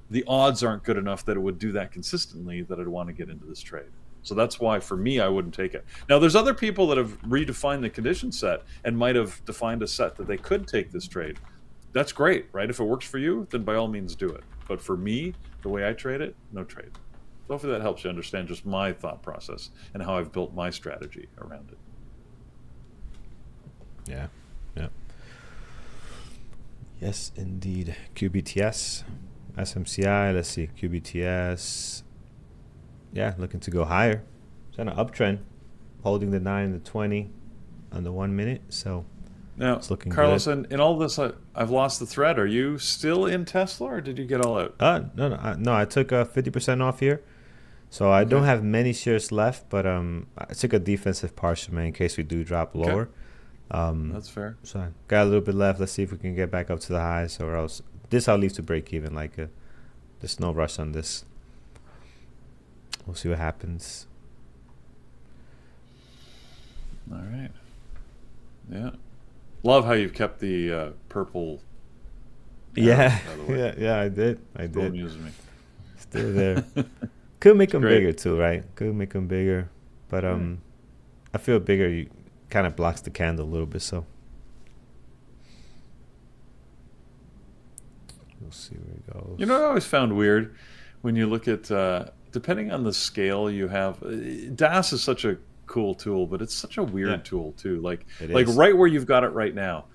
the odds aren't good enough that it would do that consistently that I'd want to get into this trade. So that's why, for me, I wouldn't take it. Now, there's other people that have redefined the condition set and might have defined a set that they could take this trade. That's great, right? If it works for you, then by all means do it. But for me, the way I trade it, no trade. So hopefully that helps you understand just my thought process and how I've built my strategy around it. Yeah. Yes, indeed. QBTS, SMCI, let's see, QBTS. Yeah, looking to go higher. It's on an uptrend, holding the 9 and the 20 on the 1 minute. So now, it's looking Carlos, good. in all this, I've lost the thread. Are you still in Tesla, or did you get all out? No. I took 50% off here. So I don't have many shares left, but I took a defensive partial in case we do drop lower. That's fair. So I got a little bit left. Let's see if we can get back up to the highs, or else this I'll leave to break even. There's no rush on this. We'll see what happens. All right. Yeah. Love how you've kept the purple. Yeah, yeah, I did. Still amuses me. Still there. Could make them great. bigger too, right? Could make them bigger, but I feel bigger kind of blocks the candle a little bit. So we'll see where it goes. You know what I always found weird when you look at depending on the scale you have. DAS is such a cool tool, but it's such a weird tool too. Like right where you've got it right now.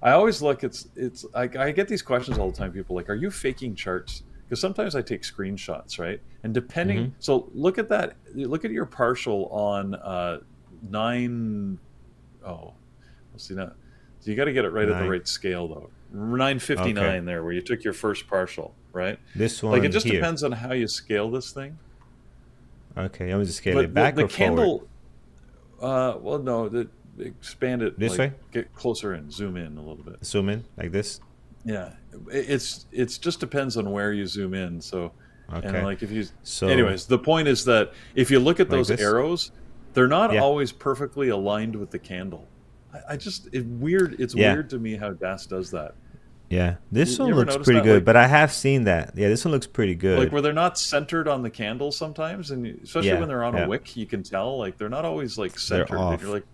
I always look. It's I get these questions all the time. People like, are you faking charts? Because sometimes I take screenshots, right? And depending, so look at that. Look at your partial on 9. Oh, let's see now. So you got to get it right at the right scale though. 959 there, where you took your first partial, right? This one, like it just depends on how you scale this thing. Okay, I'm just scale it back or candle, forward. Well, no, expand it this way. Get closer in, zoom in a little bit. Zoom in like this. Yeah, it's just depends on where you zoom in. So, and like if you, so, anyways, the point is that if you look at those like arrows, they're not always perfectly aligned with the candle. It's weird to me how DAS does that. Yeah, this one looks pretty good, but I have seen that. Yeah, this one looks pretty good. Like where they're not centered on the candle sometimes, and especially when they're on a wick, you can tell like they're not always like centered. They're off. And you're like,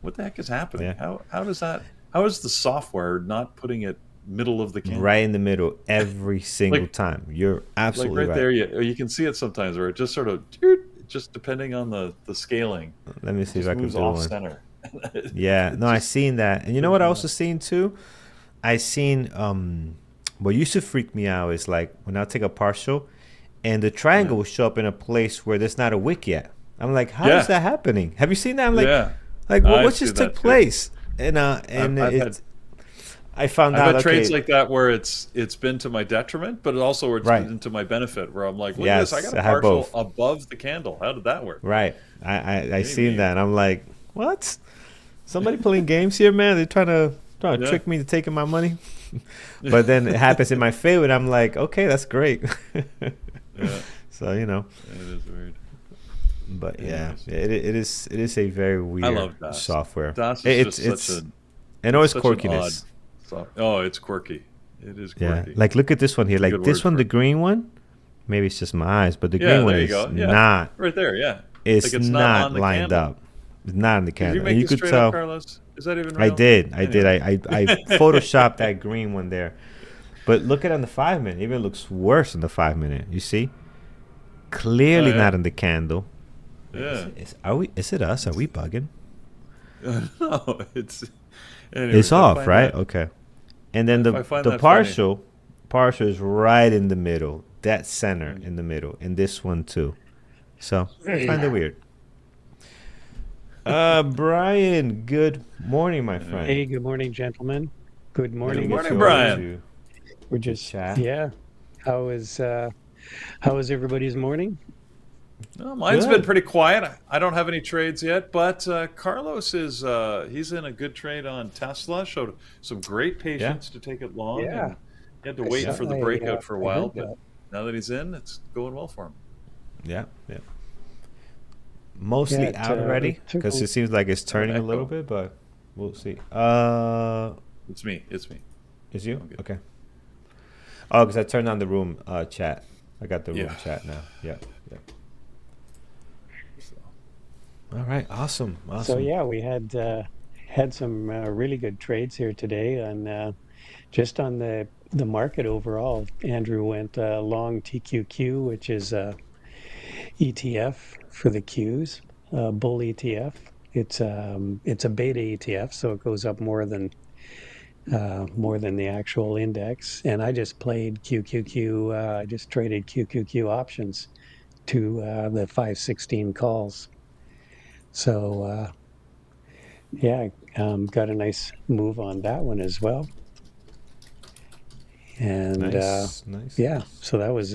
what the heck is happening? How does that? How is the software not putting it middle of the candle? Right in the middle every single time. You're absolutely like right. There, you can see it sometimes where it just sort of just depending on the scaling. Let me see if I can do off one. Center. Yeah, no, I seen that, and you know what I also seen too. I seen what used to freak me out is like when I take a partial, and the triangle will show up in a place where there's not a wick yet. I'm like, how is that happening? Have you seen that? I'm like, what just took place? And I found out. I've had trades like that where it's been to my detriment, but also it's been to my benefit. Where I'm like, look at this, I got a partial above the candle. How did that work? Right. I seen that. And I'm like, what? Somebody playing games here, man? They're trying to trick me to taking my money. But then it happens in my favor, and I'm like, okay, that's great. So it is weird. But it is a very weird software. DAS is just such I know it's quirkiness. It's quirky. It is quirky. Yeah, like look at this one here. Like this one, the green one. Maybe it's just my eyes, but the green one is not right there. Yeah, it's not lined up. It's not in the candle. Did you make this straight up, Carlos? Is that even real? I did. I photoshopped that green one there. But look at it on the 5-minute. Even looks worse on the 5-minute. You see? Clearly not in the candle. Yeah. Is it us? Are we bugging? No, it's off, right? Okay. And then the partial is right in the middle. That center in the middle. And this one too. So kind of weird. Brian, good morning, my friend. Hey, good morning, gentlemen. Good morning. Good morning, Brian. We're just How is everybody's morning? Well, mine's been pretty quiet. I don't have any trades yet, but Carlos is he's in a good trade on Tesla. Showed some great patience to take it long. Yeah, he had to wait for the breakout for a while, but now that he's in, it's going well for him. Yeah. Mostly out already because it seems like it's turning a little bit, but we'll see. It's me. Is you? Okay. Oh, because I turned on the room chat. I got the room chat now. Yeah. All right. Awesome. So we had some really good trades here today, and just on the market overall. Andrew went long TQQ, which is ETF for the Qs, bull ETF. It's a beta ETF, so it goes up more than the actual index. And I just played QQQ. I just traded QQQ options to the 516 calls. So got a nice move on that one as well. And nice. So that was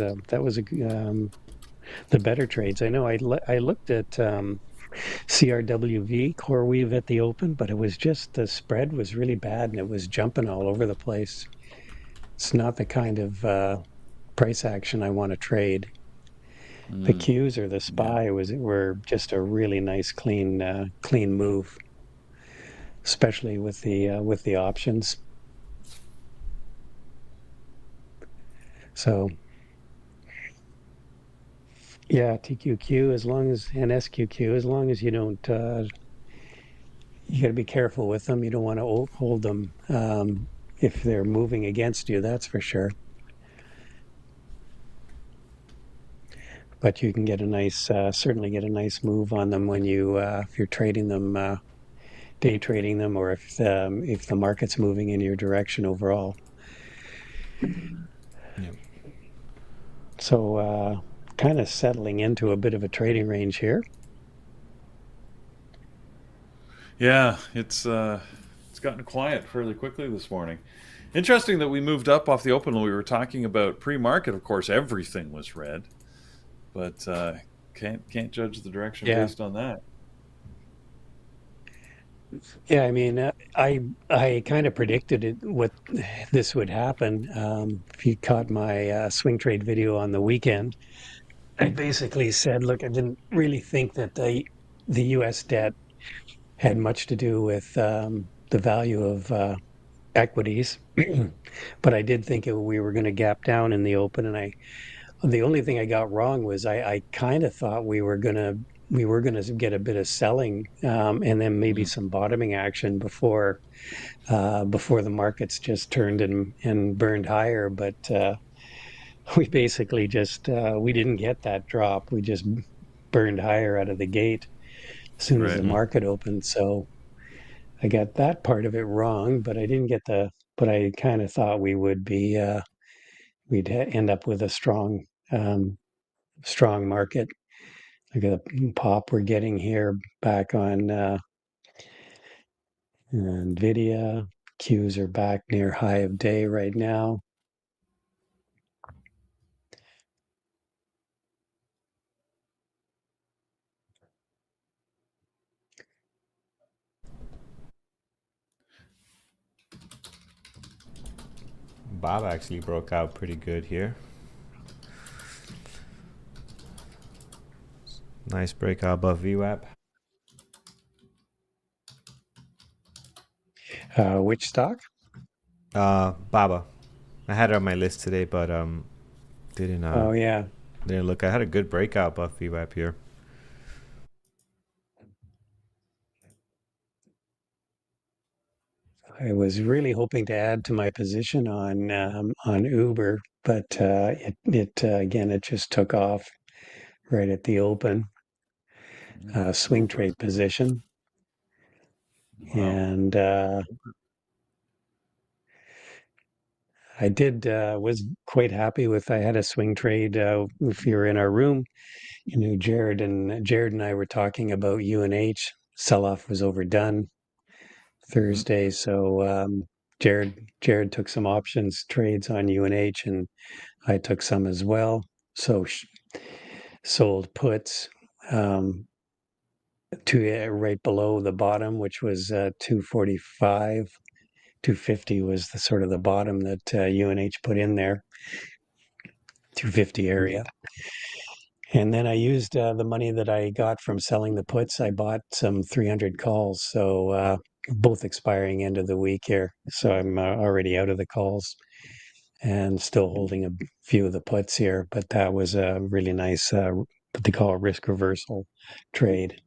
the better trades. I know I looked at CRWV, Coreweave at the open, but it was just the spread was really bad and it was jumping all over the place. It's not the kind of price action I want to trade. the Qs or the SPY were just a really nice clean move, especially with the options. So yeah, TQQ and SQQ, as long as you don't, you got to be careful with them. You don't want to hold them if they're moving against you, that's for sure. But you can get a nice, certainly get a nice move on them when if you're trading them, day trading them, or if the market's moving in your direction overall. Yep. So kind of settling into a bit of a trading range here. Yeah, it's gotten quiet fairly quickly this morning. Interesting that we moved up off the open when we were talking about pre-market. Of course, everything was red, but can't judge the direction based on that. Yeah, I mean, I kind of predicted what this would happen. If you caught my swing trade video on the weekend, I basically said, look, I didn't really think that the U.S. debt had much to do with the value of equities, but I did think we were going to gap down in the open, and the only thing I got wrong was I kind of thought we were gonna get a bit of selling and then maybe some bottoming action before the markets just turned and burned higher. But we basically just we didn't get that drop. We just burned higher out of the gate as soon as the market opened. So I got that part of it wrong, but I didn't get but I kind of thought we would be we'd end up with a strong market. Look at the pop we're getting here back on Nvidia. Qs are back near high of day right now. Bob actually broke out pretty good here. Nice breakout above VWAP. Which stock? Baba. I had it on my list today, but didn't. Oh yeah. Didn't look. I had a good breakout above VWAP here. I was really hoping to add to my position on Uber, but it again it just took off right at the open. Swing trade position, and I did was quite happy with. I had a swing trade. If you were in our room, you know, Jared and I were talking about UNH. Sell-off was overdone Thursday, so Jared took some options trades on UNH, and I took some as well. So sold puts to right below the bottom, which was 245. 250 was the sort of the bottom that UNH put in there. 250 area. And then I used the money that I got from selling the puts. I bought some 300 calls, so both expiring end of the week here. So I'm already out of the calls and still holding a few of the puts here. But that was a really nice, what they call a risk reversal trade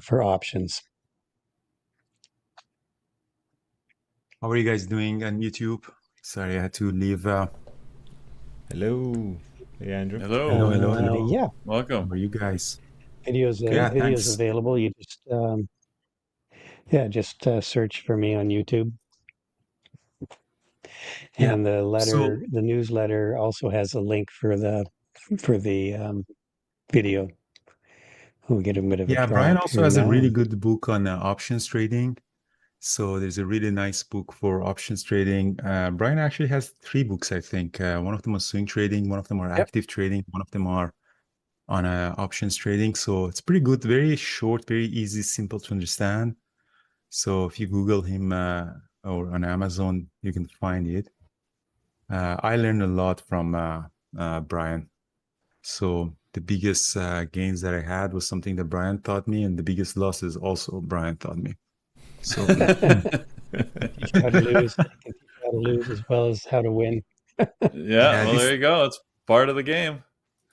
for options. How are you guys doing on YouTube? Sorry, I had to leave. Hello. Hey, Andrew. Hello. Yeah. Welcome. How are you guys? Videos available. You just search for me on YouTube. And the newsletter also has a link for the video. We'll get a bit of a drop. Brian also has a really good book on options trading. So there's a really nice book for options trading. Brian actually has 3 books, I think. One of them is swing trading, one of them are active trading, one of them are on options trading. So it's pretty good, very short, very easy, simple to understand. So if you Google him or on Amazon, you can find it. I learned a lot from Brian. So the biggest gains that I had was something that Brian taught me, and the biggest losses also Brian taught me. So Teach you how to lose. I can teach you how to lose as well as how to win. Yeah, well, there you go. It's part of the game.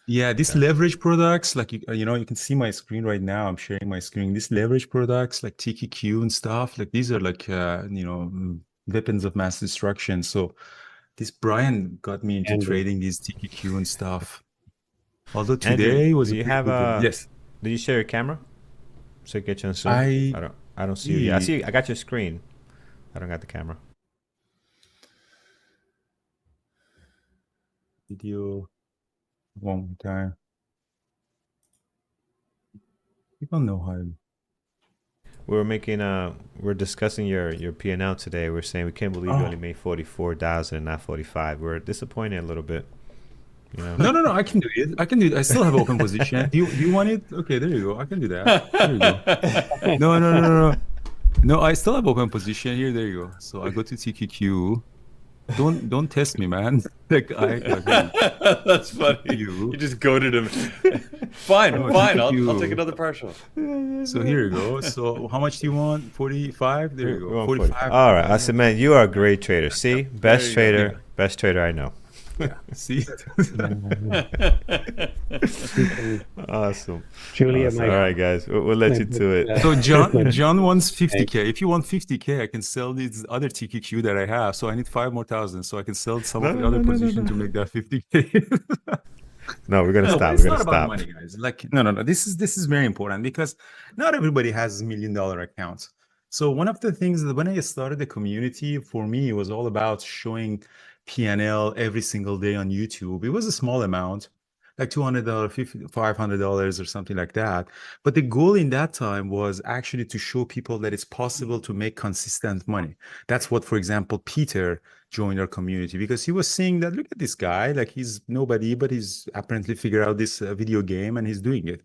Yeah, these leverage products, like you can see my screen right now. I'm sharing my screen. These leverage products, like TQQ and stuff, like these are like weapons of mass destruction. So this Brian got me into trading these TQQ and stuff. Although today Andrew, was do a you pretty have good day. Yes. Did you share your camera? So you get you on Zoom? I don't see you. I see. I got your screen. I don't got the camera. Video one more time. People know how. We're discussing your P&L today. We're saying we can't believe you only made 44,000 and not 45. We're disappointed a little bit. You know? No. I can do it. I still have open position. Do you want it? Okay, there you go. I can do that. There you go. No. No, I still have open position here. There you go. So I go to TQQ. Don't test me, man. Like That's funny. You just goaded him. Fine. I'll take another partial. So here you go. So how much do you want? 45. There you go. 45. All right. I said, man, you are a great trader. See, best trader I know. Yeah. See. Awesome. Julia, awesome. All right, guys, we'll let you to it. So John wants 50K. If you want 50K, I can sell these other TQQ that I have. So I need 5 more thousand, so I can sell some of the other positions to make that 50K. No, we're gonna stop. It's we're not gonna about stop. money, guys. Like no. This is very important because not everybody has $1 million accounts. So one of the things that when I started the community, for me, it was all about showing P&L every single day on YouTube. It was a small amount, like $200, $500 or something like that. But the goal in that time was actually to show people that it's possible to make consistent money. That's what, for example, Peter joined our community because he was seeing that, look at this guy, like he's nobody, but he's apparently figured out this video game and he's doing it.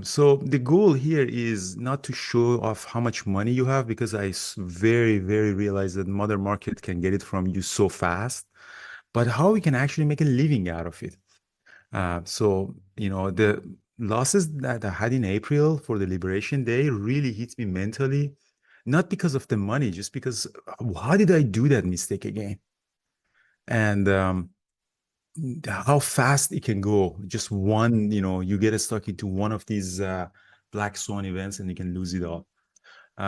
So the goal here is not to show off how much money you have because I very, very realize that mother market can get it from you so fast, but how we can actually make a living out of it. So, the losses that I had in April for the Liberation Day really hit me mentally, not because of the money, just because how did I do that mistake again? And how fast it can go. Just one, you get stuck into one of these black swan events and you can lose it all.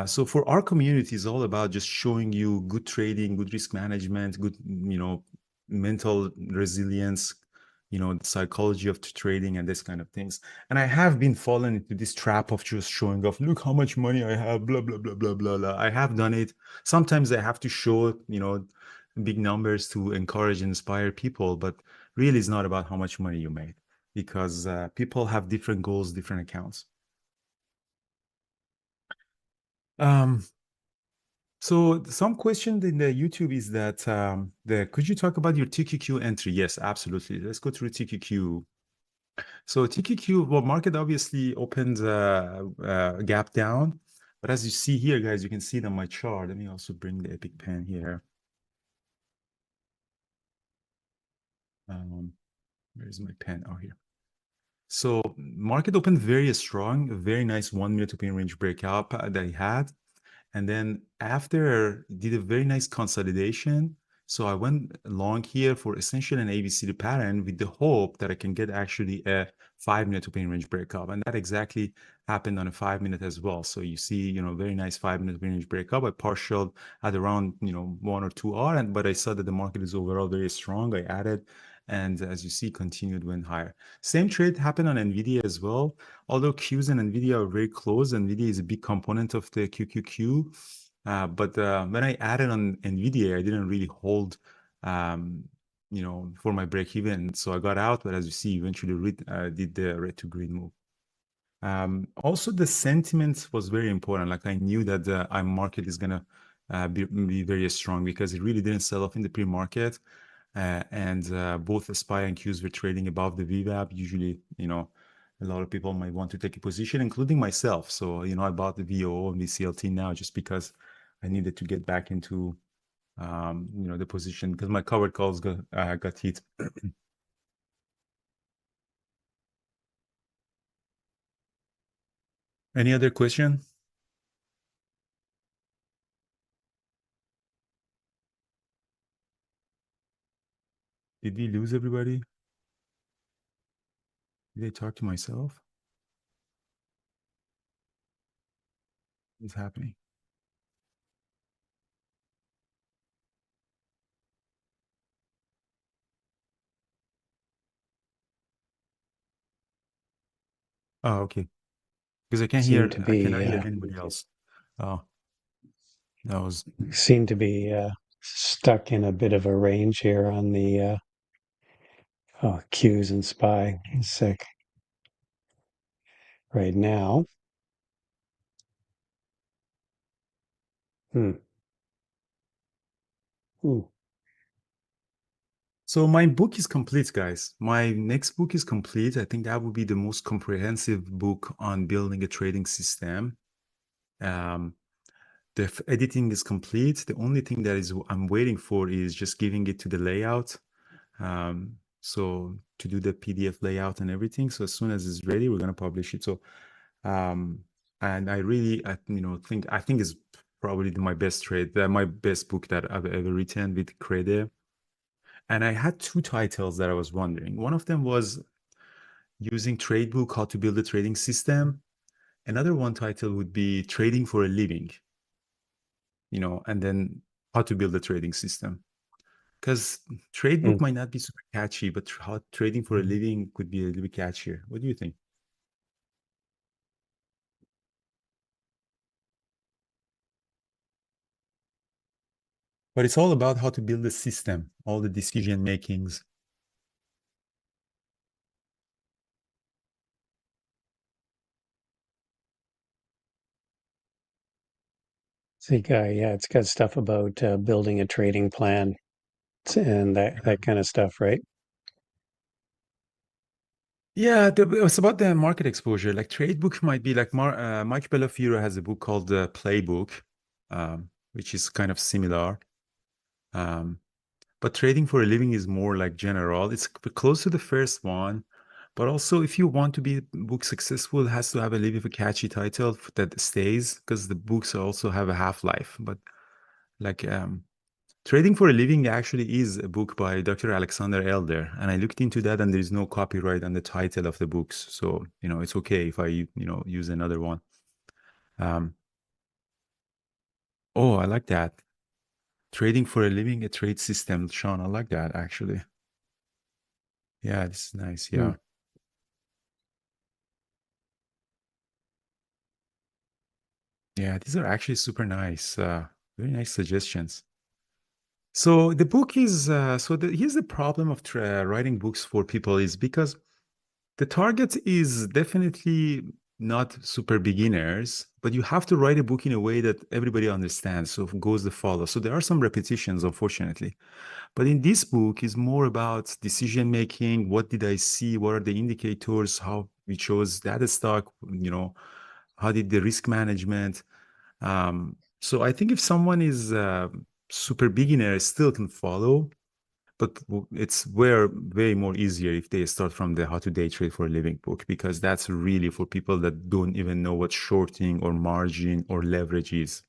So for our community, it's all about just showing you good trading, good risk management, good, mental resilience, the psychology of trading and this kind of things. And I have been falling into this trap of just showing off, look how much money I have, blah, blah, blah, blah, blah, blah. I have done it. Sometimes I have to show, big numbers to encourage and inspire people, but really it's not about how much money you made because people have different goals, different accounts. So some question in the YouTube is that could you talk about your TQQ entry? Yes, absolutely. Let's go through TQQ. So TQQ, well, market obviously opened a gap down, but as you see here, guys, you can see it on my chart. Let me also bring the Epic pen here. Where's my pen? Oh, here. So market opened very strong, a very nice 1 minute open range breakout that it had. And then after did a very nice consolidation. So I went long here for essentially an ABCD pattern with the hope that I can get actually a 5 minute open range breakup. And that exactly happened on a 5 minute as well. So you see, very nice 5 minute open range breakup. I partialed at around, 1 or 2 hour, but I saw that the market is overall very strong. I added, and as you see, continued went higher. Same trade happened on Nvidia as well. Although Qs and Nvidia are very close, Nvidia is a big component of the QQQ. But when I added on Nvidia, I didn't really hold, for my break even. So I got out, but as you see, eventually did the red to green move. Also, the sentiment was very important. Like I knew that the market is gonna be very strong because it really didn't sell off in the pre-market. And both SPY and Qs were trading above the VWAP. Usually, a lot of people might want to take a position, including myself. So, I bought the VOO and the CLT now just because I needed to get back into, the position because my covered calls got hit. Any other question? Did we lose everybody? Did I talk to myself? What's happening? Oh, okay. Because I can't hear. To I cannot be hear anybody else. Oh, that was. seem to be stuck in a bit of a range here on the Qs and SPY. Sick right now. Hmm. Ooh. So my book is complete, guys. My next book is complete. I think that would be the most comprehensive book on building a trading system. The editing is complete. The only thing that is I'm waiting for is just giving it to the layout. So to do the PDF layout and everything. So as soon as it's ready, we're gonna publish it. So, and I really, think it's probably my best trade, my best book that I've ever written with Crede. And I had two titles that I was wondering. One of them was using Tradebook, how to build a trading system. Another one title would be Trading for a Living, and then how to build a trading system. Because Tradebook might not be super catchy, but how trading for a living could be a little bit catchier. What do you think? But it's all about how to build a system, all the decision makings. Yeah, it's got stuff about building a trading plan and that kind of stuff, right? Yeah, it's about the market exposure. Like Tradebook might be like Mike Bellafiore has a book called The Playbook, which is kind of similar. But trading for a living is more like general. It's close to the first one, but also if you want to be book successful, it has to have a little bit of a catchy title that stays, because the books also have a half-life. But like Trading for a Living actually is a book by Dr. Alexander Elder, and I looked into that, and there is no copyright on the title of the books, so it's okay if I use another one. Oh, I like that. Trading for a Living, a trade system, Sean. I like that actually. Yeah, this is nice. Yeah. Yeah, these are actually super nice. Very nice suggestions. So the book is here's the problem of writing books for people is because the target is definitely not super beginners, but you have to write a book in a way that everybody understands, so it goes the follow. So there are some repetitions, unfortunately. But in this book is more about decision making. What did I see? What are the indicators? How we chose that stock? How did the risk management? So I think if someone is super beginner, still can follow, but it's way more easier if they start from the How to Day Trade for a Living book, because that's really for people that don't even know what shorting or margin or leverage is.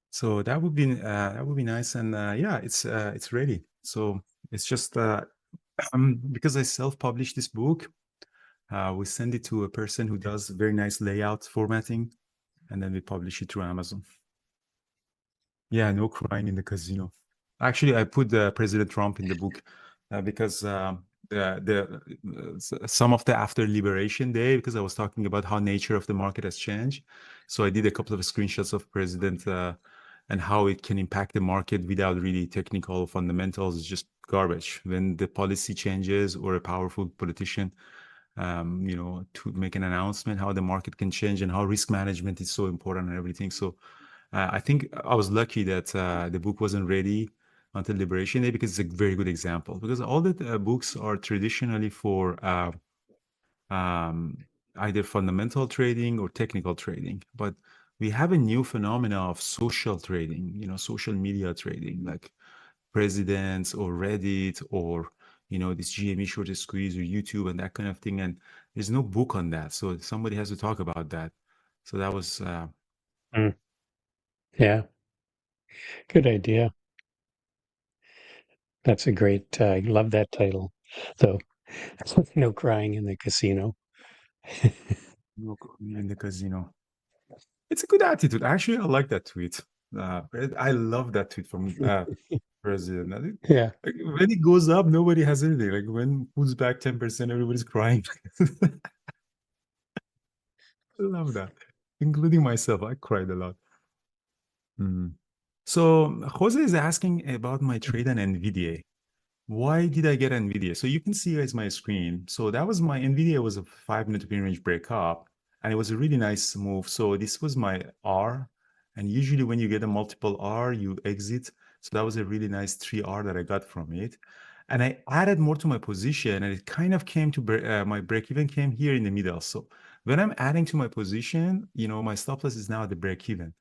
So that would be nice, and yeah, it's ready. So it's just because I self-published this book, we send it to a person who does very nice layout formatting, and then we publish it through Amazon. Yeah, no crying in the casino. Actually, I put President Trump in the book because some of the after Liberation Day, because I was talking about how nature of the market has changed. So I did a couple of screenshots of President and how it can impact the market without really technical fundamentals. It's just garbage. When the policy changes or a powerful politician, to make an announcement, how the market can change and how risk management is so important and everything. So I think I was lucky that the book wasn't ready until Liberation Day, because it's a very good example. Because all the books are traditionally for either fundamental trading or technical trading, but we have a new phenomena of social trading, social media trading, like presidents or Reddit or, this GME short squeeze or YouTube and that kind of thing. And there's no book on that. So somebody has to talk about that. So that was, Yeah, good idea. That's a great, I love that title. So, no crying in the casino. in the casino. It's a good attitude. Actually, I like that tweet. I love that tweet from president. Yeah. Like, when it goes up, nobody has anything. Like when it pulls back 10%, everybody's crying. I love that, including myself. I cried a lot. So Jose is asking about my trade on Nvidia. Why did I get Nvidia? So you can see guys my screen. So that was my Nvidia was a 5-minute opinion range breakup, and it was a really nice move. So this was my R, and usually when you get a multiple R, you exit. So that was a really nice 3R that I got from it. And I added more to my position, and it kind of came to my break even came here in the middle. So when I'm adding to my position, my stop loss is now at the break even.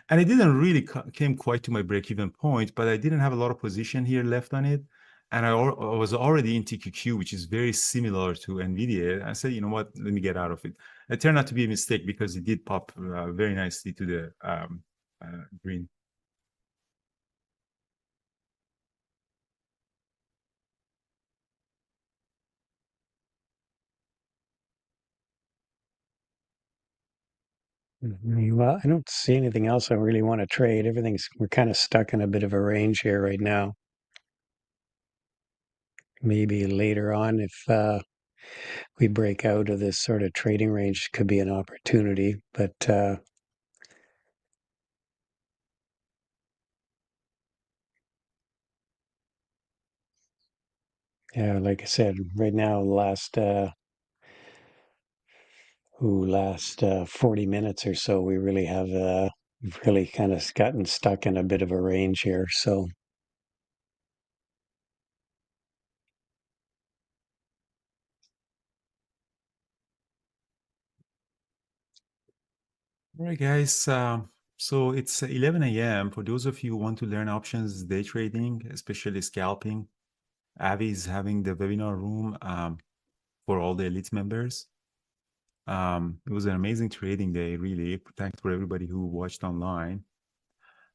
And it didn't really came quite to my break-even point, but I didn't have a lot of position here left on it. And I was already in TQQ, which is very similar to NVIDIA. I said, you know what, let me get out of it. It turned out to be a mistake because it did pop very nicely to the green. Well, I don't see anything else I really want to trade. We're kind of stuck in a bit of a range here right now. Maybe later on, if we break out of this sort of trading range, could be an opportunity. But yeah, like I said, right now, last 40 minutes or so, we really have really kind of gotten stuck in a bit of a range here. So All right, guys. So it's 11 a.m. For those of you who want to learn options day trading, especially scalping, Avi is having the webinar room for all the elite members. It was an amazing trading day, really. Thanks for everybody who watched online.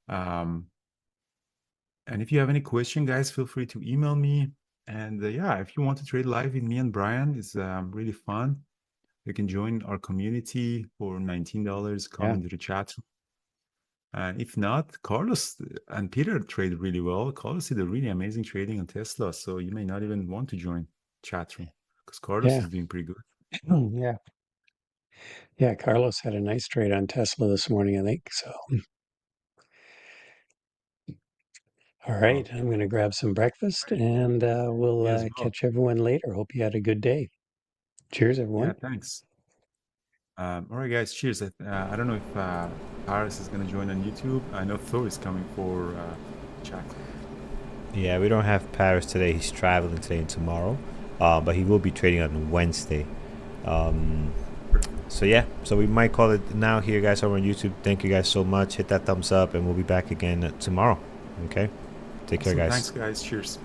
And if you have any question, guys, feel free to email me. And yeah, if you want to trade live with me and Brian, it's really fun. You can join our community for $19. Come into the chat room. And if not, Carlos and Peter trade really well. Carlos did a really amazing trading on Tesla, so you may not even want to join chat room because Carlos is doing pretty good. Yeah, Carlos had a nice trade on Tesla this morning, I think. So, all right, I'm going to grab some breakfast and we'll catch everyone later. Hope you had a good day. Cheers, everyone. Yeah, thanks. All right, guys, cheers. I don't know if Paris is going to join on YouTube. I know Thor is coming for chat. Yeah, we don't have Paris today. He's traveling today and tomorrow, but he will be trading on Wednesday. So yeah, so we might call it now here, guys, over on YouTube. Thank you guys so much. Hit that thumbs up, and we'll be back again tomorrow. Okay? Take care, guys. Thanks, guys. Cheers.